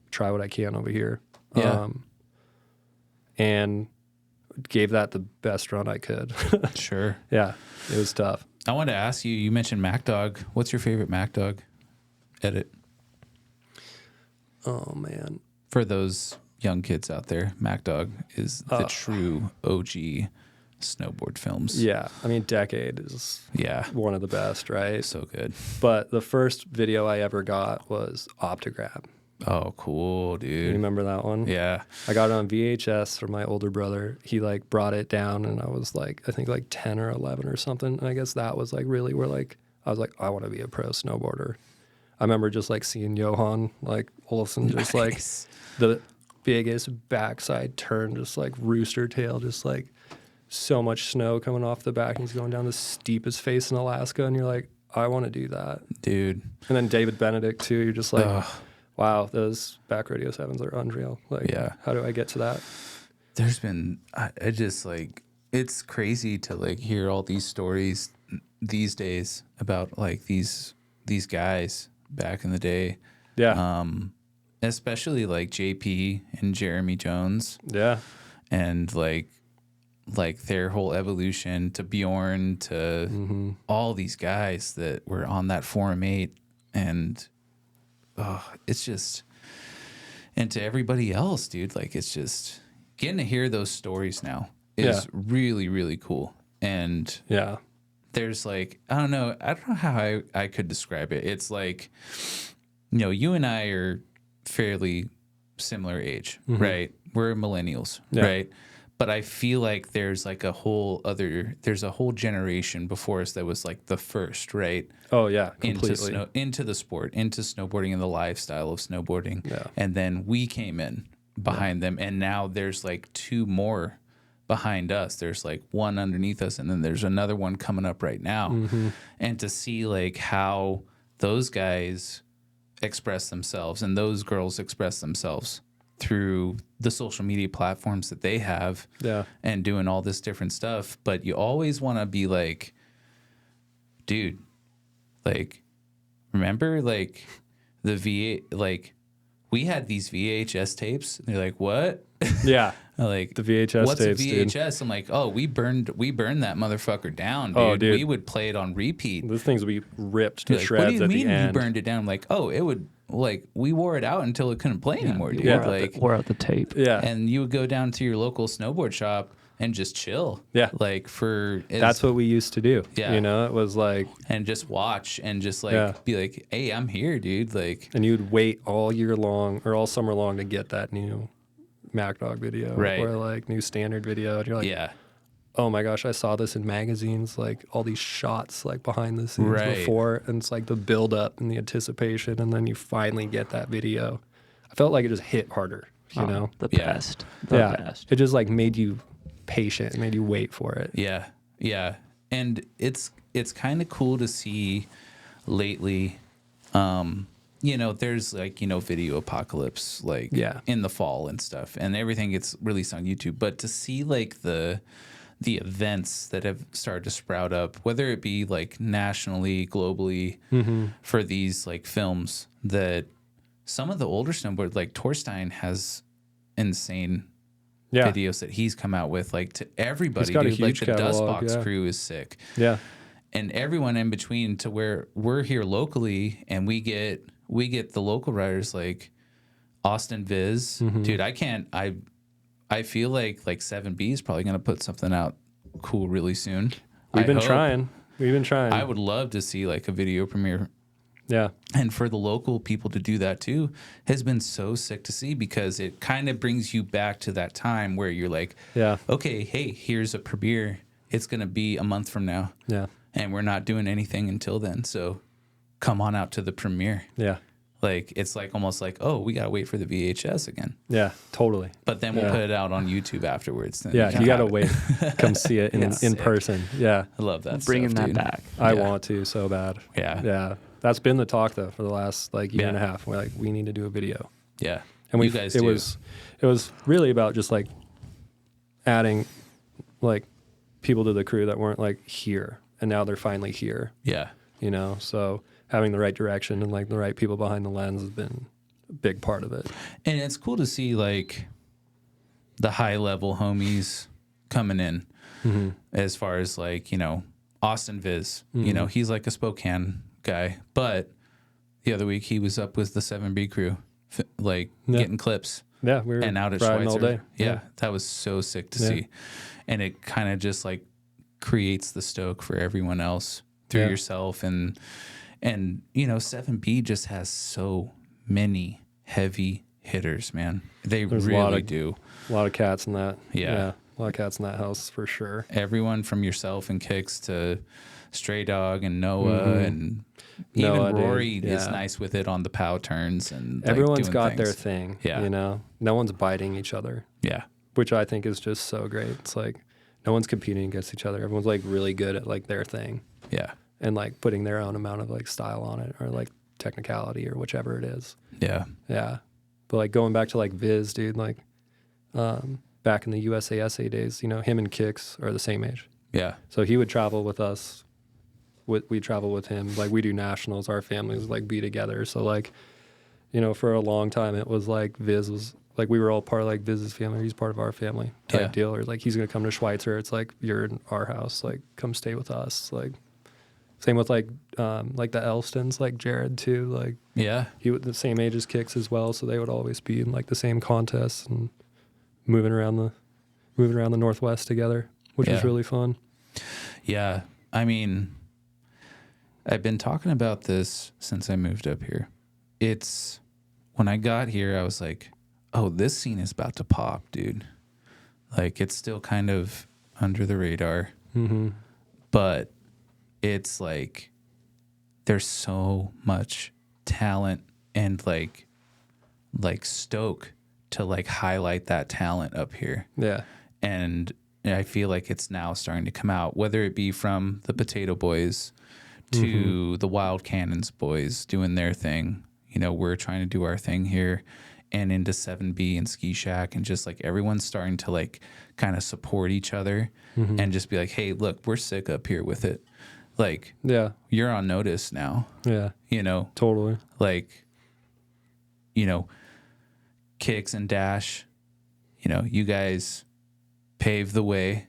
try what I can over here. Yeah. And gave that the best run I could. sure. Yeah, it was tough. I wanted to ask you, you mentioned MacDog. What's your favorite MacDog edit? Oh, man. For those young kids out there, MacDog is the true OG snowboard films. Yeah, I mean, Decade is Yeah. one of the best, right? So good. But the first video I ever got was Optograb. Oh, cool, You dude. remember that one? Yeah. I got it on VHS from my older brother. He like brought it down and I was like, I think like 10 or 11 or something. And I guess that was like really where like, I was like, I want to be a pro snowboarder. I remember just like seeing Johan, like Olafson, just like Nice. the biggest backside turn, just like rooster tail, just like so much snow coming off the back. And he's going down the steepest face in Alaska. And you're like, I want to do that. Dude. And then David Benedict too. You're just like, Ugh. wow, those back radio sevens are unreal. Like, Yeah. how do I get to that? There's been, I just like, it's crazy to like hear all these stories these days about like these guys back in the day. Yeah. Especially like JP and Jeremy Jones Yeah. and like their whole evolution to Bjorn to all these guys that were on that Forum 8 and it's just, and to everybody else, dude, like it's just getting to hear those stories now is really, really cool. And Yeah. there's like, I don't know how I could describe it. It's like, you and I are fairly similar age, right? We're millennials, right? But I feel like there's like a whole generation before us that was like the first, right? Oh yeah, completely. Into the sport, into snowboarding and the lifestyle of snowboarding. Yeah. And then we came in behind them, and now there's like two more behind us. There's like one underneath us, and then there's another one coming up right now. And to see like how those guys express themselves and those girls express themselves through the social media platforms that they have, and doing all this different stuff. But you always want to be like, dude, like, remember like the like we had these VHS tapes, and they're like, what? Yeah. Like the VHS what's tapes, a VHS? Dude. I'm like, oh, we burned that motherfucker down, dude. Oh, dude. We would play it on repeat. Those things we ripped to Like, shreds what do you at mean the you end. burned it down? I'm like, oh, it would, like, we wore it out until it couldn't play anymore, dude. Yeah. Like, Wore out the tape. Yeah. and you would go down to your local snowboard shop and just chill. Yeah. Like That's what we used to do. Yeah. It was like, and just watch and just like be like, hey, I'm here, dude. Like, and you'd wait all year long or all summer long to get that new Mac Dog video, Right. or like new standard video. And you're like, yeah, oh my gosh, I saw this in magazines, like all these shots like behind the scenes Right. before, and it's like the build up and the anticipation, and then you finally get that video. I felt like it just hit harder, you know? The Yeah. best. The best. It just like made you patient, made you wait for it. yeah, yeah. And it's kind of cool to see lately. There's like, video apocalypse, like in the fall and stuff, and everything gets released on YouTube. But to see like the events that have started to sprout up, whether it be like nationally, globally, for these like films, that some of the older snowboard, like Torstein has insane videos that he's come out with, like to everybody. He's got a dude. Like huge the Dust catalog, Box crew is sick. Yeah. And everyone in between, to where we're here locally, and we get the local riders like Austin Viz. Dude, I feel like 7B is probably going to put something out cool really soon. We've been trying. I would love to see like a video premiere. Yeah. And for the local people to do that too has been so sick to see, because it kind of brings you back to that time where you're like, okay, hey, here's a premiere. It's going to be a month from now. Yeah. And we're not doing anything until then. So come on out to the premiere. Yeah. Like, it's like almost like, oh, we got to wait for the VHS again. Yeah, totally. But then we'll put it out on YouTube afterwards. Then Yeah, you got to wait. Come see it in sick. person. Yeah. I love that Bringing stuff, that dude. back. I want to so bad. Yeah. Yeah. That's been the talk though for the last like year and a half. We're like, we need to do a video. Yeah. And you guys do. It was really about just like adding like people to the crew that weren't like here, and now they're finally here. Yeah. So having the right direction and like the right people behind the lens has been a big part of it. And it's cool to see like the high level homies coming in, as far as like, Austin Viz, he's like a Spokane guy, but the other week he was up with the 7B crew, getting clips. Yeah, we were and out at riding Schweitzer. all day. Yeah, that was so sick to see. And it kind of just like creates the stoke for everyone else through yourself. And 7B just has so many heavy hitters, man. There's really do. A lot of cats in that. Yeah. A lot of cats in that house for sure. Everyone from yourself and Kicks to Stray Dog and Noah and even Noah, Rory dude. is nice with it on the POW turns, and everyone's doing got their things. thing. Yeah. No one's biting each other. Yeah. Which I think is just so great. It's like no one's competing against each other. Everyone's like really good at like their thing. Yeah. And like putting their own amount of like style on it, or like technicality or whichever it is. Yeah. Yeah. But like going back to like Viz, dude, like back in the USASA days, him and Kicks are the same age. Yeah. So he would travel with us. We travel with him. Like we do nationals, our families like be together. So like, for a long time it was like Viz was like, we were all part of like Viz's family. He's part of our family type deal. Or like he's going to come to Schweitzer. It's like, you're in our house, like come stay with us. Like, Same with like the Elstons, like Jared too. Like Yeah. he was the same age as Kicks as well, so they would always be in like the same contests and moving around the Northwest together, which was Yeah. really fun. Yeah. I mean, I've been talking about this since I moved up here. It's when I got here, I was like, oh, this scene is about to pop, dude. Like, it's still kind of under the radar, but it's like there's so much talent and like stoke to like highlight that talent up here. Yeah. And I feel like it's now starting to come out, whether it be from the Potato Boys to the Wild Cannons boys doing their thing. You know, we're trying to do our thing here, and into 7B and Ski Shack, and just like everyone's starting to like kind of support each other and just be like, hey, look, we're sick up here with it. Like, Yeah. you're on notice now, Yeah. you know, Totally. like, you know, Kicks and Dash, you know, you guys paved the way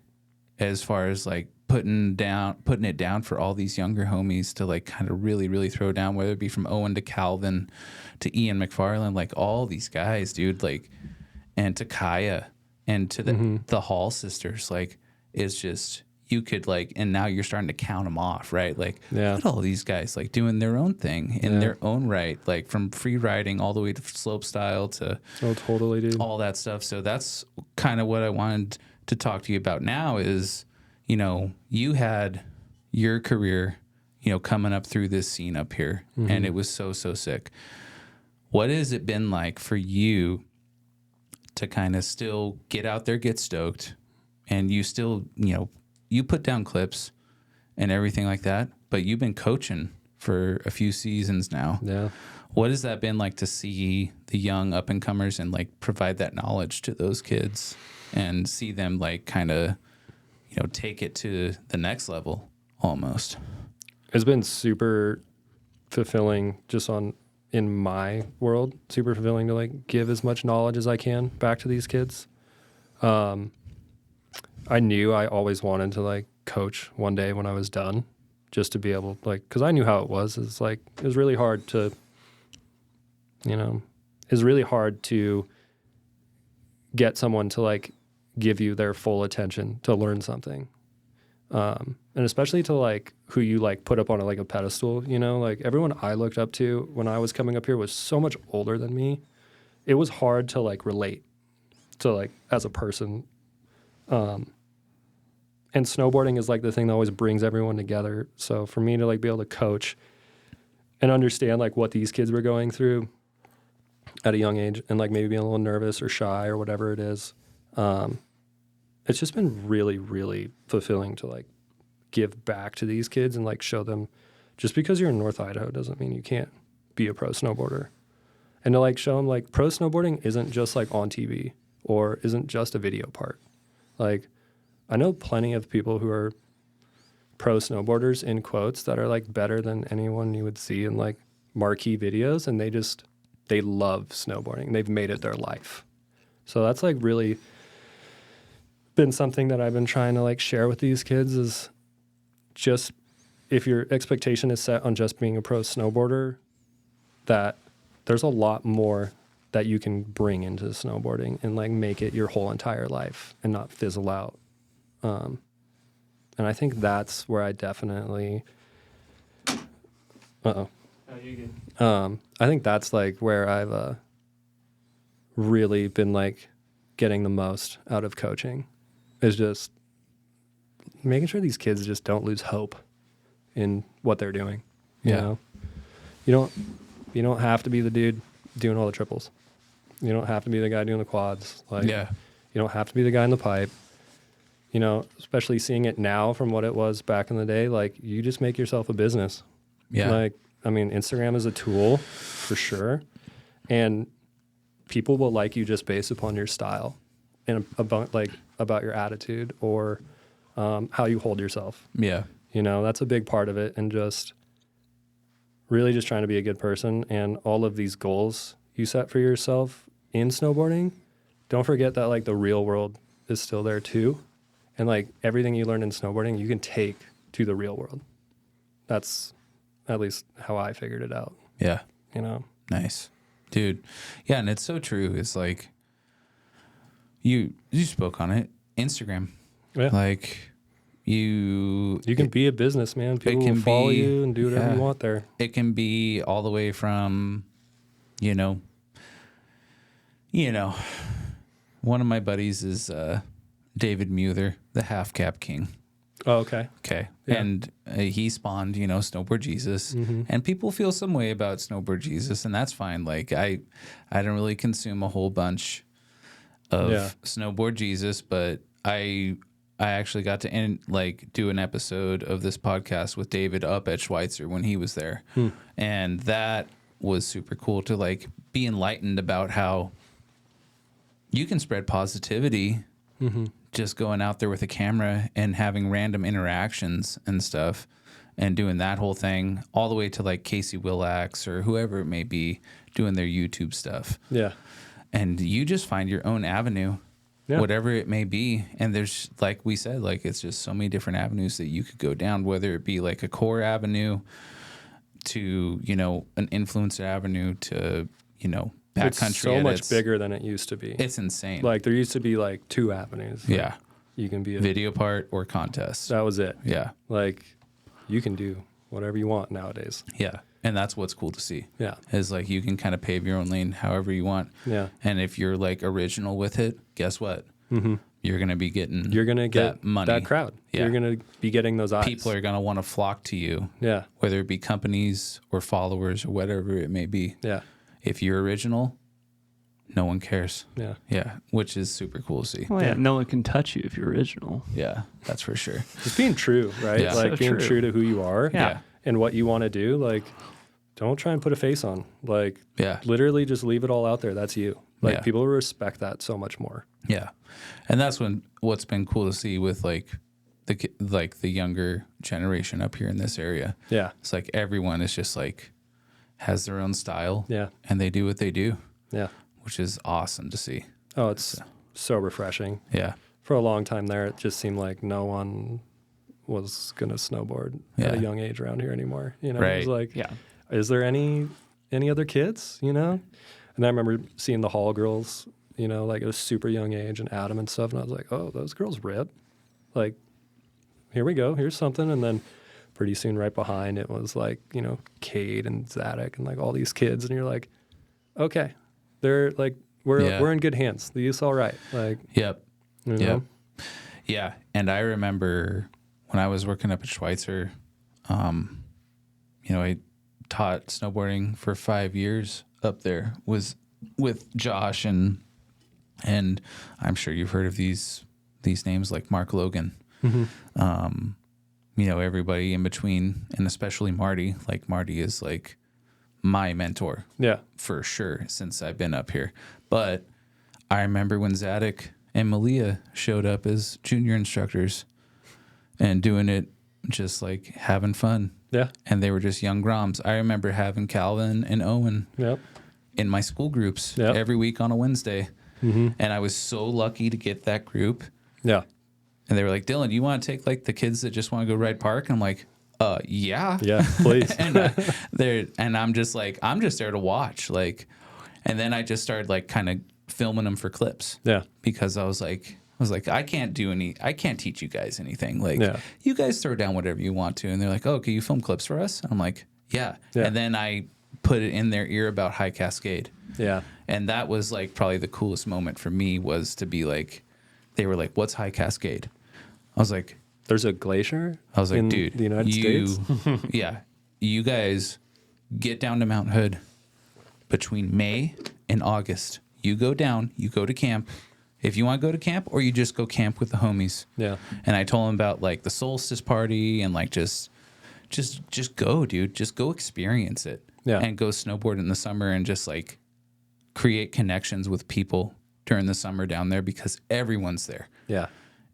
as far as like putting it down for all these younger homies to like kind of really throw down, whether it be from Owen to Calvin to Ian McFarland, like all these guys, dude, like, and to Kaya and to the Hall sisters, like, it's just, you could like, and now you're starting to count them off, right? Like, Yeah. look at all these guys like doing their own thing in their own right, like from free riding all the way to slope style to Oh, totally, dude. all that stuff. So that's kind of what I wanted to talk to you about now is, you know, you had your career, you know, coming up through this scene up here, and it was so sick. What has it been like for you to kind of still get out there, get stoked, and you still, you know, you put down clips and everything like that, but you've been coaching for a few seasons now. Yeah. What has that been like to see the young up and comers and like provide that knowledge to those kids and see them like kind of, you know, take it to the next level almost? It's been super fulfilling just in my world, super fulfilling to like give as much knowledge as I can back to these kids. I knew I always wanted to like coach one day when I was done, just to be able like, cause I knew how it was. It's like, it was really hard to, you know, it's really hard to get someone to like give you their full attention to learn something. And especially to like who you like put up on like a pedestal, you know, like everyone I looked up to when I was coming up here was so much older than me. It was hard to like relate to like as a person. And snowboarding is like the thing that always brings everyone together. So for me to like be able to coach and understand like what these kids were going through at a young age and like maybe being a little nervous or shy or whatever it is, it's just been really fulfilling to like give back to these kids and like show them just because you're in North Idaho doesn't mean you can't be a pro snowboarder. And to like show them like pro snowboarding isn't just like on TV or isn't just a video part. Like I know plenty of people who are pro snowboarders in quotes that are like better than anyone you would see in like marquee videos, and they love snowboarding. They've made it their life. So that's like really been something that I've been trying to like share with these kids is just if your expectation is set on just being a pro snowboarder, that there's a lot more that you can bring into snowboarding and like make it your whole entire life and not fizzle out. And I think that's where I definitely, Oh, you're good. I think that's like where I've really been like getting the most out of coaching is just making sure these kids just don't lose hope in what they're doing. You know, you don't have to be the dude doing all the triples. You don't have to be the guy doing the quads. Like, you don't have to be the guy in the pipe. You know, especially seeing it now from what it was back in the day, like you just make yourself a business. Yeah. Like, I mean, Instagram is a tool for sure. And people will like you just based upon your style and about your attitude or how you hold yourself. Yeah. You know, that's a big part of it. And just really just trying to be a good person. And all of these goals you set for yourself in snowboarding, don't forget that like the real world is still there too. And like everything you learn in snowboarding, you can take to the real world. that's at least how I figured it out, Yeah. you know? Nice. Dude. Yeah, and it's so true. It's like you spoke on it. Instagram. Yeah. Like you can be a businessman. People can will follow be- you and do whatever yeah. you want there. it can be all the way from, you know, one of my buddies is David Muther, the half cap king. Oh, okay. Okay. Yeah. And he spawned, Snowboard Jesus. And people feel some way about Snowboard Jesus, and that's fine. Like I don't really consume a whole bunch of Yeah. Snowboard Jesus, but I actually got to do an episode of this podcast with David up at Schweitzer when he was there. And that was super cool to like be enlightened about how you can spread positivity just going out there with a camera and having random interactions and stuff and doing that whole thing all the way to like Casey Willax or whoever it may be doing their YouTube stuff. Yeah. And you just find your own avenue, Yeah. whatever it may be. And there's, like we said, like it's just so many different avenues that you could go down, whether it be like a core avenue to, an influencer avenue to, It's backcountry so much edits. bigger than it used to be. It's insane. Like there used to be like 2 avenues. Like, yeah. you can be a Video part or contest. That was it. Yeah. Like you can do whatever you want nowadays. Yeah. And that's what's cool to see. Yeah. Is like you can kind of pave your own lane however you want. Yeah. And if you're like original with it, guess what? You're going to be getting You're going to get that money. that crowd. Yeah. You're going to be getting those eyes. People are going to want to flock to you. Yeah. Whether it be companies or followers or whatever it may be. Yeah. If you're original, no one cares. Yeah. Yeah. Which is super cool to see. Well, yeah, no one can touch you if you're original. Yeah. That's for sure. Just being true, right? Yeah. Like So being true. true to who you are Yeah. and what you want to do. Like don't try and put a face on. Like Yeah. literally just leave it all out there. That's you. Like Yeah. people will respect that so much more. Yeah. And that's what's been cool to see with like the younger generation up here in this area. Yeah. It's like everyone is just like has their own style. Yeah. And they do what they do, Yeah. which is awesome to see. Oh, it's so refreshing. Yeah. For a long time there, it just seemed like no one was going to snowboard at Yeah. a young age around here anymore. It Right. was like, Yeah. is there any other kids, And I remember seeing the Hall girls, like at a super young age and Adam and stuff. And I was like, oh, those girls rip. Like, here we go. Here's something. And then pretty soon right behind it was like, Cade and Zadok and like all these kids. And you're like, okay, they're like, we're in good hands. The youth's all right. Like, Yep. you know? Yep. Yeah. And I remember when I was working up at Schweitzer, I taught snowboarding for 5 years up there was with Josh and I'm sure you've heard of these names like Mark Logan. Everybody in between and especially Marty. Like Marty is like my mentor Yeah. for sure since I've been up here. But I remember when Zadok and Malia showed up as junior instructors and doing it just like having fun. Yeah. And they were just young groms. I remember having Calvin and Owen Yep. in my school groups Yep. every week on a Wednesday. And I was so lucky to get that group. Yeah. And they were like, Dylan, you want to take like the kids that just want to go ride park? And I'm like, yeah. Yeah. Please. and I'm just there to watch. Like, and then I just started like kind of filming them for clips. Yeah. Because I was like, I can't teach you guys anything. Like, Yeah. you guys throw down whatever you want to. And they're like, oh, can you film clips for us? And I'm like, yeah. Yeah. And then I put it in their ear about High Cascade. Yeah. And that was like probably the coolest moment for me was to be like, they were like, what's High Cascade? I was like, There's a glacier. I was like, in dude, the United States. yeah, you guys get down to Mount Hood between May and August. You go down, you go to camp. If you want to go to camp, or you just go camp with the homies. Yeah. And I told him about like the solstice party and like just go, dude. Just go experience it. Yeah. And go snowboard in the summer and just like create connections with people during the summer down there because everyone's there. Yeah.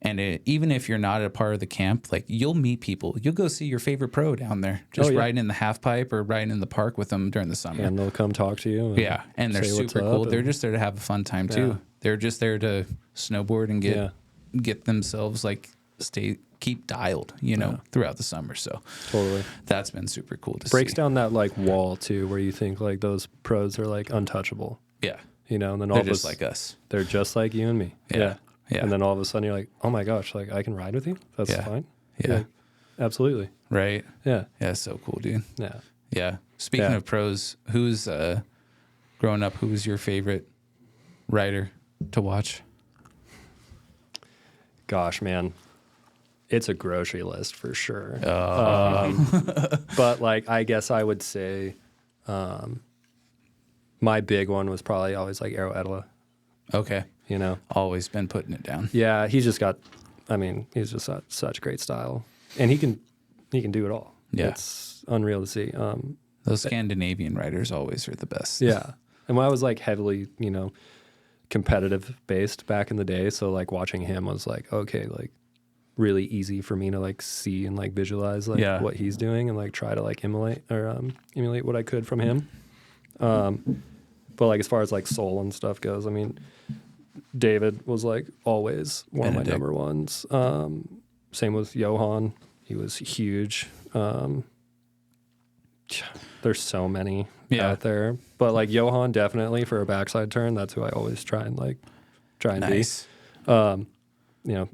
And even if you're not a part of the camp, like you'll meet people. You'll go see your favorite pro down there, just Oh, yeah. riding in the half pipe or riding in the park with them during the summer. And they'll come talk to you. Yeah, and they're say what's super up cool. They're and- just there to have a fun time too. Yeah. They're just there to snowboard and get themselves like stay keep dialed, throughout the summer. So Totally. that's been super cool to Breaks see. down that like wall too, where you think like those pros are like untouchable, Yeah. and then all They're of just us, like us. they're just like you and me. Yeah. Yeah. And then all of a sudden you're like, oh my gosh, like I can ride with you. That's Yeah. fine. Yeah. Like, absolutely. Right. Yeah. Yeah. So cool, dude. Yeah. Yeah. Speaking Yeah. of pros, who's growing up, who was your favorite rider to watch? Gosh, man, it's a grocery list for sure. Oh. But like, I guess I would say, my big one was probably always like Arrow Edela, Okay. Always been putting it down. Yeah, he's just got got such great style, and he can do it all. Yeah. It's unreal to see. Those Scandinavian riders always are the best. Yeah. And when I was like heavily, competitive based back in the day, so like watching him was like, okay, like really easy for me to like see and like visualize like what he's doing and like try to like emulate what I could from him. But like as far as like soul and stuff goes, I mean, David was like always one of my number ones. Same with Johan. He was huge. There's so many out there, but like Johan definitely for a backside turn. That's who I always try and Nice. be.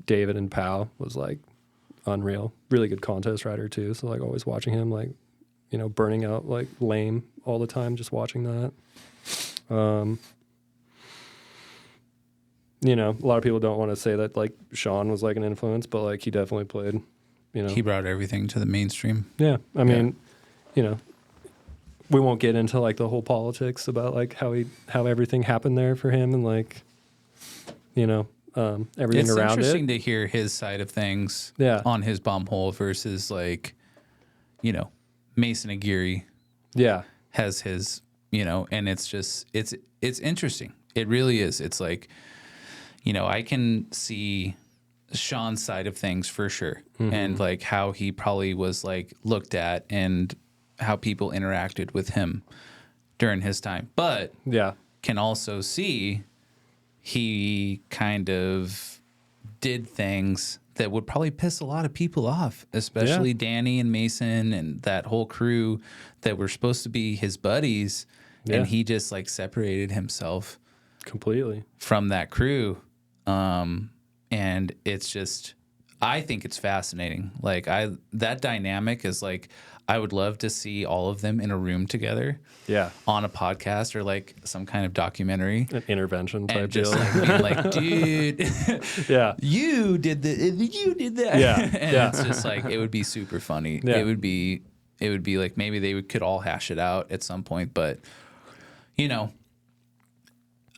David and Pau was like unreal. Really good contest rider too. So like always watching him like, burning out like lame all the time, just watching that. A lot of people don't want to say that like Sean was like an influence, but like he definitely played, He brought everything to the mainstream. Yeah. I mean, we won't get into like the whole politics about like how everything happened there for him and like, everything It's around interesting it. to hear his side of things on his bomb hole versus like, Mason Aguirre Yeah. has his, and it's just, it's interesting. It really is. It's like, I can see Sean's side of things for sure. And like how he probably was like looked at and how people interacted with him during his time. But can also see he kind of did things that would probably piss a lot of people off, especially Danny and Mason and that whole crew that were supposed to be his buddies. Yeah. And he just like separated himself Completely. from that crew. And it's just, I think it's fascinating. Like that dynamic is like, I would love to see all of them in a room together. Yeah. On a podcast or like some kind of documentary. An intervention type And just deal. like being like, dude, Yeah. you did that. Yeah. And Yeah. it's just like, it would be super funny. Yeah. It would be like, maybe they could all hash it out at some point, but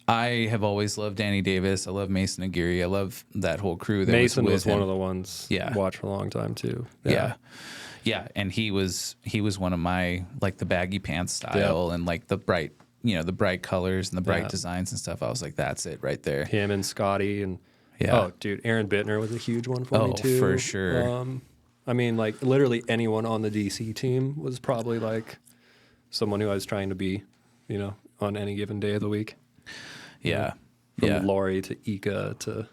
I have always loved Danny Davis. I love Mason Aguirre. I love that whole crew. That Mason was was with one him. of the ones Yeah. watched for a long time too. Yeah. And he was one of my like the baggy pants style and like the bright, the bright colors and the bright designs and stuff. I was like, that's it right there. Him and Scotty and Yeah. oh dude, Aaron Bittner was a huge one for me too. For sure. I mean, like literally anyone on the DC team was probably like someone who I was trying to be, on any given day of the week. Yeah. From Lori to Ika to,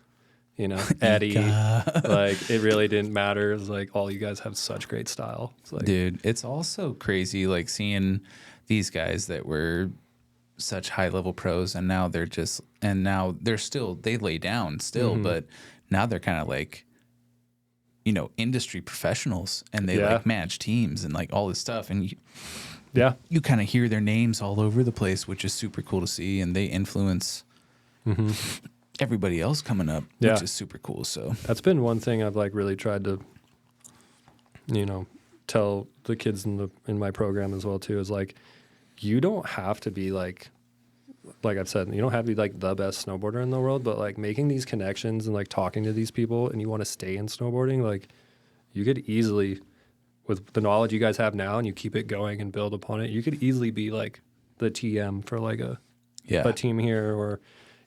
Eddie. Like it really didn't matter. It was like all you guys have such great style. It's like, Dude, it's also crazy like seeing these guys that were such high level pros and now they're still they lay down still, but now they're kind of like industry professionals and they like manage teams and like all this stuff and you kind of hear their names all over the place, which is super cool to see, and they influence everybody else coming up, which is super cool. So that's been one thing I've like really tried to, tell the kids in my program as well too, is like, you don't have to be like I've said, you don't have to be like the best snowboarder in the world, but like making these connections and like talking to these people and you want to stay in snowboarding, like you could easily, with the knowledge you guys have now and you keep it going and build upon it, you could easily be like the TM for like a team here, or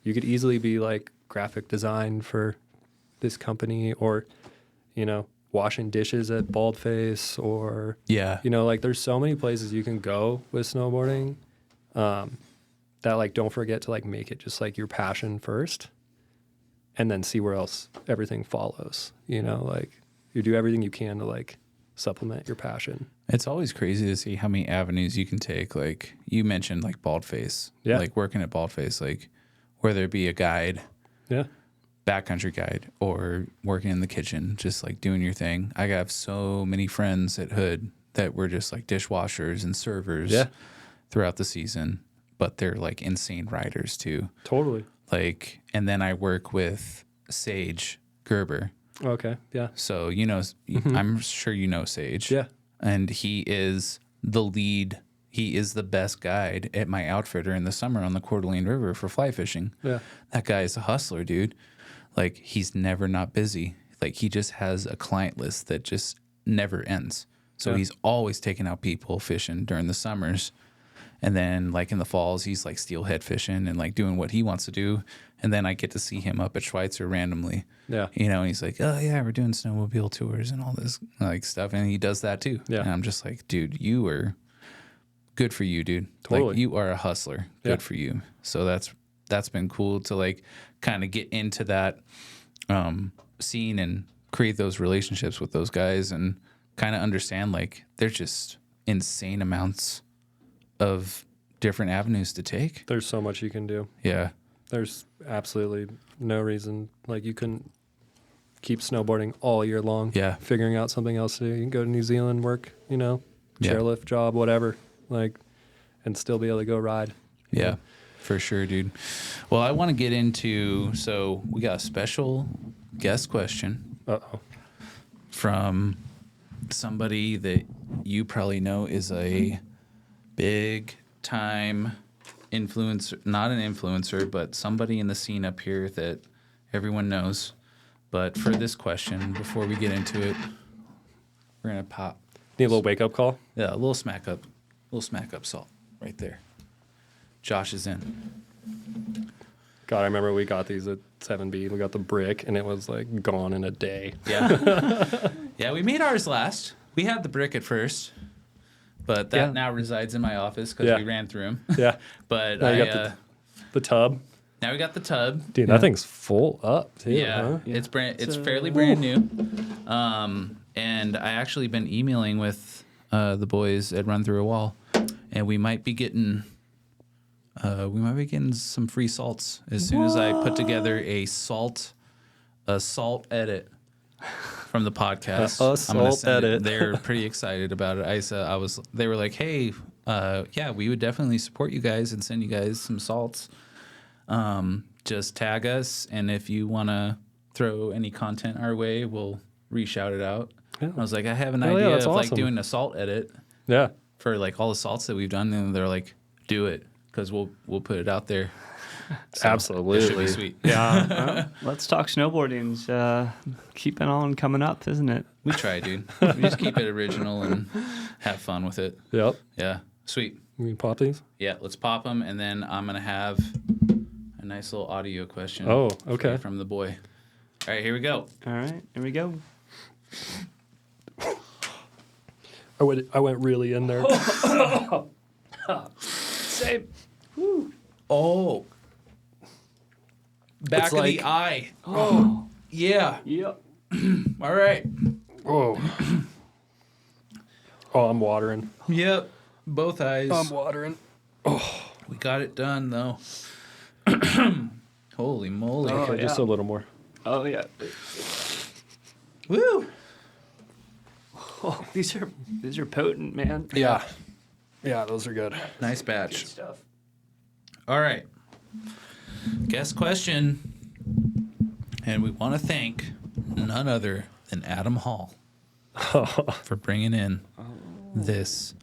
you could easily be like graphic design for this company, or, washing dishes at Baldface, or, like there's so many places you can go with snowboarding that like don't forget to like make it just like your passion first and then see where else everything follows, like you do everything you can to like supplement your passion. It's always crazy to see how many avenues you can take. Like you mentioned, like Baldface. Yeah. Like working at Baldface, like whether it be a guide, Yeah. backcountry guide, or working in the kitchen, just like doing your thing. I have so many friends at Hood that were just like dishwashers and servers Yeah. throughout the season, but they're like insane riders too. Totally. Like, and then I work with Sage Gerber. Okay. Yeah. So, you know, I'm sure you know Sage. Yeah. And he is the lead. He is the best guide at my outfitter in the summer on the Coeur d'Alene River for fly fishing. Yeah. That guy is a hustler, dude. Like, he's never not busy. Like, he just has a client list that just never ends. So he's always taking out people fishing during the summers. And then, like, in the falls, he's, like, steelhead fishing and, like, doing what he wants to do. And then I get to see him up at Schweitzer randomly. Yeah. You know, and he's like, oh, yeah, we're doing snowmobile tours and all this, like, stuff. And he does that, too. Yeah. And I'm just like, dude, you are good for you, dude. Totally. Like, you are a hustler. Good Yeah. for you. So that's been cool to, like, kind of get into that scene and create those relationships with those guys and kind of understand, like, they're just insane amounts of different avenues to take. There's so much you can do. Yeah. There's absolutely no reason like you couldn't keep snowboarding all year long. Yeah. Figuring out something else to do. You can go to New Zealand, work, you know, Yeah. chairlift job, whatever, like, and still be able to go ride. you Yeah, know? for sure, dude. Well, I want to get into, so we got a special guest question Uh-oh. from somebody that you probably know is a big time influencer, not an influencer, but somebody in the scene up here that everyone knows. But for this question, before we get into it, we're going to pop. Need a little wake-up call? Yeah, a little smack up salt right there. Josh is in. God, I remember we got these at 7B. We got the brick, and it was, like, gone in a day. Yeah. Yeah, we made ours last. We had the brick at first, but that now resides in my office because we ran through them. Yeah. But Now you got the tub. now we got the tub. Dude, that thing's full up, too, Yeah, huh? it's fairly brand new. And I actually been emailing with the boys at Run Through a Wall, and we might be getting some free salts as soon as I put together a salt edit from the podcast. A I'm gonna salt send it. edit. They're pretty excited about it. They were like, hey, yeah, we would definitely support you guys and send you guys some salts. Just tag us, and if you want to throw any content our way, we'll re-shout it out. Yeah. I was like, I have an Hell yeah, idea that's of like awesome. doing a salt edit Yeah. for like all the salts that we've done, and they're like, do it because we'll put it out there. So Absolutely. it should be sweet. Yeah. Let's Talk Snowboarding's keeping on coming up, isn't it? We try, dude. We just keep it original and have fun with it. Yep. Yeah, sweet. You can pop these? Yeah, let's pop them, and then I'm gonna have a nice little audio question. Oh, for okay. you from the boy. All right, here we go. All right, here we go. I went really in there. Same. Oh, back It's of like- the eye. Oh, Yeah. yep. All right. Whoa. Oh, I'm watering. Yep. Both eyes. watering. We got it done though. Holy moly. Oh, Okay, just yeah. a little more. Oh yeah. Woo. Oh, these are potent, man. Yeah. Yeah, those are good. Nice Good batch. stuff. All right. Guest question. And we want to thank none other than Adam Hall for bringing in this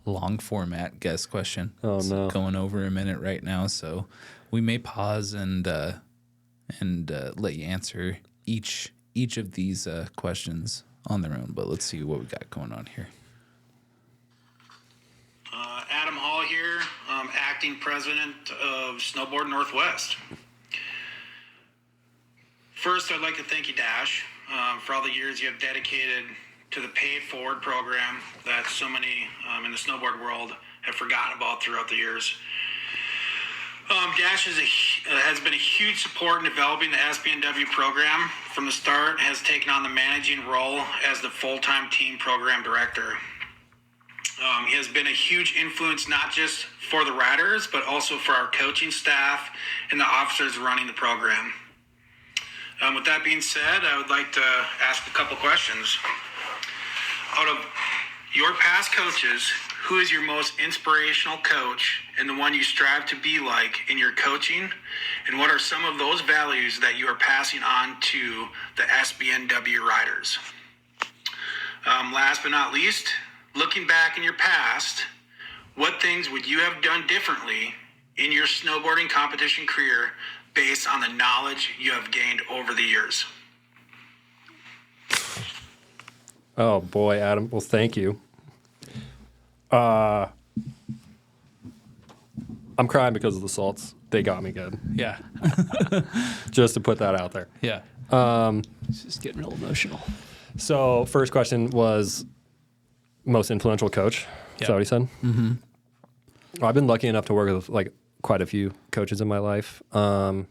long format guest question. Oh, It's no. going over a minute right now, so we may pause and let you answer each of these questions on their own. But let's see what we got going on here. Adam Hall here, acting president of Snowboard Northwest. First, I'd like to thank you, Dash, for all the years you have dedicated to the Pay It Forward program that so many in the snowboard world have forgotten about throughout the years. Dash has been a huge support in developing the SBNW program from the start has taken on the managing role as the full-time team program director. He has been a huge influence not just for the riders, but also for our coaching staff and the officers running the program. With that being said, I would like to ask a couple questions. Out of your past coaches, who is your most inspirational coach and the one you strive to be like in your coaching? And what are some of those values that you are passing on to the SBNW riders? Last but not least, looking back in your past, what things would you have done differently in your snowboarding competition career based on the knowledge you have gained over the years? Oh boy, Adam. Well, thank you. I'm crying because of the salts. They got me good. Yeah. Just to put that out there. Yeah. It's just getting real emotional. So first question was most influential coach. Is that what he said? Mm-hmm. I've been lucky enough to work with like quite a few coaches in my life. I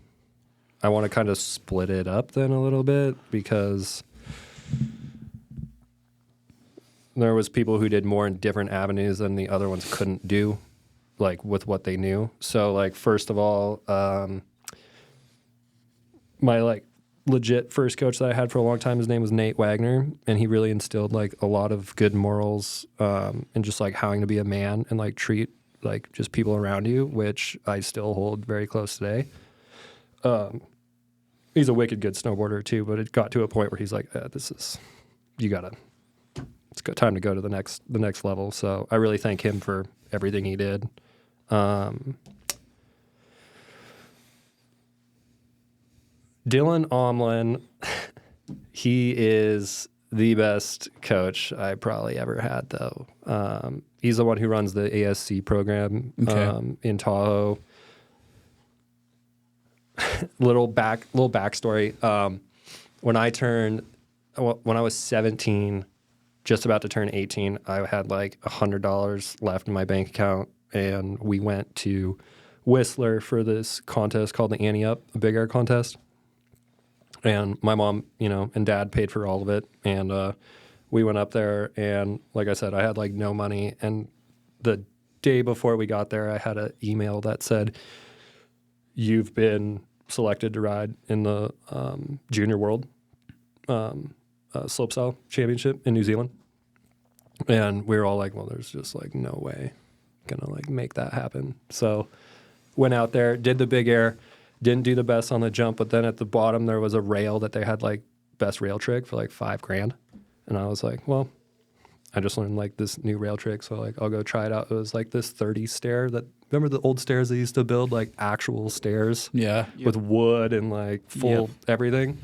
want to kind of split it up then a little bit because there was people who did more in different avenues than the other ones couldn't do, like with what they knew. So like first of all, my like legit first coach that I had for a long time, his name was Nate Wagner, and he really instilled like a lot of good morals and just like how to be a man and like treat like just people around you, which I still hold very close today. He's a wicked good snowboarder too, but it got to a point where he's like, it's time to go to the next level. So I really thank him for everything he did. Dylan Omlin, he is the best coach I probably ever had, though. He's the one who runs the ASC program in Tahoe. Little backstory. When I was 17, just about to turn 18, I had like $100 left in my bank account, and we went to Whistler for this contest called the Ante Up, a big air contest. And my mom, and dad paid for all of it. And we went up there, and like I said, I had like no money. And the day before we got there, I had an email that said, "You've been selected to ride in the Junior World Slopestyle Championship in New Zealand." And we were all like, well, there's just like no way gonna like make that happen. So went out there, did the big air. Didn't do the best on the jump, but then at the bottom there was a rail that they had like best rail trick for like $5,000. And I was like, well, I just learned like this new rail trick, so like I'll go try it out. It was like this 30 stair that, remember the old stairs they used to build, like actual stairs? Yeah. With wood and like full everything.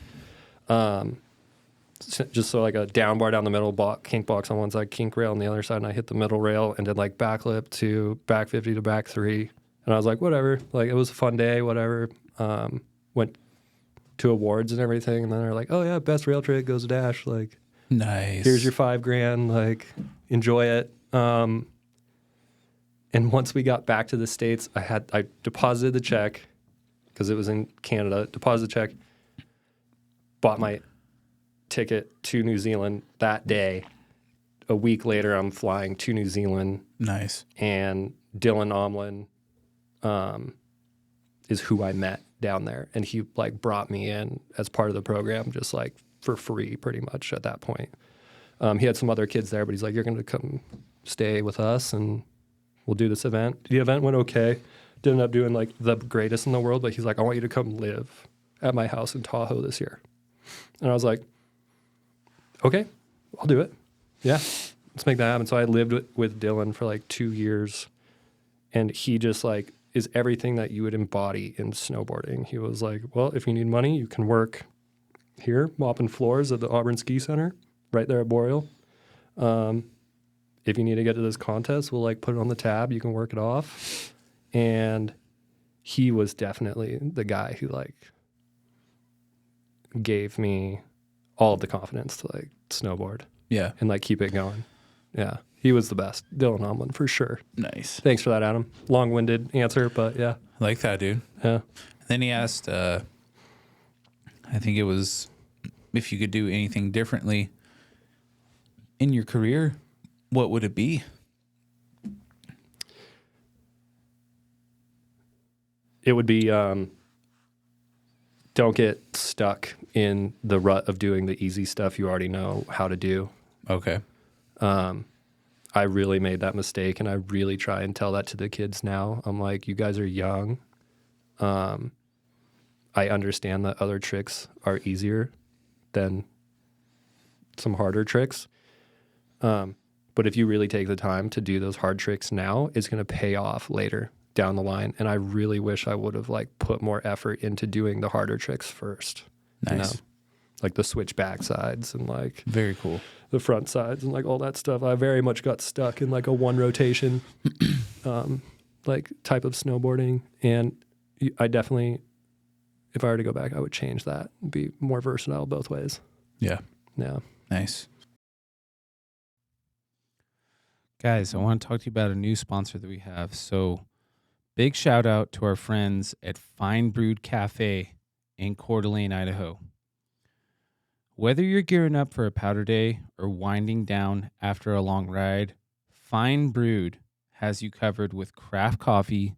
Just so like a down bar down the middle, kink box on one side, kink rail on the other side, and I hit the middle rail and did like backlip to back 50 to back 3. And I was like, whatever. Like, it was a fun day, whatever. Went to awards and everything. And then they're like, oh, yeah, best rail trick goes to Dash. Like, nice. Here's your $5,000. Like, enjoy it. And once we got back to the States, I deposited the check because it was in Canada. Deposited the check. Bought my ticket to New Zealand that day. A week later, I'm flying to New Zealand. Nice. And Dylan Omlin is who I met down there, and he like brought me in as part of the program, just like for free, pretty much at that point. He had some other kids there, but he's like, "You're going to come stay with us, and we'll do this event." The event went okay. Didn't end up doing like the greatest in the world, but he's like, "I want you to come live at my house in Tahoe this year," and I was like, "Okay, I'll do it. Yeah, let's make that happen." So I lived with Dylan for like 2 years, and he just like is everything that you would embody in snowboarding. He was like, well, if you need money, you can work here, mopping floors at the Auburn Ski Center, right there at Boreal. If you need to get to this contest, we'll like put it on the tab. You can work it off. And he was definitely the guy who like gave me all of the confidence to like snowboard. Yeah. And like keep it going. Yeah. He was the best. Dylan Omlin, for sure. Nice. Thanks for that, Adam. Long-winded answer, but yeah. I like that, dude. Yeah. Then he asked, I think it was if you could do anything differently in your career, what would it be? It would be don't get stuck in the rut of doing the easy stuff you already know how to do. Okay. I really made that mistake, and I really try and tell that to the kids now. I'm like, you guys are young. I understand that other tricks are easier than some harder tricks. But if you really take the time to do those hard tricks now, it's going to pay off later down the line. And I really wish I would have like put more effort into doing the harder tricks first. Nice. You know? Like the switch back sides and like Very cool. the front sides and like all that stuff. I very much got stuck in like a one rotation like type of snowboarding. And I definitely, if I were to go back, I would change that and be more versatile both ways. Yeah. Yeah. Nice. Guys, I want to talk to you about a new sponsor that we have. So, big shout out to our friends at Fine Brewed Cafe in Coeur d'Alene, Idaho. Whether you're gearing up for a powder day or winding down after a long ride, Fine Brewed has you covered with craft coffee,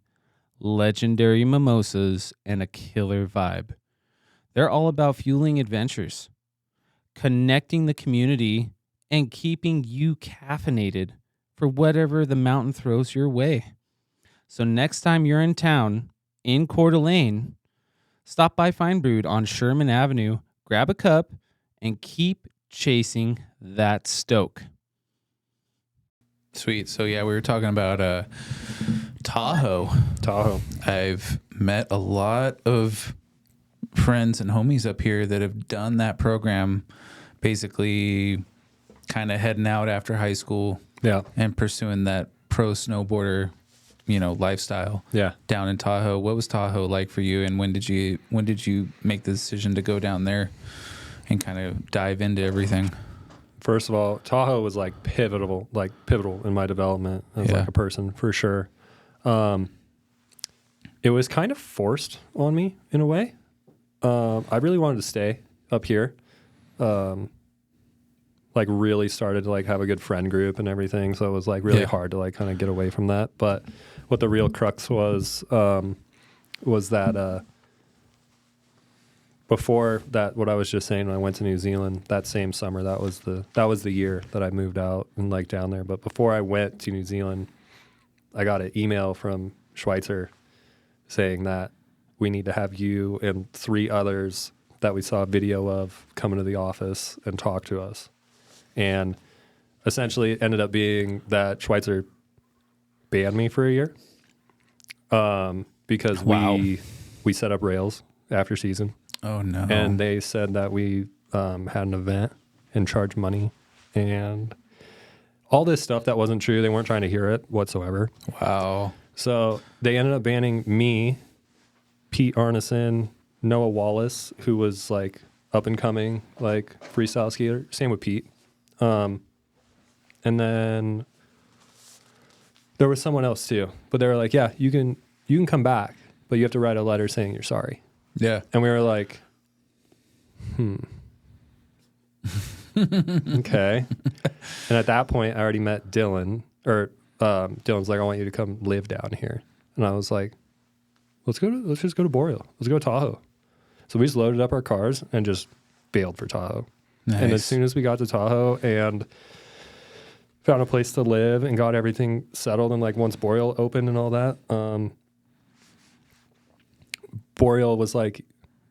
legendary mimosas, and a killer vibe. They're all about fueling adventures, connecting the community, and keeping you caffeinated for whatever the mountain throws your way. So next time you're in town in Coeur d'Alene, stop by Fine Brewed on Sherman Avenue, grab a cup, and keep chasing that stoke. Sweet. So yeah, we were talking about Tahoe. Tahoe. I've met a lot of friends and homies up here that have done that program, basically kind of heading out after high school Yeah. and pursuing that pro snowboarder, lifestyle. Yeah. Down in Tahoe. What was Tahoe like for you, and when did you make the decision to go down there and kind of dive into everything? First of all, Tahoe was like pivotal in my development as like a person for sure. It was kind of forced on me in a way. I really wanted to stay up here. Like really started to like have a good friend group and everything. So it was like really hard to like kind of get away from that. But what the real crux was that, before that, what I was just saying, when I went to New Zealand that same summer, that was the year that I moved out and like down there. But before I went to New Zealand, I got an email from Schweitzer saying that we need to have you and 3 others that we saw a video of come into the office and talk to us. And essentially it ended up being that Schweitzer banned me for a year because we set up rails after season. Oh no. And they said that we had an event and charged money and all this stuff that wasn't true. They weren't trying to hear it whatsoever. Wow. So they ended up banning me, Pete Arneson, Noah Wallace, who was like up and coming, like freestyle skater. Same with Pete. And then there was someone else too, but they were like, yeah, you can come back, but you have to write a letter saying you're sorry. Yeah. And we were like, okay. And at that point I already met Dylan, or Dylan's like, I want you to come live down here. And I was like, let's just go to Boreal. Let's go to Tahoe. So we just loaded up our cars and just bailed for Tahoe. Nice. And as soon as we got to Tahoe and found a place to live and got everything settled, and like once Boreal opened and all that, Boreal was like,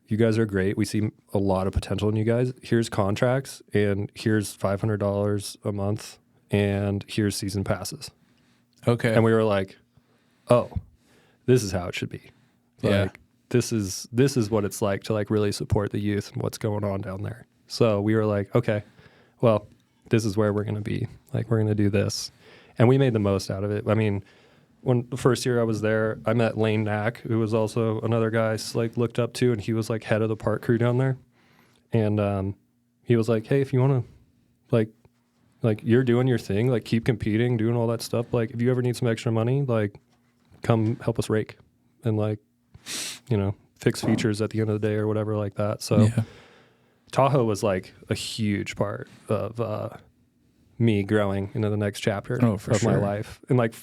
you guys are great. We see a lot of potential in you guys. Here's contracts, and here's $500 a month, and here's season passes. Okay. And we were like, oh, this is how it should be. Yeah. Like, this is what it's like to like really support the youth and what's going on down there. So we were like, okay, well, this is where we're going to be. Like, we're going to do this. And we made the most out of it. I mean, when the first year I was there, I met Lane Knack, who was also another guy I like looked up to, and he was like head of the park crew down there. And he was like, hey, if you want to like you're doing your thing, like keep competing, doing all that stuff. Like if you ever need some extra money, like come help us rake and like, fix features at the end of the day or whatever like that. So Tahoe was like a huge part of me growing into the next chapter of my sure. life, and like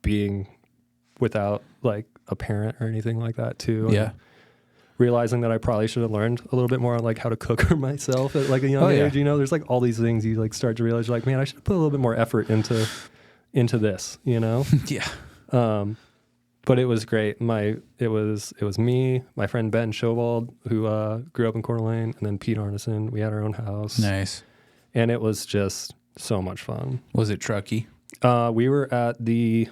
being without like a parent or anything like that too. Yeah. And realizing that I probably should have learned a little bit more on like how to cook for myself at like a young age. You know, there's like all these things you like start to realize, you're like, man, I should put a little bit more effort into this, you know? Yeah. But it was great. It was me, my friend Ben Showald, who grew up in Coeur d'Alene, and then Pete Arneson. We had our own house. Nice. And it was just so much fun. Was it trucky? We were at the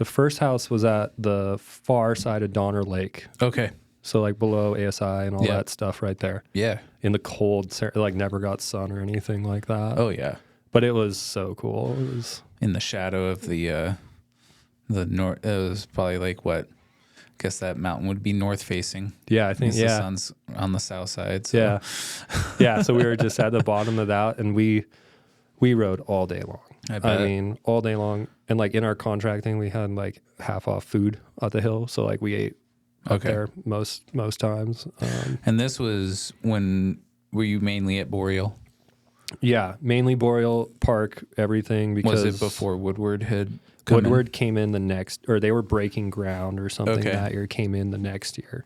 first house was at the far side of Donner Lake. Okay. So like below ASI and all Yeah. that stuff right there. Yeah. In the cold, like never got sun or anything like that. Oh yeah. But it was so cool. It was In the shadow of the north. It was probably like what? I guess that mountain would be north facing. I think The sun's on the south side. So. Yeah. Yeah. So we were just at the bottom of that, and we rode all day long. I mean, all day long. And like in our contracting, we had like half off food at the hill. So like we ate up there most times. And this was were you mainly at Boreal? Yeah. Mainly Boreal Park, everything. Because Was it before Woodward had Woodward came in the next, or they were breaking ground or something Okay. that year, came in the next year.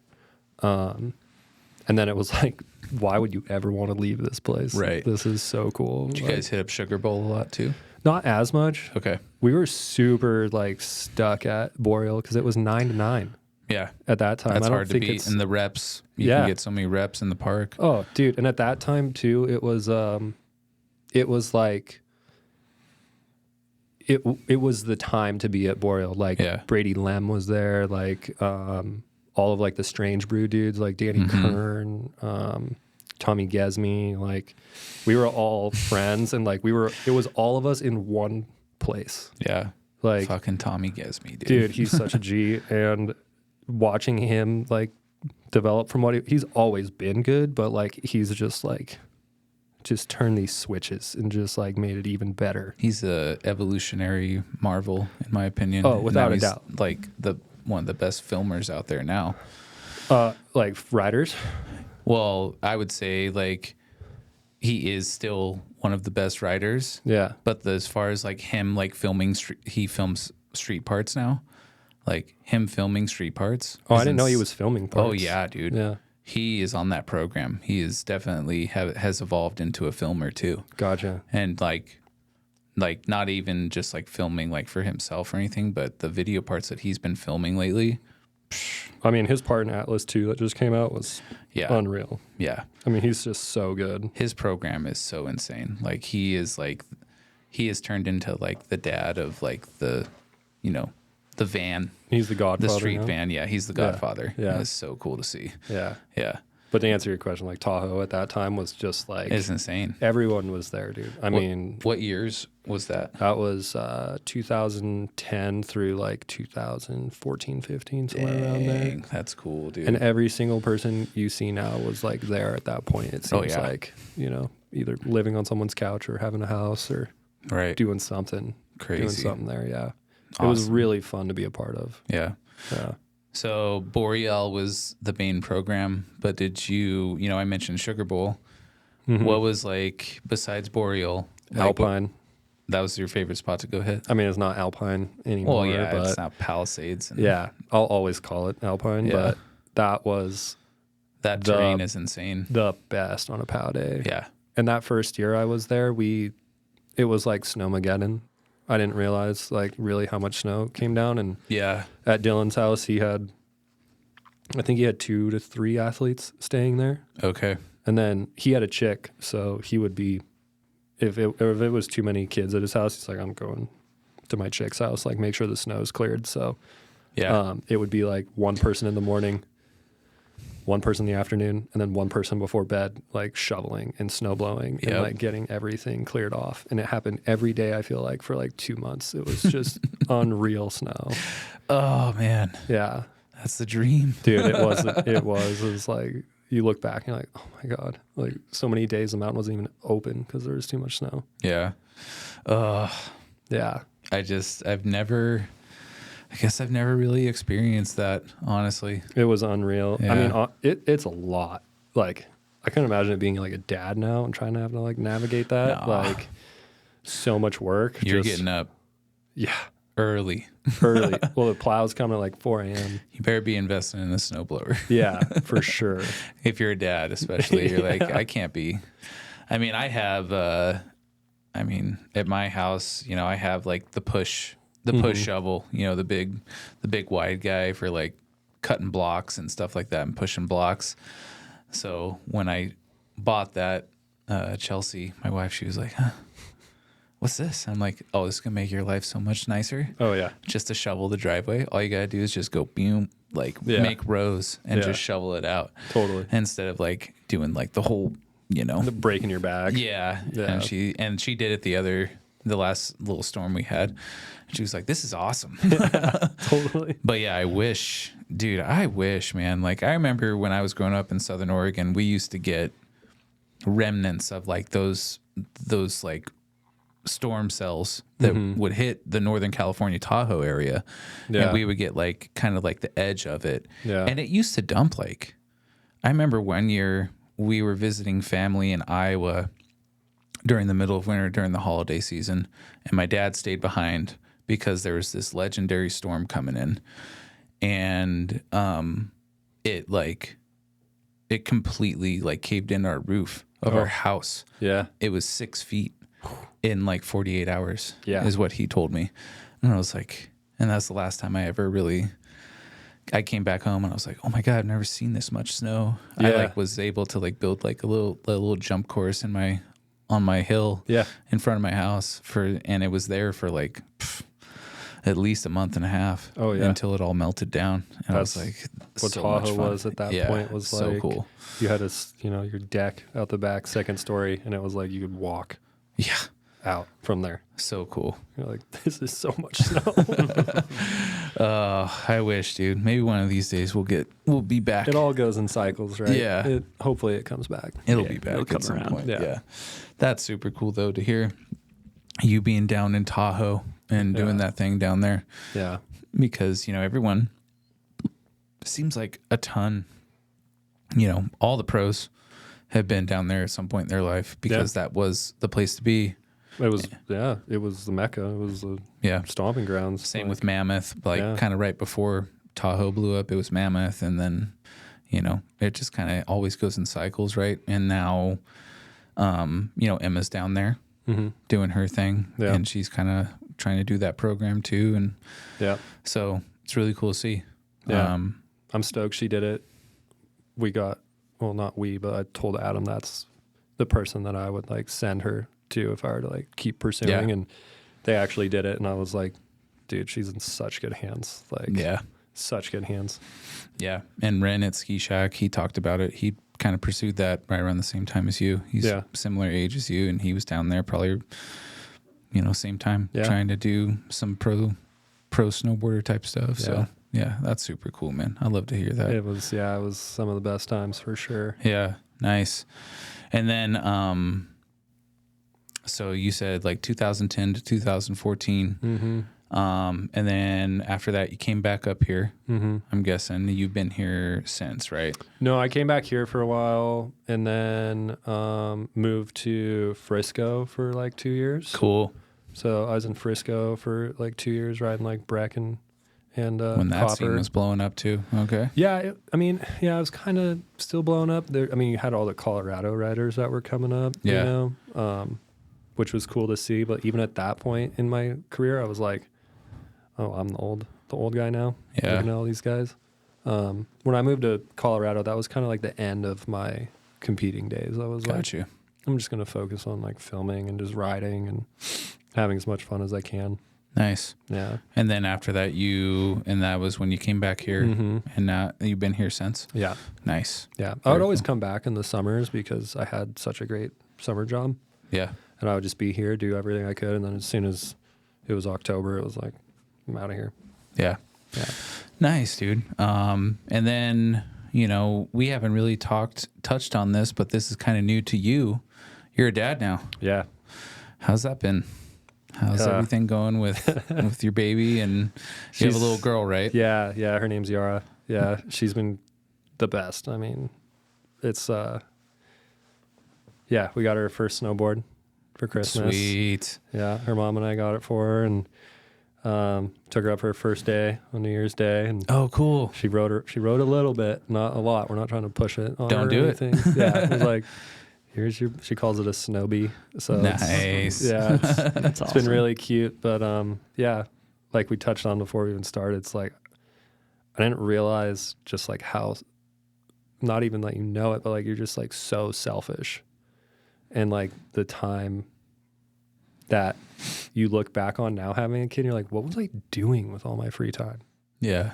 And then it was like, why would you ever want to leave this place? Right. This is so cool. Did you Like, guys hit up Sugar Bowl a lot too? not as much. Okay. We were super like stuck at Boreal because it was 9 to 9 Yeah. at that time. That's I don't hard to think beat. it's. And the reps, you Yeah. can get so many reps in the park. Oh, dude. And at that time too, it was like, it was the time to be at Boreal. Like Yeah. Brady Lem was there, like all of like the Strange Brew dudes, like Danny Kern, Tommy Gesme, like we were all friends, and like it was all of us in one place. Yeah. Like Fucking Tommy Gesme, dude, he's such a G, and watching him like develop from what he's always been good, but like he's just turned these switches and just like made it even better. He's a evolutionary marvel, in my opinion. Oh, And without now a he's, doubt. Like one of the best filmers out there now. Like riders. Well, I would say like he is still one of the best writers. Yeah. But as far as like him like filming, he films street parts now. Like him filming street parts. Oh, I didn't know he was filming parts. Oh yeah, dude. Yeah. He is on that program. He is definitely has evolved into a filmer too. Gotcha. And like not even just like filming like for himself or anything, but the video parts that he's been filming lately. I mean, his part in Atlas 2 that just came out was Yeah. unreal. Yeah. I mean, he's just so good. His program is so insane. Like he has turned into like the dad of like the van, He's the godfather. the street now. van. Yeah. He's the godfather. Yeah. It's so cool to see. Yeah. Yeah. But to answer your question, like Tahoe at that time was just like It's insane. everyone was there, dude. I mean, What years was that? that was 2010 through like 2014, 15, somewhere around there. Dang, that's cool, dude. And every single person you see now was like there at that point. It seems yeah. like, either living on someone's couch or having a house or right. doing something. Doing Crazy. something there, yeah. It was Awesome. really fun to be a part of. Yeah. Yeah. So Boreal was the main program, but did you I mentioned Sugar Bowl. What was like besides Boreal? Like, Alpine. that was your favorite spot to go hit? I mean, it's not Alpine anymore. Well, yeah, but it's not Palisades. And yeah, I'll always call it Alpine, Yeah. but that was that the- terrain is insane. the best on a POW day. Yeah. And that first year I was there, it was like Snowmageddon. I didn't realize like really how much snow came down. And Yeah. at Dylan's house, I think he had 2 to 3 athletes staying there. Okay. And then he had a chick, so he would be, if it was too many kids at his house, he's like, I'm going to my chick's house, like make sure the snow's cleared. So Yeah. it would be like one person in the morning, one person in the afternoon, and then one person before bed, like shoveling and snow blowing and Yep. like getting everything cleared off. And it happened every day, I feel like, for like 2 months. It was just unreal snow. Oh man, Yeah. that's the dream. Dude, it was like, you look back and you're like, oh my God, like so many days the mountain wasn't even open because there was too much snow. Yeah. Yeah. I guess I've never really experienced that, honestly. It was unreal. Yeah. I mean, it's a lot. Like, I couldn't imagine it being like a dad now and trying to have to like navigate that. No. Like so much work. You're just- getting up yeah, early. early. Well, the plow's coming at like 4 a.m. You better be investing in a snowblower. Yeah, for sure. If you're a dad, especially, you're like, I can't be. I mean, I have, at my house, you know, I have like the push shovel, you know, the big wide guy for like cutting blocks and stuff like that and pushing blocks. So when I bought that, Chelsea, my wife, she was like, huh, what's this? I'm like, oh, this is going to make your life so much nicer. Oh yeah. Just to shovel the driveway. All you got to do is just go boom, like make rows and Yeah. just shovel it out. Totally. Instead of like doing like the whole, you know. The break in your back. Yeah. Yeah. And she did it the last little storm we had. She was like, this is awesome. Totally. But yeah, I wish, man. Like I remember when I was growing up in Southern Oregon, we used to get remnants of like those like storm cells that would hit the Northern California Tahoe area. Yeah. And we would get like kind of like the edge of it. Yeah. And it used to dump like, I remember one year we were visiting family in Iowa during the middle of winter during the holiday season, and my dad stayed behind because there was this legendary storm coming in, and it completely like caved in our roof of our house. Yeah. It was 6 feet in like 48 hours. Yeah. Is what he told me, and I was like, and that's the last time I ever really. I came back home and I was like, oh my God, I've never seen this much snow. I Yeah. like was able to like build like a little jump course on my hill Yeah. in front of my house and it was there for like at least a month and a half. Oh, yeah. Until it all melted down. And I was like, What so much Tahoe fun. was at that Yeah, point was so like cool. You had your deck out the back, second story, and it was like you could walk Yeah. out from there. So cool. You're like, this is so much snow. I wish, dude. Maybe one of these days we'll be back. It all goes in cycles, right? Yeah. Hopefully it comes back. It'll Yeah, be back it'll at come some around. point. Yeah. Yeah. That's super cool though to hear you being down in Tahoe and doing Yeah. that thing down there, Yeah. because, you know, everyone seems like a ton, you know, all the pros have been down there at some point in their life because that was the place to be. It was the Mecca. It was the Yeah. stomping grounds. Same Like, with Mammoth, like Yeah. kind of right before Tahoe blew up, it was Mammoth. And then, you know, it just kind of always goes in cycles, right? And now, you know, Emma's down there doing her thing, Yeah. and she's kind of trying to do that program too. And Yeah. so it's really cool to see. Yeah. I'm stoked she did it. We got, well, not we, but I told Adam that's the person that I would like send her to if I were to like keep pursuing. Yeah. And they actually did it. And I was like, dude, she's in such good hands. Like, Yeah. such good hands. Yeah. And Ren at Ski Shack, he talked about it. He kind of pursued that right around the same time as you. He's Yeah. similar age as you, and he was down there probably, you know, same time, Yeah. trying to do some pro snowboarder type stuff. Yeah. So yeah, that's super cool, man. I love to hear that. It was some of the best times for sure. Yeah, nice. And then, so you said like 2010 to 2014. Mm-hmm. And then after that, you came back up here. Mm-hmm. I'm guessing you've been here since, right? No, I came back here for a while and then moved to Frisco for like 2 years. Cool. So I was in Frisco for like 2 years riding like Bracken and When that Copper. scene was blowing up too. Okay. Yeah, it was kind of still blowing up. There, I mean, you had all the Colorado riders that were coming up, Yeah. you know, which was cool to see. But even at that point in my career, I was like, oh, I'm the old guy now. Yeah. Looking at all these guys. When I moved to Colorado, that was kind of like the end of my competing days. I was like, Got you. I'm just going to focus on like filming and just riding and having as much fun as I can. Nice. Yeah. And then after that, that was when you came back here, Mhm. and now you've been here since. Yeah. Nice. Yeah. I Very would always cool. come back in the summers because I had such a great summer job. Yeah. And I would just be here, do everything I could. And then as soon as it was October, it was like, I'm out of here. Yeah. Yeah. Nice, dude. And then, you know, we haven't really touched on this, but this is kind of new to you. You're a dad now. Yeah. How's that been? How's everything going with your baby? And you have a She's- little girl, right? Yeah. Yeah. Her name's Yara. Yeah. She's been the best. I mean, it's yeah, we got her first snowboard for Christmas. Sweet. Yeah, her mom and I got it for her, and took her up her first day on New Year's Day, and Oh, cool. she rode a little bit, not a lot. We're not trying to push it on Don't her do or it. anything. Yeah, it was like, here's your. She calls it a snowbie. So Nice. it's awesome. been really cute. But yeah, like we touched on before we even started, it's like I didn't realize just like how, not even that you know it, but like you're just like so selfish, and like the time that you look back on now having a kid, you're like, what was I doing with all my free time? Yeah,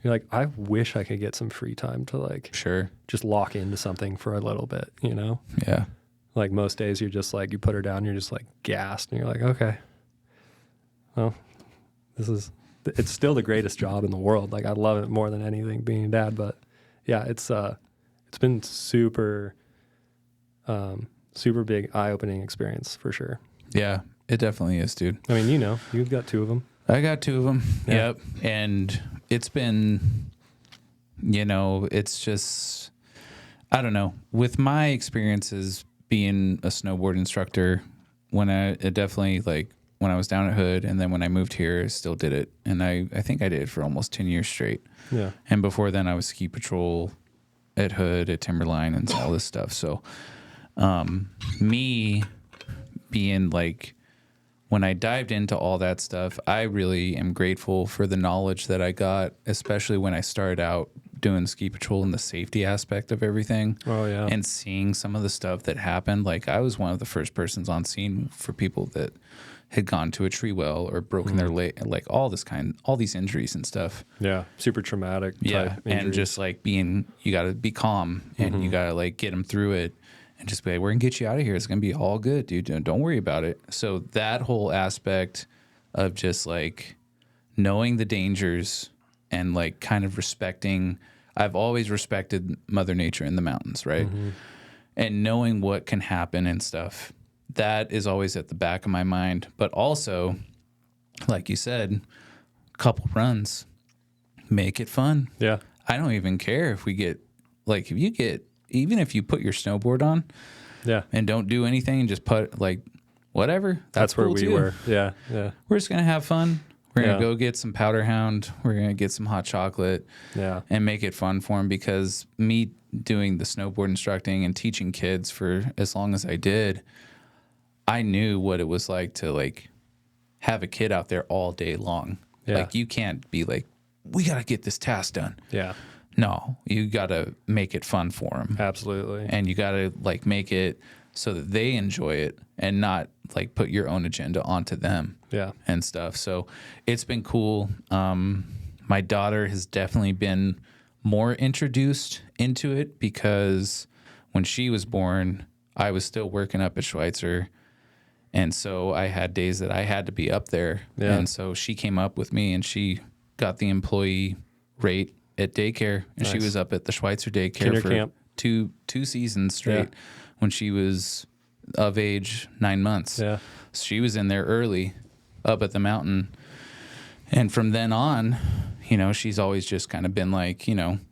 You're like, I wish I could get some free time to like sure. just lock into something for a little bit, you know? Yeah. Like most days you're just like, you put her down, you're just like gassed, and you're like, okay, well, it's still the greatest job in the world. Like I love it more than anything being a dad, but yeah, it's been super big eye-opening experience for sure. Yeah, it definitely is, dude. I mean, you've got 2 of them. I got 2 of them. Yeah. Yep. And it's been, it's just, I don't know. With my experiences being a snowboard instructor, when I was down at Hood, and then when I moved here, I still did it. And I think I did it for almost 10 years straight. Yeah. And before then, I was ski patrol at Hood, at Timberline, and all this stuff. So, me being like, when I dived into all that stuff, I really am grateful for the knowledge that I got, especially when I started out doing ski patrol and the safety aspect of everything. Oh yeah. And seeing some of the stuff that happened. Like I was one of the first persons on scene for people that had gone to a tree well or broken their leg, like all these injuries and stuff. Yeah. Super traumatic Yeah. type And injuries. just like you got to be calm and you got to like get them through it. And just be like, we're going to get you out of here. It's going to be all good, dude. Don't worry about it. So that whole aspect of just like knowing the dangers and like kind of respecting, I've always respected Mother Nature in the mountains, right? And knowing what can happen and stuff, that is always at the back of my mind. But also, like you said, couple runs, make it fun. Yeah. I don't even care if we get, like, even if you put your snowboard on Yeah. and don't do anything and just put like whatever, That's where cool we too. were. Yeah. Yeah. We're just gonna have fun. We're gonna Yeah. go get some powder hound. We're gonna get some hot chocolate Yeah. and make it fun for them. Because me doing the snowboard instructing and teaching kids for as long as I did, I knew what it was like to like have a kid out there all day long. Yeah. Like you can't be like, we gotta get this task done. Yeah. No, you gotta make it fun for them. Absolutely. And you got to like make it so that they enjoy it and not like put your own agenda onto them Yeah. and stuff. So it's been cool. My daughter has definitely been more introduced into it because when she was born, I was still working up at Schweitzer. And so I had days that I had to be up there. Yeah. And so she came up with me and she got the employee rate at daycare, and she Nice. was up at the Schweitzer daycare Kinder for camp. two seasons straight when she was of age 9 months. Yeah. So she was in there early up at the mountain. And from then on, she's always just kind of been like,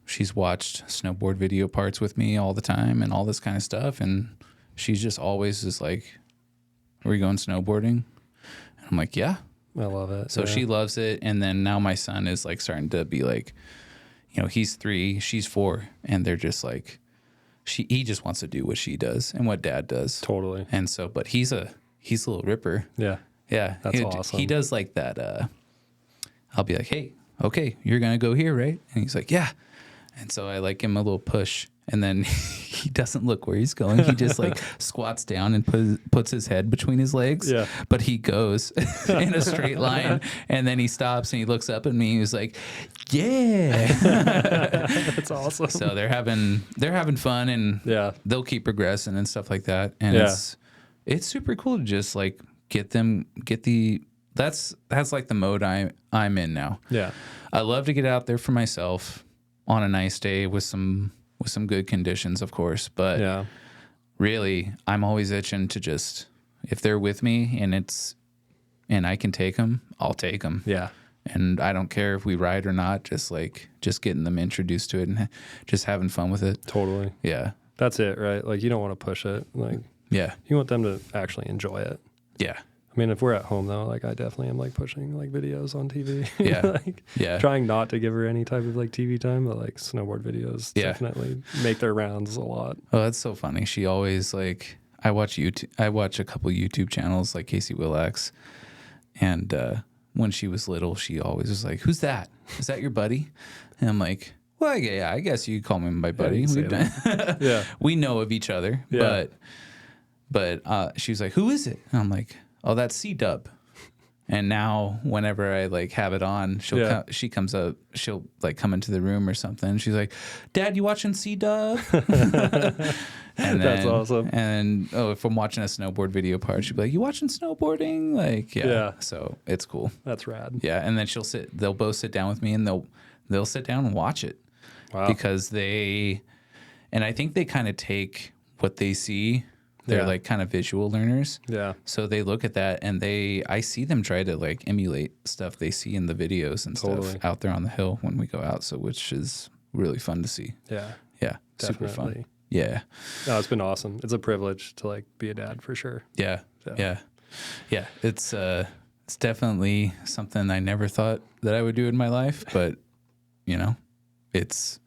she's watched snowboard video parts with me all the time and all this kind of stuff. And she's just always just like, are we going snowboarding? And I'm like, yeah. I love it. So yeah. she loves it. And then now my son is like starting to be like, he's 3, she's 4, and they're just like, he just wants to do what she does and what dad does. Totally. And so, but he's a little ripper. Yeah. Yeah. That's awesome. He does like that. I'll be like, hey, okay, you're going to go here, right? And he's like, yeah. And so I like give him a little push, and then he doesn't look where he's going. He just like squats down and puts his head between his legs. Yeah. But he goes in a straight line, and then he stops and he looks up at me. He's like, yeah. That's awesome. So they're having fun, and Yeah. they'll keep progressing and stuff like that. And Yeah. it's super cool to just like that's like the mode I'm in now. Yeah. I love to get out there for myself on a nice day with some good conditions, of course. But Yeah. really, I'm always itching to just, if they're with me and I can take them, I'll take them. Yeah. And I don't care if we ride or not, just getting them introduced to it and just having fun with it. Totally. Yeah. That's it, right? Like you don't want to push it. Like Yeah. You want them to actually enjoy it. Yeah. I mean, if we're at home though, like I definitely am like pushing like videos on TV. Yeah. Like Yeah. trying not to give her any type of like TV time, but like snowboard videos Yeah. definitely make their rounds a lot. Oh, that's so funny. She always like I watch a couple YouTube channels like Casey Willax, and when she was little, she always was like, "Who's that? Is that your buddy?" And I'm like, "Well, yeah, I guess you could call me my buddy. you can We've say done, Yeah. we know of each other." Yeah. But she was like, "Who is it?" And I'm like, "Oh, that's C-Dub." And now, whenever I like have it on, she comes up, she'll like come into the room or something. She's like, "Dad, you watching C-Dub?" And That's awesome. And if I'm watching a snowboard video part, she'll be like, "You watching snowboarding?" Like, yeah. Yeah. So it's cool. That's rad. Yeah. And then they'll both sit down with me, and they'll sit down and watch it Wow. because and I think they kind of take what they see. They're Yeah. like kind of visual learners. Yeah. So they look at that and I see them try to like emulate stuff they see in the videos and Totally. stuff out there on the hill when we go out. So which is really fun to see. Yeah. Yeah. Super fun. Definitely. Yeah. No, it's been awesome. It's a privilege to like be a dad for sure. Yeah. Yeah. Yeah. Yeah. It's definitely something I never thought that I would do in my life, but you know, it's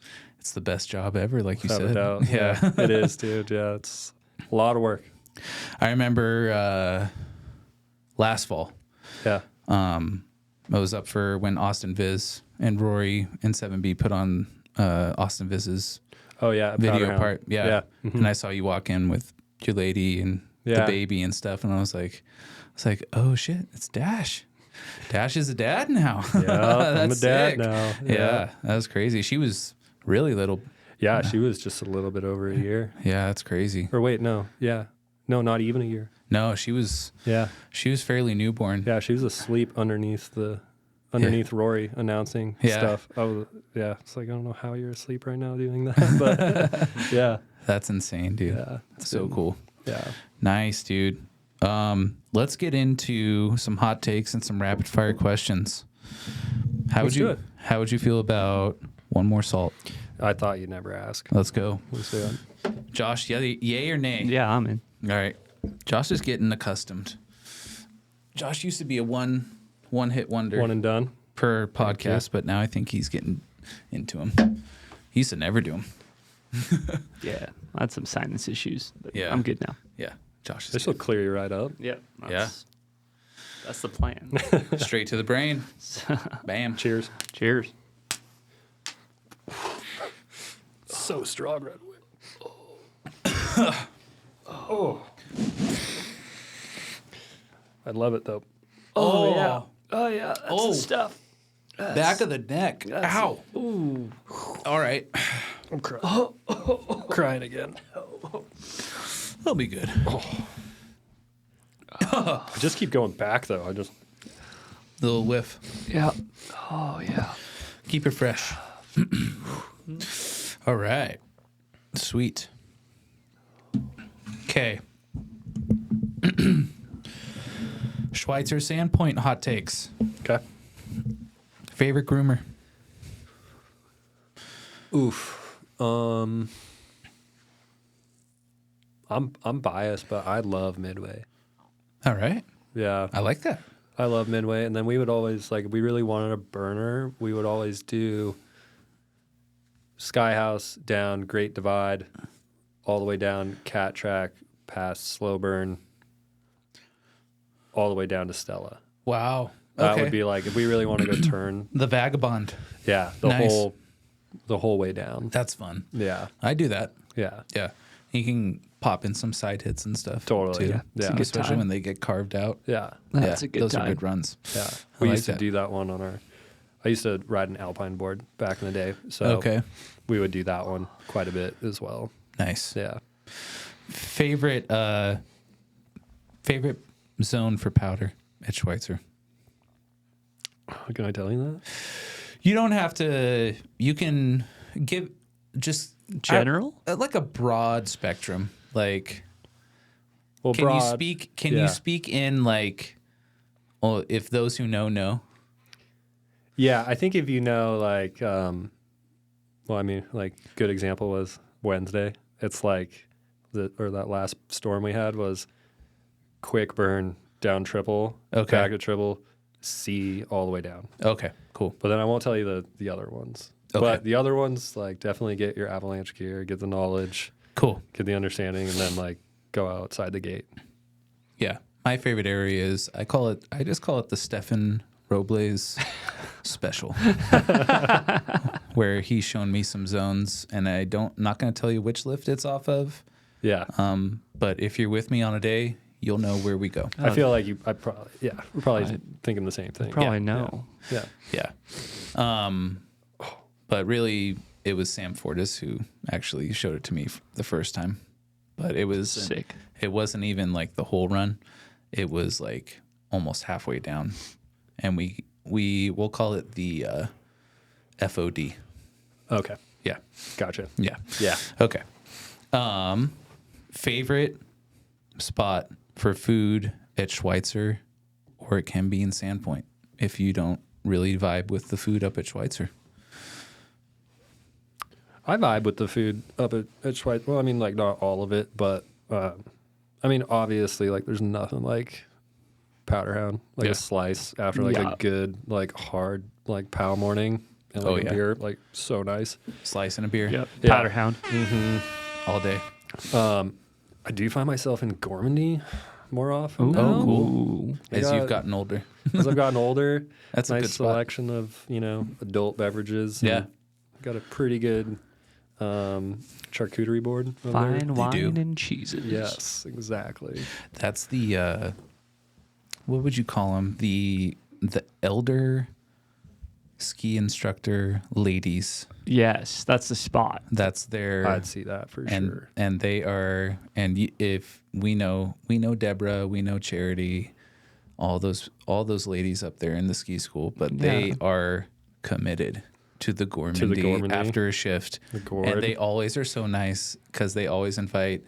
the best job ever, like you Without a said. doubt. Yeah. It is, dude. Yeah. It's a lot of work. I remember last fall. Yeah. I was up for when Austin Viz and Rory and 7B put on Austin Viz's Oh yeah. video Powderhound. part. Yeah. Yeah. Mhm. And I saw you walk in with your lady and the Yeah. baby and stuff. And I was like, oh shit, it's Dash. Dash is a dad now. Yeah. I'm a That's dad sick. now. Yeah. That was crazy. She was really little. Yeah. She was just a little bit over a year. Yeah. That's crazy. Or wait, no. Yeah. No, not even a year. No, she was Yeah. fairly newborn. Yeah. She was asleep underneath Rory announcing Yeah. stuff. Yeah. It's like, I don't know how you're asleep right now doing that. But yeah. That's insane, dude. Yeah. That's so cool. Yeah. Nice, dude. Let's get into some hot takes and some rapid fire questions. Let's do it. How would you feel about one more salt? I thought you'd never ask. Let's go. Let's do it. Josh, yay or nay? Yeah, I'm in. All right. Josh is getting accustomed. Josh used to be a one hit wonder One and done. per podcast, but now I think he's getting into them. He used to never do them. Yeah, I had some sinus issues, but Yeah. I'm good now. Yeah. Josh This is will clear you right up. Yeah, Yeah. that's the plan. good. Straight to the brain. Bam. Cheers. Cheers. So strong, Red I love it though. Oh, yeah. Oh yeah, that's Oh. the stuff. Back of the neck. Ow. Ooh. All right. I'm crying. Crying again. That'll be good. I just keep going back though. I just Little whiff. Yeah. Oh yeah. Keep it fresh. All right. Sweet. Okay. Schweitzer Sandpoint hot takes. okay. Favorite groomer? Oof. I'm biased, but I love Midway. All right. Yeah, I like that. I love Midway. And then we would always like if we really wanted a burner, we would always do Sky House down Great Divide, all the way down Cat Track, past Slow Burn, all the way down to Stella. Wow. That Okay. would be like if we really want to go turn. The Vagabond. Yeah, Nice. the whole way down. That's fun. Yeah, I do that. yeah. Yeah. You can pop in some side hits and stuff. Totally. Too. Yeah. It's a good Especially time. when they get carved out. Yeah, That's yeah, a good those time. are good runs. yeah. I We like used to that. do that one on our. I used to ride an alpine board back in the day, so Okay. we would do that one quite a bit as well. Nice. Yeah. Favorite zone for powder at Schweitzer? Can I tell you that? You don't have to. You can give just General? like a broad spectrum. Like, Well, can you broad, speak? Can yeah. you speak in like? Well, if those who know. Yeah, I think if you know, like, well, I mean, like, good example was Wednesday. It's like that last storm we had was quick burn down triple, Okay. back at triple, C all the way down. Okay, cool. But then I won't tell you the other ones. Okay. But the other ones, like, definitely get your avalanche gear, get the knowledge, Cool. get the understanding, and then like go outside the gate. Yeah. My favorite area is I just call it the Stefan Robles special. Where he's shown me some zones and not going to tell you which lift it's off of. Yeah. But if you're with me on a day, you'll know where we go. I feel like we're probably thinking the same thing. Probably know. Yeah. Yeah. But really, it was Sam Fortis who actually showed it to me the first time. But it was Sick. It wasn't even like the whole run. It was like almost halfway down, and we'll call it the FOD. Okay. Yeah. Gotcha. Yeah. Yeah. Okay. Favorite spot for food at Schweitzer, or it can be in Sandpoint if you don't really vibe with the food up at Schweitzer. I vibe with the food up at Schweitzer. Well, I mean, like, not all of it, but I mean, obviously, like, there's nothing like Powderhound, like Yeah. a slice after like Yeah. a good, like, hard, like, pow morning and like a beer, like, so nice. Slice and a beer. Yep. Yeah. Powderhound. All day. I do find myself in Gourmandy more often. Ooh. now. Oh, cool. I As got- you've gotten older. As I've gotten older, That's a nice good spot. selection of, adult beverages. Yeah. and got a pretty good charcuterie board over Fine there. wine do. and cheeses. Yes, exactly. That's the what would you call them? The elder ski instructor ladies. Yes, that's the spot. That's their I'd see that for and sure. and they are if we know Deborah, we know Charity, all those ladies up there in the ski school, but they Yeah. are committed to the Gourmandy, Gourmandy. after a shift. The gourd. And they always are so nice because they always invite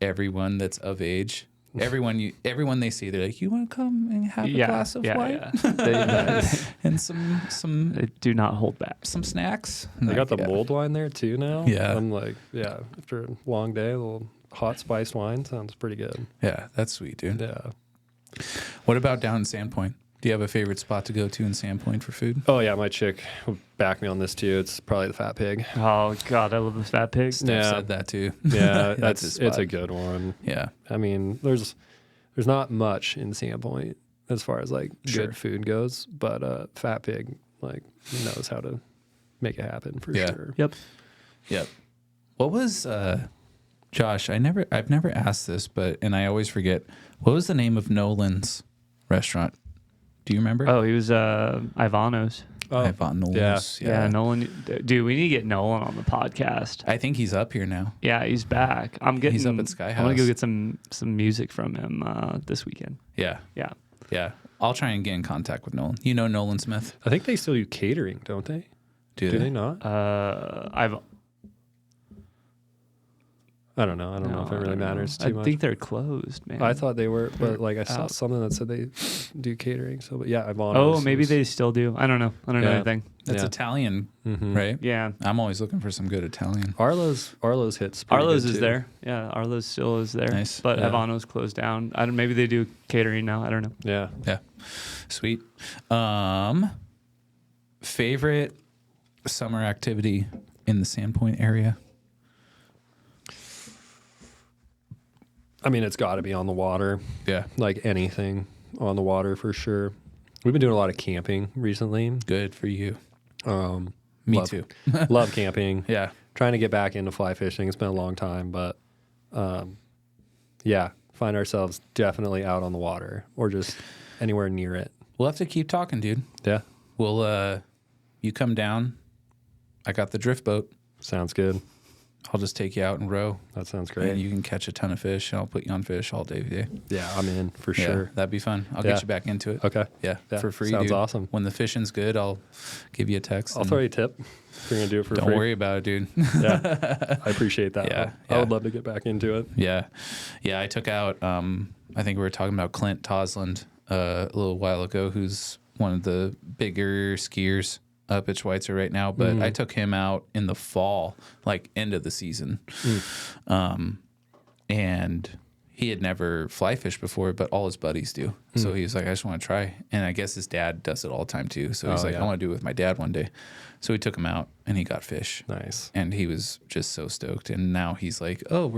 everyone that's of age. Everyone they see, they're like, "You want to come and have a glass of wine and some They do not hold back. some snacks." They got the Yeah. mulled wine there too now. Yeah. I'm like, after a long day, a little hot spiced wine sounds pretty good. Yeah, that's sweet, dude. Yeah. What about down in Sandpoint? Do you have a favorite spot to go to in Sandpoint for food? Oh yeah, my chick will back me on this too. It's probably the Fat Pig. Oh God, I love the fat pig. Steph Yeah. said that too. Yeah, That's his it's a spot. good one. Yeah. I mean, there's not much in Sandpoint as far as like Sure. good food goes, but Fat Pig like knows how to make it happen for Yeah. sure. Yep. Yep. What was Josh, I've never asked this, and I always forget. What was the name of Nolan's restaurant? Do you remember? Oh, he was Ivano's. Ivan Nolan's. Yeah, Nolan. Dude, we need to get Nolan on the podcast. I think he's up here now. Yeah, he's back. He's up at Sky I'm gonna go House. get some music from him this weekend. Yeah. Yeah. Yeah. I'll try and get in contact with Nolan. You know Nolan Smith? I think they still do catering, don't they? Do they not? I don't know. I don't know if it really matters too I much. think they're closed, man. I thought they were, but like I saw out. something that said they do catering. So, but yeah, Ivano's. Oh, maybe they still do. I don't know. I don't know Yeah. anything. That's Yeah. Italian, Mhm. right? Yeah. I'm always looking for some good Italian. Arlo's hits. pretty Arlo's good, is too. there. Yeah, Arlo's still is there. Nice. But Yeah. Ivano's closed down. Maybe they do catering now. I don't know. Yeah. Yeah. Sweet. Favorite summer activity in the Sandpoint area? I mean, it's got to be on the water. Yeah. Like anything on the water for sure. We've been doing a lot of camping recently. Good for you. Me Love- too. Love camping. Yeah. Trying to get back into fly fishing. It's been a long time, but yeah, find ourselves definitely out on the water or just anywhere near it. We'll have to keep talking, dude. Yeah, We'll you come down. I got the drift boat. sounds good. I'll just take you out and row. That sounds And great. you can catch a ton of fish, and I'll put you on fish all day. Yeah, I'm in for Yeah, sure. that'd be fun. I'll Yeah. get you back into it. Okay. Yeah, Yeah, for free. sounds dude. awesome. When the fishing's good, I'll give you a text. I'll and throw you a tip if you're going to do it for Don't free. worry about it, dude. Yeah, I appreciate that. Yeah, I would yeah. love to get back into it. Yeah. I took out. I think we were talking about Clint Tosland a little while ago, who's one of the bigger skiers up at Schweitzer right now. But I took him out in the fall, like end of the season. and he had never fly fished before, but all his buddies do. So he was like, I just want to try. And I guess his dad does it all the time too. So he's like, I want to do it with my dad one day. So we took him out and he got fish. Nice. And he was just so stoked. And now he's like, oh,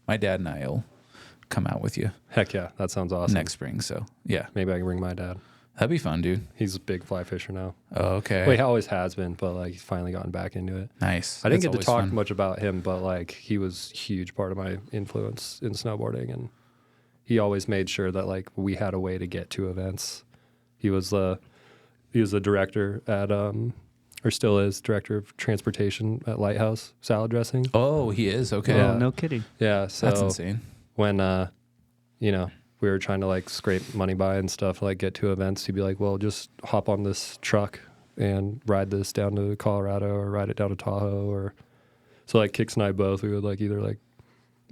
my dad and I will come out with you Heck yeah, that sounds awesome. next spring. So yeah, Maybe I can bring my dad. that'd be fun, dude. He's a big fly fisher now. Oh, okay. Well, he always has been, but like he's finally gotten back into it. Nice. I didn't That's get to always talk fun. much about him, but like he was a huge part of my influence in snowboarding, and he always made sure that like we had a way to get to events. He was the director at or still is director of transportation at Lighthouse Salad Dressing. Oh, he is? Okay. Yeah. Oh, no kidding. Yeah, so That's insane. when we were trying to like scrape money by and stuff, like get to events, he'd be like, well, just hop on this truck and ride this down to Colorado or ride it down to Tahoe. Or so like Kix and I both, we would like either like,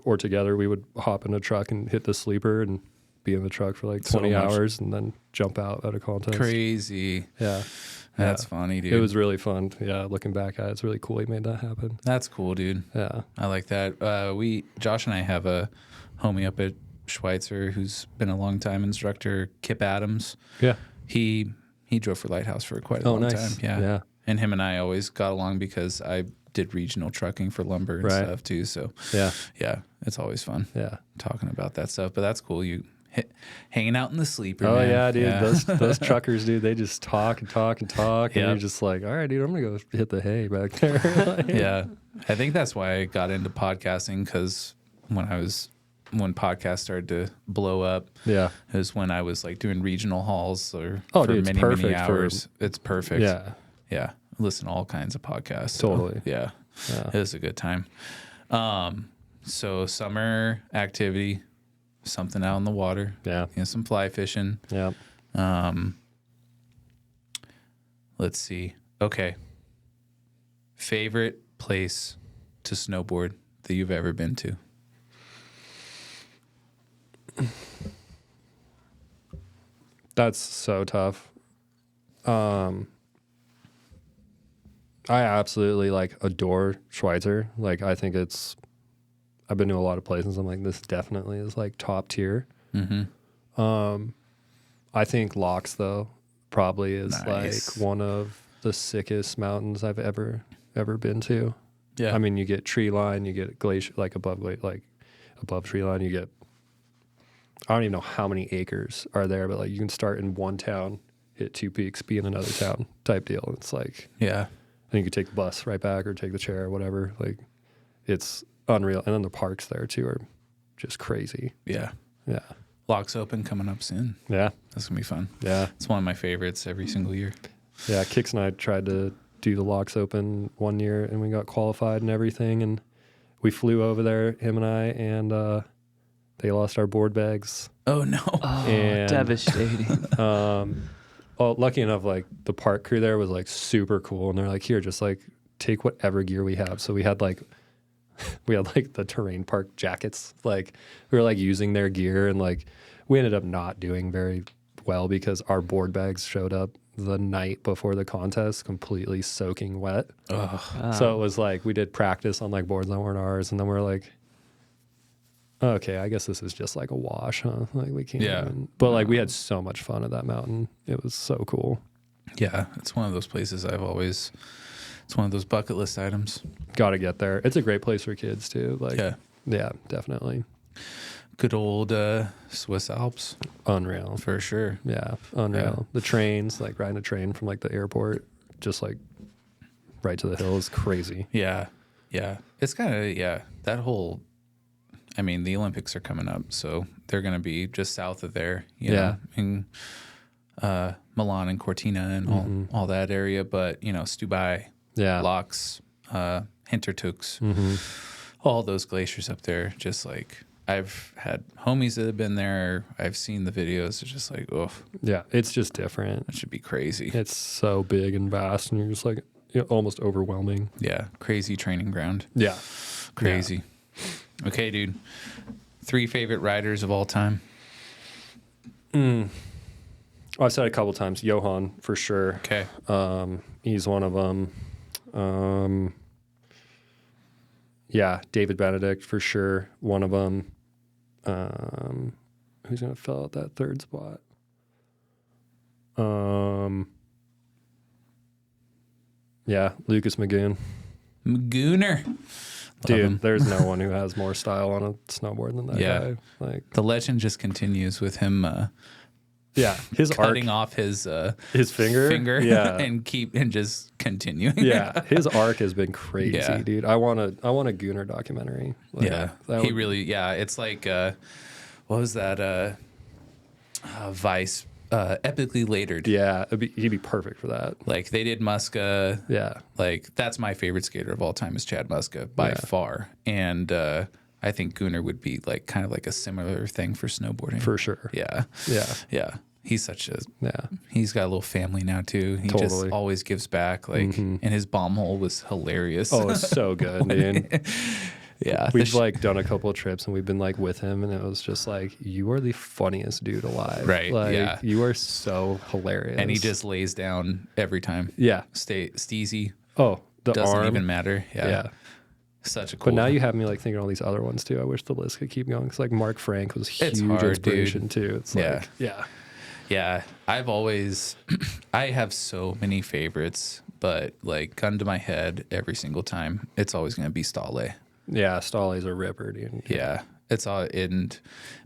or together we would hop in a truck and hit the sleeper and be in the truck for like So 20 much. hours and then jump out at a contest. Crazy. Yeah. That's Yeah. funny, dude. It was really fun. Yeah. Looking back at it, it's really cool he made that happen. That's cool, dude. Yeah. I like that. Josh and I have a homie up at Schweitzer who's been a long time instructor, Kip Adams. Yeah. He drove for Lighthouse for quite a long time. Yeah. Yeah. And him and I always got along because I did regional trucking for lumber and Right. stuff too. So Yeah. yeah, it's always fun Yeah. talking about that stuff. But that's cool. You hanging out in the sleeper. Oh man. yeah, dude. Those truckers, dude, they just talk and talk and talk, and Yep. you're just like, all right, dude, I'm gonna go hit the hay back there. Like, Yeah. I think that's why I got into podcasting, because when podcasts started to blow up, yeah, is when I was like doing regional hauls or Oh, for dude, it's many, many perfect for- hours. It's perfect. yeah, Yeah. Listen to all kinds of podcasts. So, Totally. yeah. yeah. It was a good time. So summer activity, something out in the water, Yeah, some fly fishing. yeah. Let's see. Okay. Favorite place to snowboard that you've ever been to? That's so tough. I absolutely like adore Schweitzer. Like I think I've been to a lot of places. I'm like, this definitely is like top tier. Mm-hmm. I think Locks though probably is Nice. like one of the sickest mountains I've ever been to. Yeah. I mean, you get tree line, you get glacier, like above tree line, you get, I don't even know how many acres are there, but like you can start in one town, hit two peaks, be in another town type deal. And it's like, yeah. I think you take the bus right back or take the chair or whatever. Like it's unreal. And then the parks there too are just crazy. Yeah. Yeah. Locks Open coming up soon. Yeah. That's going to be fun. Yeah. It's one of my favorites every single year. Yeah. Kix and I tried to do the Locks Open one year and we got qualified and everything. And we flew over there, him and I, and they lost our board bags. Oh, no. Oh, And- devastating. Well, lucky enough, like the park crew there was like super cool. And they're like, here, just like take whatever gear we have. So we had like the terrain park jackets. Like we were like using their gear, and like we ended up not doing very well because our board bags showed up the night before the contest completely soaking wet. So it was like we did practice on like boards that weren't ours, and then we're like, okay, I guess this is just like a wash, huh? Like we can't. Yeah. But like we had so much fun at that mountain. It was so cool. Yeah. It's one of those places it's one of those bucket list items. Got to get there. It's a great place for kids too. Like yeah, definitely. Good old Swiss Alps, Unreal. for sure. Yeah, unreal. The trains, like riding a train from like the airport, just like right to the hill is crazy. Yeah. Yeah. It's kind of, that whole, I mean, the Olympics are coming up, so they're going to be just south of there, you know, in Milan and Cortina and all that area. But, Stubai, Yeah. Locks, Hintertux, all those glaciers up there, just like, I've had homies that have been there. I've seen the videos. It's just like, oh, Yeah, it's just different. that should be crazy. It's so big and vast, and you're just like almost overwhelming. Yeah. Crazy training ground. Yeah. Crazy. Okay, dude. 3 favorite riders of all time. I've said it a couple times. Johan, for sure. Okay. He's one of them. Yeah, David Benedict for sure. One of them. Who's gonna fill out that third spot? Yeah, Lucas Magoon. Magooner. Dude, there's no one who has more style on a snowboard than that guy. Like The legend just continues with him yeah, his cutting arc, off his finger. Yeah. and just continuing. Yeah, his arc has been crazy, Yeah. dude. I want a Gooner documentary. Like, Yeah. that He would- really it's like what was that Vice epically latered. Yeah, he'd be perfect for that. Like they did Muska. Yeah, Like that's my favorite skater of all time is Chad Muska by far. And I think Gooner would be like kind of like a similar thing for snowboarding. for sure. Yeah. Yeah, Yeah. He's such a yeah. he's got a little family now too. He just Totally. always gives back. Like and his bomb hole was hilarious. Oh, it's so good, dude. yeah. We've like done a couple of trips and we've been like with him, and it was just like, you are the funniest dude alive. Right, Like, yeah. you are so hilarious. and he just lays down every time. yeah. Steezy. Oh, the Doesn't arm. even matter. Yeah. Yeah. Such a cool But now you have me like thinking all these other ones too. I wish the list could keep going. Cause like Mark Frank was huge It's hard, inspiration dude. too. It's Yeah. like, yeah. Yeah, I've always, I have so many favorites, but like gun to my head every single time, it's always going to be Stale. Yeah. Stolly's a ripper, dude. Yeah, it's all, and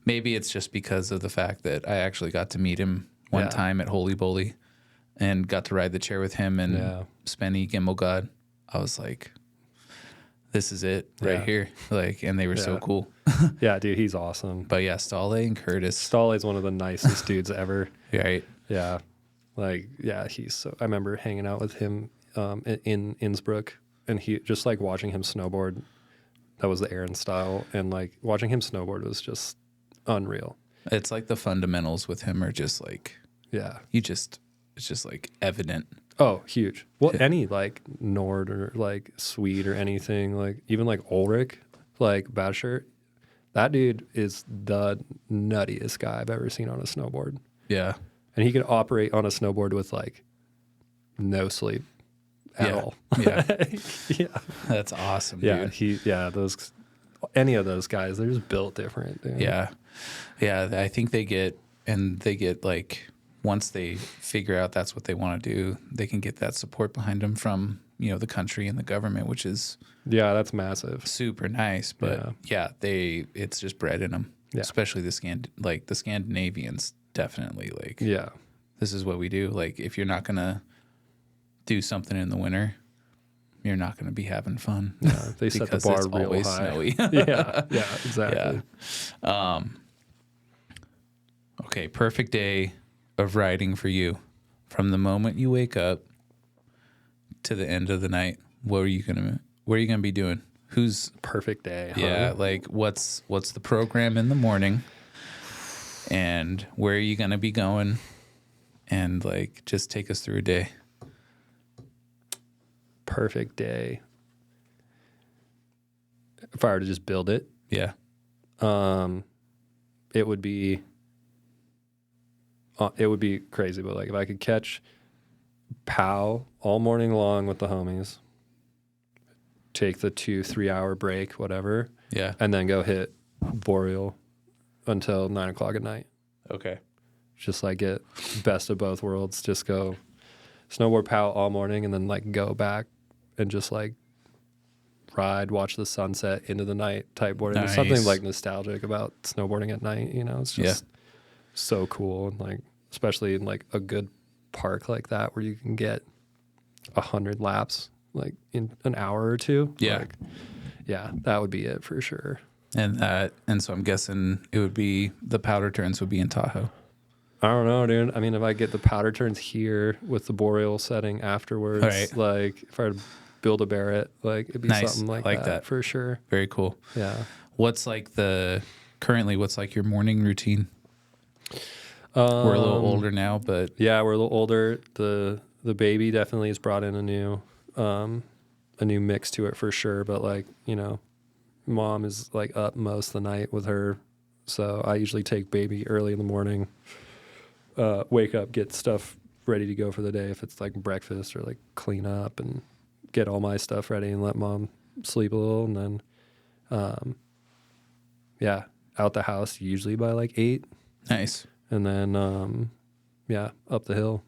maybe it's just because of the fact that I actually got to meet him one Yeah. time at Holy Bully and got to ride the chair with him and Yeah. Spenny Gimbal God. I was like, this is it right Yeah. here. Like, and they were so Yeah. cool. Yeah, dude, he's awesome. But yeah, Stale and Curtis. Stolly's one of the nicest dudes ever. Right. Yeah. Like, yeah, he's so, I remember hanging out with him in Innsbruck, and he just like watching him snowboard. That was the Aaron style. And like watching him snowboard was just unreal. It's like the fundamentals with him are just like, Yeah. it's just like evident. Oh, huge. Well, any like Nord or like Swede or anything, like even like Ulrich, like Bad Shirt, that dude is the nuttiest guy I've ever seen on a snowboard. Yeah. And he can operate on a snowboard with like no sleep at all. Yeah. Yeah. That's awesome, Yeah. dude. Any of those guys, they're just built different. Dude. Yeah. Yeah. I think they get like, once they figure out that's what they want to do, they can get that support behind them from, the country and the government, which is Yeah, that's massive. super nice. But it's just bred in them, Yeah. especially the Scandinavians. Definitely like, Yeah. this is what we do. Like, if you're not going to do something in the winter, you're not going to be having fun. Yeah. They set the because bar it's real always high. snowy. Yeah. Yeah, exactly. Yeah. Okay, perfect day of riding for you. From the moment you wake up to the end of the night, what are you gonna be doing? Who's Perfect day. Huh? yeah, like what's the program in the morning? And where are you gonna be going? And like just take us through a day. Perfect day. If I were to just build it, Yeah. it would be crazy. But like if I could catch POW all morning long with the homies, take the 2-3 hour break, whatever, Yeah. and then go hit Boreal until 9 o'clock at night. Okay. Just like get best of both worlds. Just go snowboard POW all morning and then like go back and just like ride, watch the sunset into the night type boarding. There's something Nice. like nostalgic about snowboarding at night, it's just so cool. And like, especially in like a good park like that where you can get 100 laps like in an hour or two. Yeah. Like, yeah, that would be it for sure. And so I'm guessing it would be the powder turns would be in Tahoe. I don't know, dude. I mean, if I get the powder turns here with the Boreal setting afterwards, Right. like if I were to build a Barrett, like it'd be Nice. something like, Like that, that. for sure. Very cool. Yeah. What's like what's like your morning routine? We're a little older now, but Yeah, we're a little older. The baby definitely has brought in a new mix to it for sure. But like, mom is like up most of the night with her. So I usually take baby early in the morning, wake up, get stuff ready to go for the day. If it's like breakfast or like clean up and get all my stuff ready and let mom sleep a little. And then Yeah, out the house usually by like 8, Nice. and then up the hill.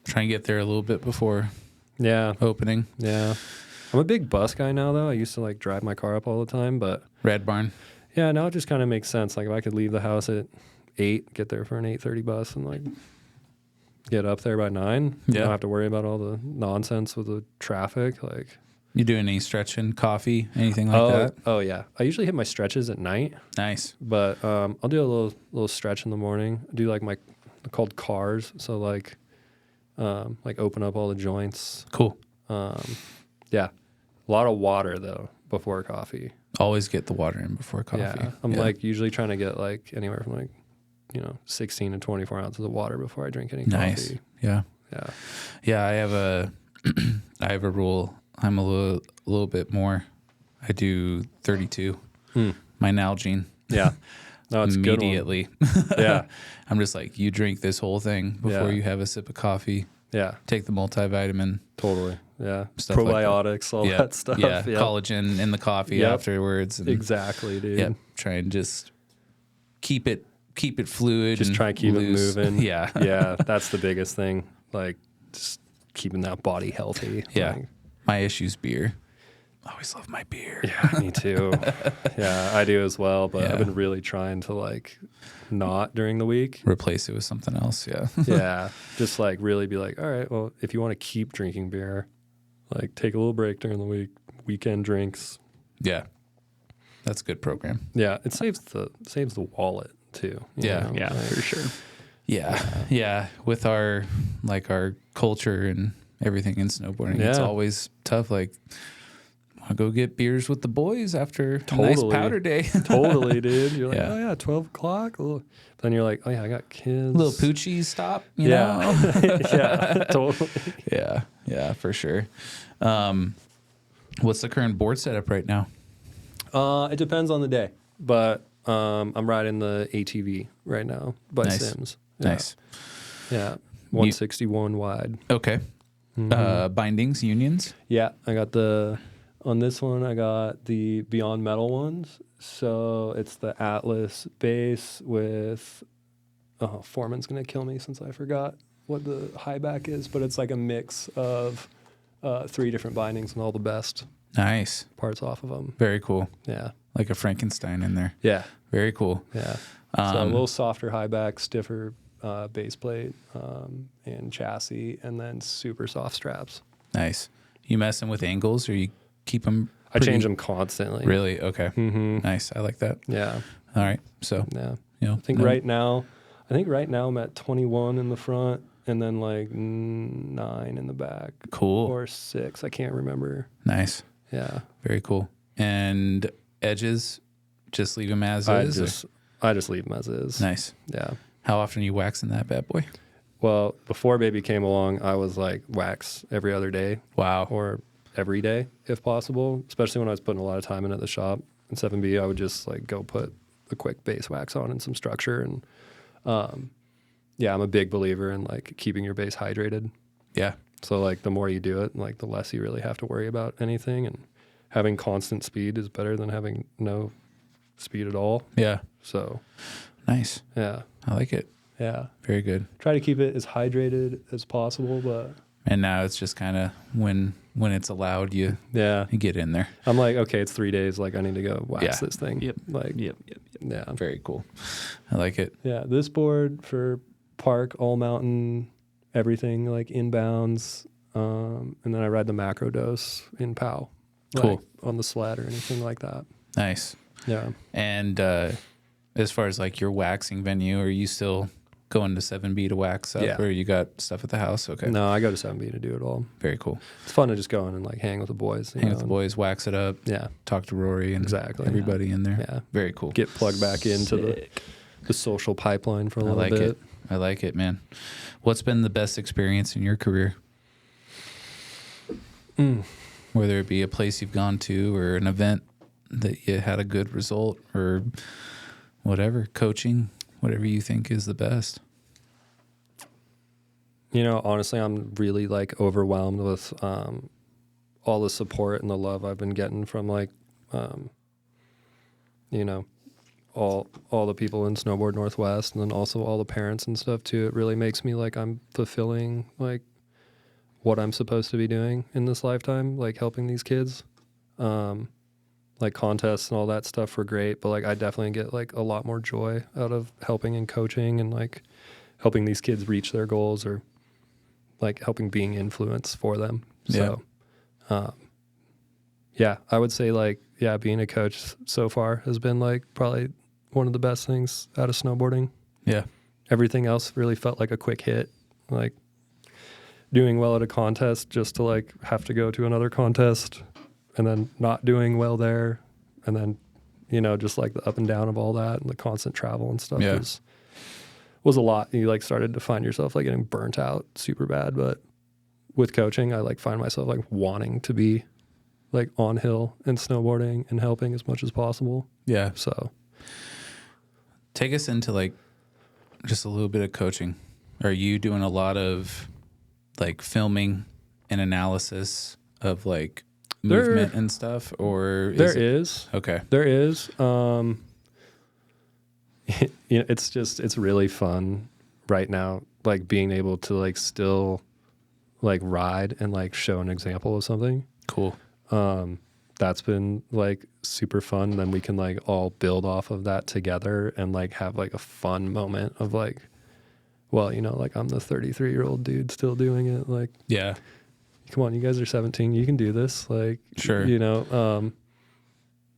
Try and get there a little bit before Yeah, opening. yeah. I'm a big bus guy now, though. I used to like drive my car up all the time, but Red Barn. yeah, now it just kind of makes sense. Like if I could leave the house at 8, get there for an 8:30 bus, and like get up there by 9, Yeah. don't have to worry about all the nonsense with the traffic. Like, You doing any stretching, coffee, anything like that? oh yeah. I usually hit my stretches at night, Nice. but I'll do a little stretch in the morning. I do like they're called cars, so like open up all the joints. Cool. Yeah, a lot of water though before coffee. Always get the water in before coffee. Yeah, I'm like usually trying to get like anywhere from like 16 to 24 ounces of water before I drink any nice. coffee. Yeah. Yeah. Yeah, I have a I have a rule. I'm a little bit more. I do 32. My Nalgene. Yeah. No, it's a good one. Immediately. Yeah. I'm just like, you drink this whole thing before Yeah. you have a sip of coffee. Yeah. Take the multivitamin. Totally. Yeah. Stuff like that. Probiotics, all Yeah. that stuff. Yeah. Yep. Collagen in the coffee Yep. afterwards. And Exactly, dude. Yep. Try and just keep it fluid. Just and try and keep loose. it moving. Yeah. Yeah. That's the biggest thing. Like just keeping that body healthy. Yeah. Like, My issue's beer. I always love my beer. yeah, me too. Yeah, I do as well. But Yeah. I've been really trying to like not during the week. Replace it with something else. Yeah. Yeah. Just like really be like, all right, well, if you want to keep drinking beer, like take a little break during the week, weekend drinks. Yeah. That's a good program. Yeah, it saves the wallet too. you Yeah. know? Yeah, Like, for sure. Yeah. Yeah. With our culture and everything in snowboarding, it's Yeah. always tough. Like, want to go get beers with the boys after a nice Totally. powder day. Totally, dude. You're like, Yeah. oh yeah, 12 o'clock. But then you're like, oh yeah, I got kids. Little poochie stop, you Yeah. know? Yeah, totally. Yeah. Yeah, for sure. What's the current board setup right now? It depends on the day, but I'm riding the ATV right now by Nice. Sims. Yeah. Nice. Yeah, 161 wide. Okay. Mm-hmm. Bindings, unions. Yeah, on this one, I got the Beyond Metal ones. So it's the Atlas base with, Foreman's going to kill me since I forgot what the high back is, but it's like a mix of 3 different bindings and all the best Nice. parts off of them. Very cool. Yeah. Like a Frankenstein in there. Yeah. Very cool. Yeah. So a little softer high back, stiffer base plate and chassis, and then super soft straps. Nice. You messing with angles or you keep them? I change them constantly. Really? Okay. Mm-hmm. Nice. I like that. Yeah. All right. So, Yeah. I I think right now I'm at 21 in the front and then like 9 in the back. Cool. Or 6. I can't remember. Nice. Yeah. Very cool. And edges, just leave them as I is? just leave them as is. Nice. Yeah. How often are you waxing that bad boy? Well, before baby came along, I was like wax every other day Wow. or every day if possible, especially when I was putting a lot of time in at the shop. In 7B, I would just like go put a quick base wax on and some structure. And yeah, I'm a big believer in like keeping your base hydrated. Yeah. So like the more you do it, like the less you really have to worry about anything. And having constant speed is better than having no speed at all. Yeah. So Nice. yeah, I like it. yeah. Very good. Try to keep it as hydrated as possible, but And now it's just kind of when it's allowed, you yeah. get in there. I'm like, okay, it's 3 days. Like I need to go wax Yeah. this thing. Yep. Like Yep. yeah. Very cool. I like it. Yeah, this board for park, all mountain, everything like inbounds, and then I ride the macro dose in POW, Cool. like, on the sled or anything like that. Nice. Yeah, And as far as like your waxing venue, are you still going to 7B to wax up, Yeah. or you got stuff at the house? Okay. no, I go to 7B to do it all. Very cool. It's fun to just go in and like hang with the boys. you Hang know, with the and- boys, wax it up, Yeah, talk to Rory and Exactly. everybody in there. yeah. Very cool. Get plugged back into Sick. the social pipeline for a I little like bit. it. I like it, man. What's been the best experience in your career? Whether it be a place you've gone to or an event that you had a good result or whatever, coaching, whatever you think is the best. You know, honestly, I'm really like overwhelmed with all the support and the love I've been getting from like you know, all the people in Snowboard Northwest, and then also all the parents and stuff too. It really makes me like I'm fulfilling like what I'm supposed to be doing in this lifetime, like helping these kids. Like contests and all that stuff were great, but like I definitely get like a lot more joy out of helping and coaching and like helping these kids reach their goals, or like helping being influence for them. So, yeah, I would say like, yeah, being a coach so far has been like probably one of the best things out of snowboarding. Yeah. Everything else really felt like a quick hit, like doing well at a contest just to like have to go to another contest, and then not doing well there, and then, you know, just like the up and down of all that and the constant travel and stuff was a lot. You like started to find yourself like getting burnt out super bad. But with coaching, I like find myself like wanting to be like on hill and snowboarding and helping as much as possible. Yeah. So Take us into like just a little bit of coaching. Are you doing a lot of like filming and analysis of like movement and stuff, or there is. Okay. There is. You know, it's really fun right now, like being able to like still like ride and like show an example of something. Cool. That's been like super fun. Then we can like all build off of that together and like have like a fun moment of like, well, you know, like I'm the 33-year-old dude still doing it. Like, Yeah. come on, you guys are 17. You can do this. Like, Sure. you know,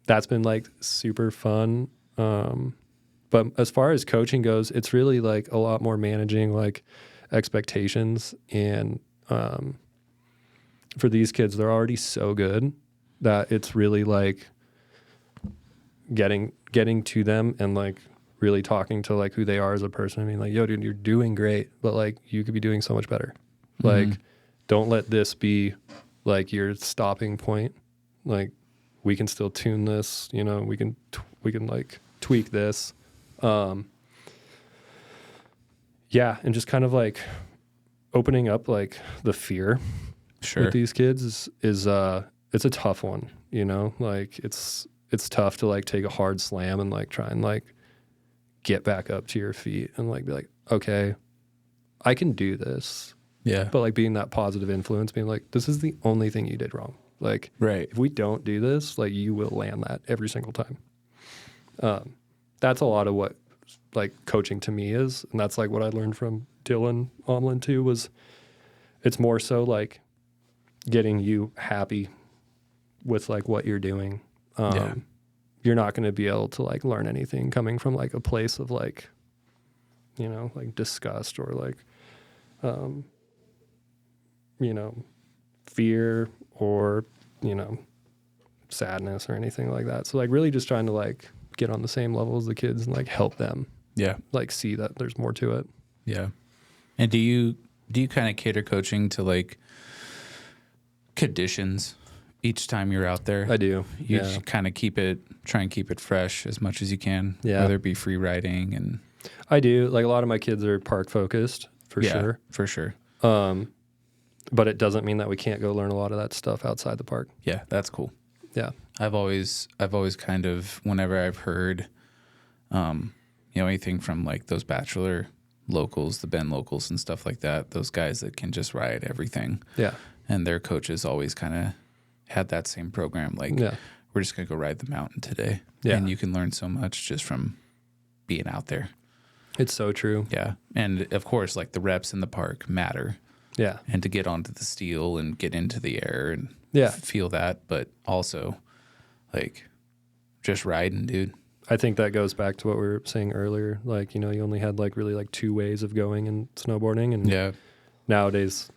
that's been like super fun. But as far as coaching goes, it's really like a lot more managing like expectations. And for these kids, they're already so good that it's really like getting to them and like really talking to like who they are as a person. I mean, like, yo, dude, you're doing great, but like you could be doing so much better. Like, don't let this be like your stopping point. Like, we can still tune this, you know, we can like tweak this. Yeah. And just kind of like opening up like the fear with these kids is it's a tough one, you know, like it's tough to like take a hard slam and like try and like get back up to your feet and like be like, okay, I can do this. Yeah. But like being that positive influence, being like, this is the only thing you did wrong. Like, Right. if we don't do this, like you will land that every single time. That's a lot of what like coaching to me is. And that's like what I learned from Dylan Omlin too, was it's more so like getting you happy with like what you're doing. You're not going to be able to like learn anything coming from like a place of like, you know, like disgust or like, you know, fear or, you know, sadness or anything like that. So like really just trying to like get on the same level as the kids and like help them Yeah. like see that there's more to it. Yeah. And do you kind of cater coaching to like conditions each time you're out there? I do. You Yeah. kind of try and keep it fresh as much as you can. Yeah. Whether it be free riding and I do. Like a lot of my kids are park focused for sure. For sure. But it doesn't mean that we can't go learn a lot of that stuff outside the park. Yeah, that's cool. Yeah. I've always kind of, whenever I've heard, you know, anything from like those bachelor locals, the Ben locals and stuff like that, those guys that can just ride everything. Yeah. And their coaches always kind of had that same program. Like, we're just going to go ride the mountain today. Yeah. And you can learn so much just from being out there. It's so true. Yeah. And of course, like the reps in the park matter. Yeah. And to get onto the steel and get into the air and feel that, but also like just riding, dude. I think that goes back to what we were saying earlier. Like, you know, you only had like really like two ways of going in snowboarding, and nowadays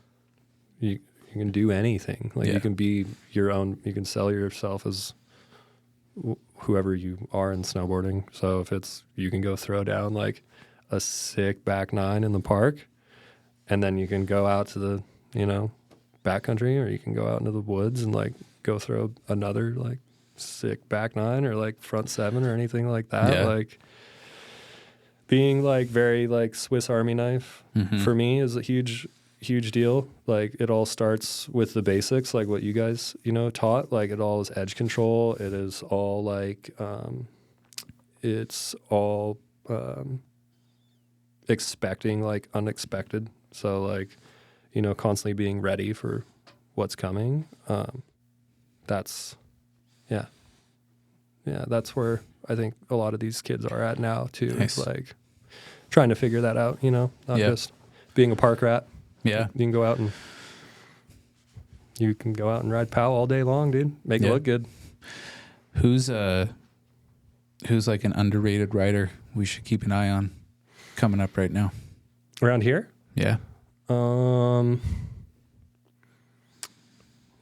you can do anything. Like you can be your own, you can sell yourself as whoever you are in snowboarding. So if it's, you can go throw down like a sick back nine in the park, and then you can go out to the, you know, backcountry, or you can go out into the woods and like go throw another like sick back nine or like front seven or anything like that. Yeah. Like being like very like Swiss Army knife for me is a huge deal. Like it all starts with the basics, like what you guys, you know, taught. Like it all is edge control. It is all like it's all expecting like unexpected. So like, you know, constantly being ready for what's coming. That's that's where I think a lot of these kids are at now too. Nice. It's like trying to figure that out, you know, not Yeah. just being a park rat. Yeah. You can go out and ride POW all day long, dude. Make it Yeah. look good. Who's like an underrated rider we should keep an eye on coming up right now? Around here? Yeah.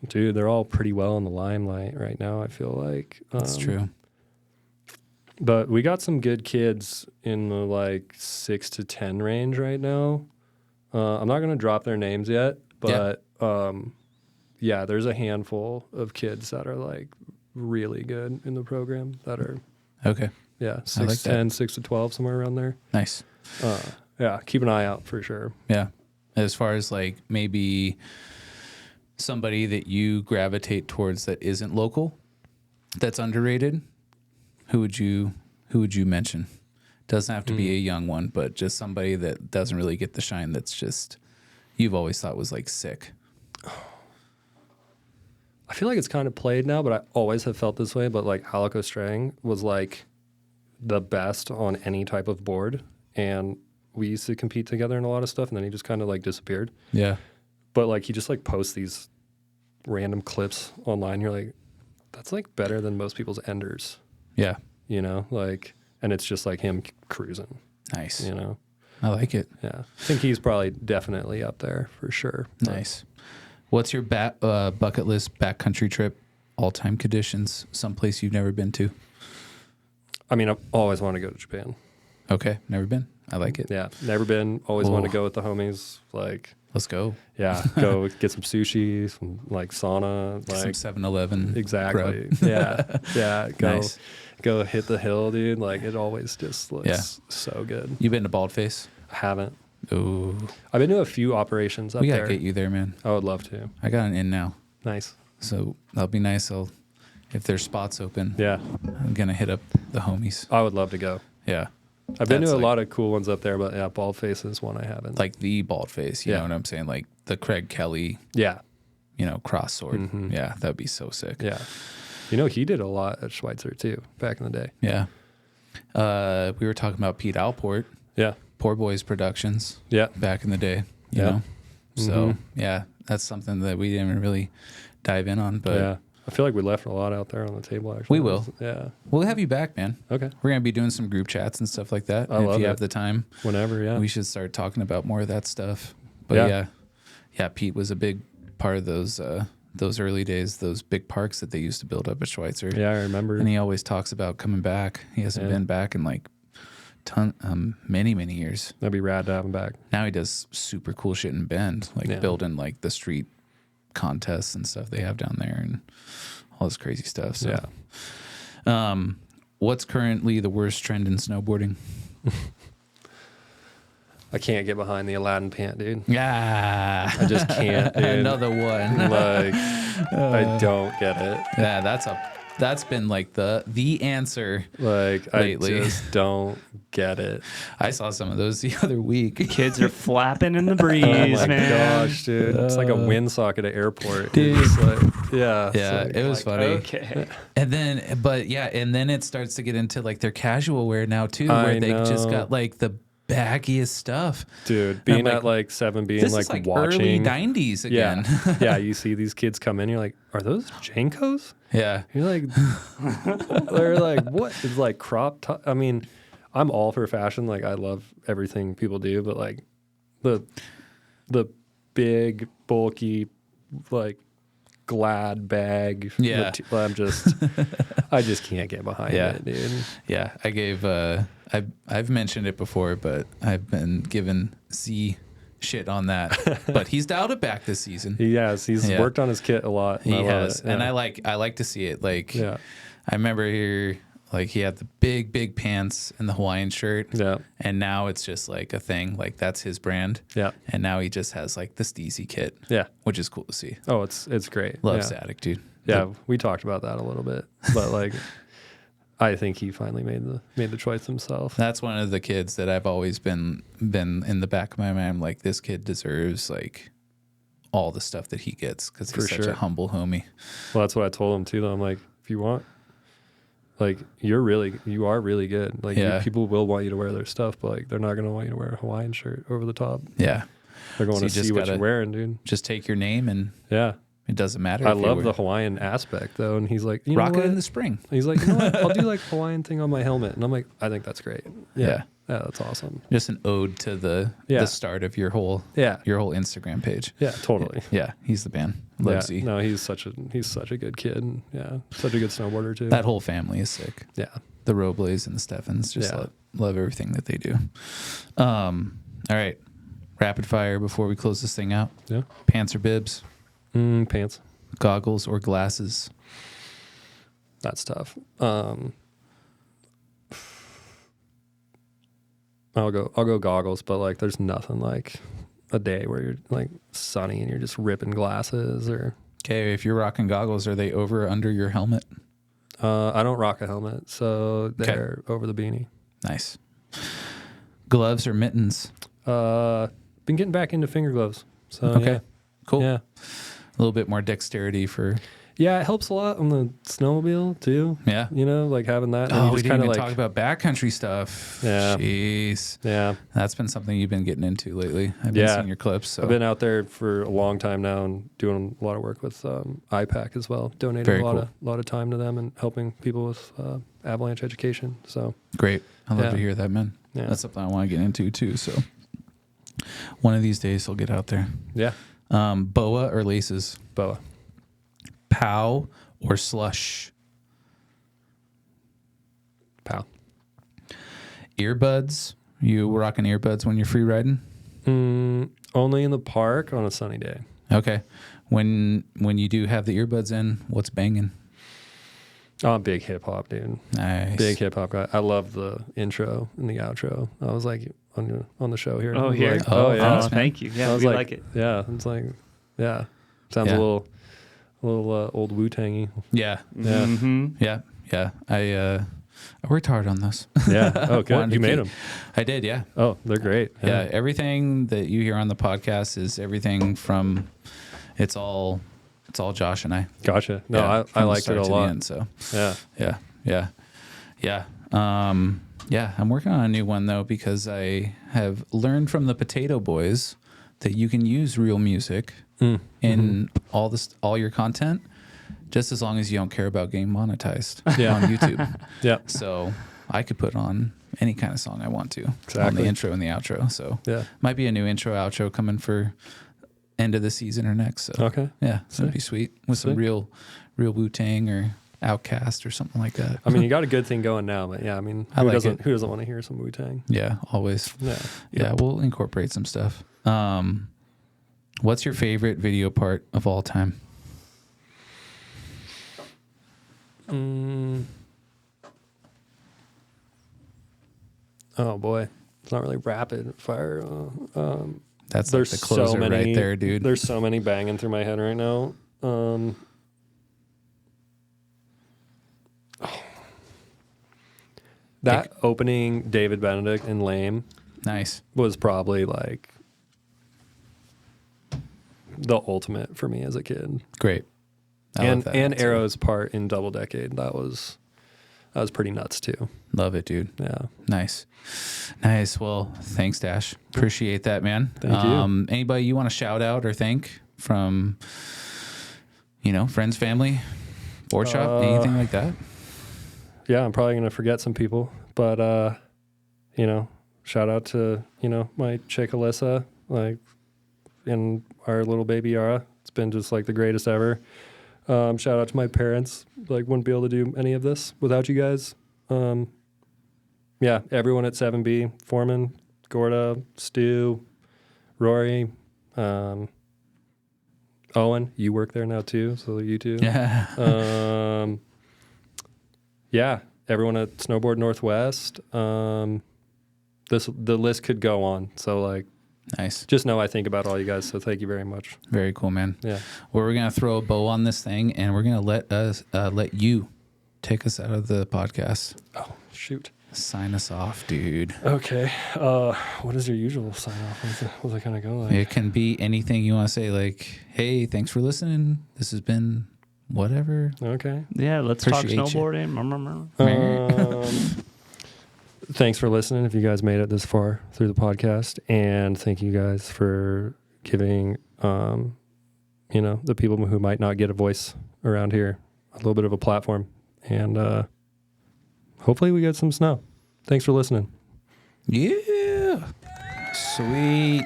Dude, they're all pretty well in the limelight right now, I feel like. That's true. But we got some good kids in the like 6 to 10 range right now. I'm not going to drop their names yet, but there's a handful of kids that are like really good in the program that are, Okay. 6 like to 10, 6 to 12, somewhere around there. Nice. Keep an eye out for sure. Yeah. As far as like maybe somebody that you gravitate towards that isn't local, that's underrated, who would you mention? Doesn't have to be a young one, but just somebody that doesn't really get the shine that's just you've always thought was like sick. I feel like it's kind of played now, but I always have felt this way. But like Halico Strang was like the best on any type of board. And we used to compete together in a lot of stuff. And then he just kind of like disappeared. Yeah. But like he just like posts these random clips online. You're like, that's like better than most people's enders, Yeah. you know, like, and it's just like him cruising, Nice. you know? I like it. Yeah. I think he's probably definitely up there for sure. But Nice. What's your bucket list backcountry trip, all-time conditions, someplace you've never been to? I mean, I've always wanted to go to Japan. Okay. Never been. I like it. Yeah. Never been. Always wanted Oh. to go with the homies. Like, Let's go. yeah, go get some sushi, some like sauna, Some like 7-Eleven. exactly. grub. Yeah. Nice. Go hit the hill, dude. Like it always just looks Yeah. so good. You been to Baldface? I haven't. Oh, I've been to a few operations up we gotta there. get you there, man. I would love to. I got an in now, Nice. so that'll be nice. If there's spots open, Yeah, I'm gonna hit up the homies. I would love to go. Yeah, I've been That's to a like- lot of cool ones up there, but yeah, Baldface is one I haven't. like the Baldface. You Yeah. know what I'm saying? Like the Craig Kelly, yeah, cross sword. Mhm. Yeah, that'd be so sick. yeah. You know, he did a lot at Schweitzer too back in the day. Yeah. We were talking about Pete Alport, Yeah, Poor Boys Productions, yeah, back in the day. You Yeah. know, so Mhm. yeah, that's something that we didn't really dive in on, but yeah. I feel like we left a lot out there on the table. Actually, We will. Yeah. we'll have you back, man. Okay. We're gonna be doing some group chats and stuff like that. I And love if you it. have the time, Whenever. Yeah. we should start talking about more of that stuff. But Yeah. yeah, Pete was a big part of those early days, those big parks that they used to build up at Schweitzer. Yeah, I remember. And he always talks about coming back. He hasn't Yeah. been back in like many years. That'd be rad to have him back. Now he does super cool shit in Bend, like Yeah. building like the street contests and stuff they have down there and all this crazy stuff. So what's currently the worst trend in snowboarding? I can't get behind the Aladdin pant, dude. Yeah. I just can't, dude. Another one. Like, I don't get it. Yeah, that's been like the answer. Like, Lately. I just don't get it. I saw some of those the other week. Kids are flapping in the breeze, Oh my man. gosh, dude. It's like a windsock at an airport. Dude. It's like, yeah. it's Yeah, like- it was funny. Okay. And then it starts to get into like their casual wear now too, I where they just know. got like the baggiest stuff. Dude, being like, at like 7, being This like, is like watching. early '90s again. Yeah. Yeah, you see these kids come in, you're like, are those Jankos? Yeah. You're like, they're like, what? It's like crop top. I mean, I'm all for fashion. Like, I love everything people do, but like the big, bulky, like glad bag. Yeah. I just can't get behind Yeah. it, dude. Yeah, I gave. I've mentioned it before, but I've been given Z shit on that. But he's dialed it back this season. He has. He's Yeah. worked on his kit a lot. And He I love has, it. and Yeah. I like to see it. Like, Yeah. I remember here, like he had the big pants and the Hawaiian shirt. Yeah. And now it's just like a thing. Like that's his brand. Yeah. And now he just has like the Steezy kit. Yeah. Which is cool to see. Oh, it's great. Love yeah. Static, dude. Yeah, we talked about that a little bit, but like, I think he finally made the choice himself. That's one of the kids that I've always been in the back of my mind. I'm like, this kid deserves like all the stuff that he gets because he's such a humble homie. Well, that's what I told him too. Though. I'm like, if you want, like, you are really good. Like, people will want you to wear their stuff, but like, they're not gonna want you to wear a Hawaiian shirt over the top. Yeah, they're going to see what you're wearing, dude. Just take your name and it doesn't matter. I love the Hawaiian aspect though, and he's like, rock it in the spring. He's like, you know what? I'll do like Hawaiian thing on my helmet, and I'm like, I think that's great. Yeah, that's awesome. Just an ode to the start of your whole Instagram page. Yeah, totally. Yeah, he's the man. Love Z. No, he's such a good kid. And, such a good snowboarder too. That whole family is sick. Yeah, the Robles and the Steffens just love everything that they do. All right, rapid fire before we close this thing out. Yeah, pants or bibs? Pants. Goggles or glasses? That's tough. I'll go goggles, but like there's nothing like a day where you're like sunny and you're just ripping glasses or. Okay, if you're rocking goggles, are they over or under your helmet? I don't rock a helmet, so they're over the beanie. Nice. Gloves or mittens? Been getting back into finger gloves. So cool. Yeah. A little bit more dexterity for. Yeah, it helps a lot on the snowmobile too. Yeah. You know, like having that. Oh, we didn't even talk about backcountry stuff. Yeah. Jeez. Yeah. That's been something you've been getting into lately. I've been seeing your clips. So. I've been out there for a long time now and doing a lot of work with IPAC as well. Donating a lot of time to them and helping people with avalanche education. So great. I love to hear that, man. Yeah. That's something I want to get into too. So one of these days I'll get out there. Yeah. Boa or laces? Boa. POW or slush? POW. Earbuds? You rocking earbuds when you're free riding? Only in the park on a sunny day. Okay. When you do have the earbuds in, what's banging? Oh, big hip hop, dude. Nice. Big hip hop guy. I love the intro and the outro. I was like on the show here. Oh, here. Like, yeah. Oh, thank you. Yeah, we like it. Yeah, it's like, sounds a little old Wu-Tangy. Yeah. Yeah. Mm-hmm. Yeah. I worked hard on those. Yeah. Oh, good. You made them. I did. Yeah. Oh, they're great. Yeah. Everything that you hear on the podcast is everything from. It's all Josh and I. Gotcha. No, I liked it a lot. End, so yeah. I'm working on a new one though because I have learned from the Potato Boys that you can use real music in all your content, just as long as you don't care about getting monetized on YouTube. Yeah. So I could put on any kind of song I want to on the intro and the outro. So might be a new intro outro coming for end of the season or next. So it's gonna be sweet with some real Wu-Tang or Outkast or something like that. I mean, you got a good thing going now, but yeah, I mean, who doesn't want to hear some Wu-Tang? Yeah, always. Yeah, we'll incorporate some stuff. What's your favorite video part of all time? Oh boy, it's not really rapid fire. That's like the closer right there, dude. There's so many banging through my head right now. That opening David Benedict and Lame was probably like the ultimate for me as a kid. Great. And Arrow's part in Double Decade, that was pretty nuts too. Love it, dude. Yeah. Nice. Well, thanks, Dash. Appreciate that, man. Thank you. Anybody you want to shout out or thank from, friends, family, Boardshop, anything like that? Yeah, I'm probably going to forget some people, but, shout out to, my chick Alyssa, like, and our little baby Yara. It's been just like the greatest ever. Shout out to my parents. Like, wouldn't be able to do any of this without you guys. Everyone at 7B, Foreman, Gorda, Stu, Rory, Owen. You work there now too, so you too. Yeah. Everyone at Snowboard Northwest. The list could go on. So like, nice. Just know I think about all you guys. So thank you very much. Very cool, man. Yeah. Well, we're gonna throw a bow on this thing, and we're gonna let you take us out of the podcast. Oh, shoot. Sign us off, dude. Okay. What is your usual sign off? What does that kind of go like? It can be anything you want to say, like, hey, thanks for listening. This has been whatever. Okay. Yeah, let's talk Appreciate you. snowboarding. Thanks for listening if you guys made it this far through the podcast. And thank you guys for giving, the people who might not get a voice around here a little bit of a platform. And hopefully we get some snow. Thanks for listening. Yeah. Sweet.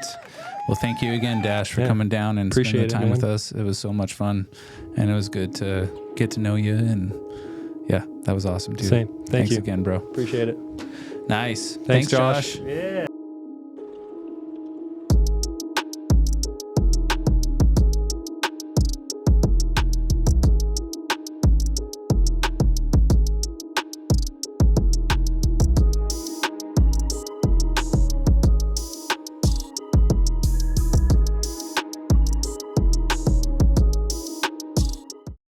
Well, thank you again, Dash, for coming down and Appreciate spending time it, with us. It was so much fun, and it was good to get to know you. And yeah, that was awesome, dude. Same. Thanks you again, bro. Appreciate it. Nice. Thanks, Josh. Yeah.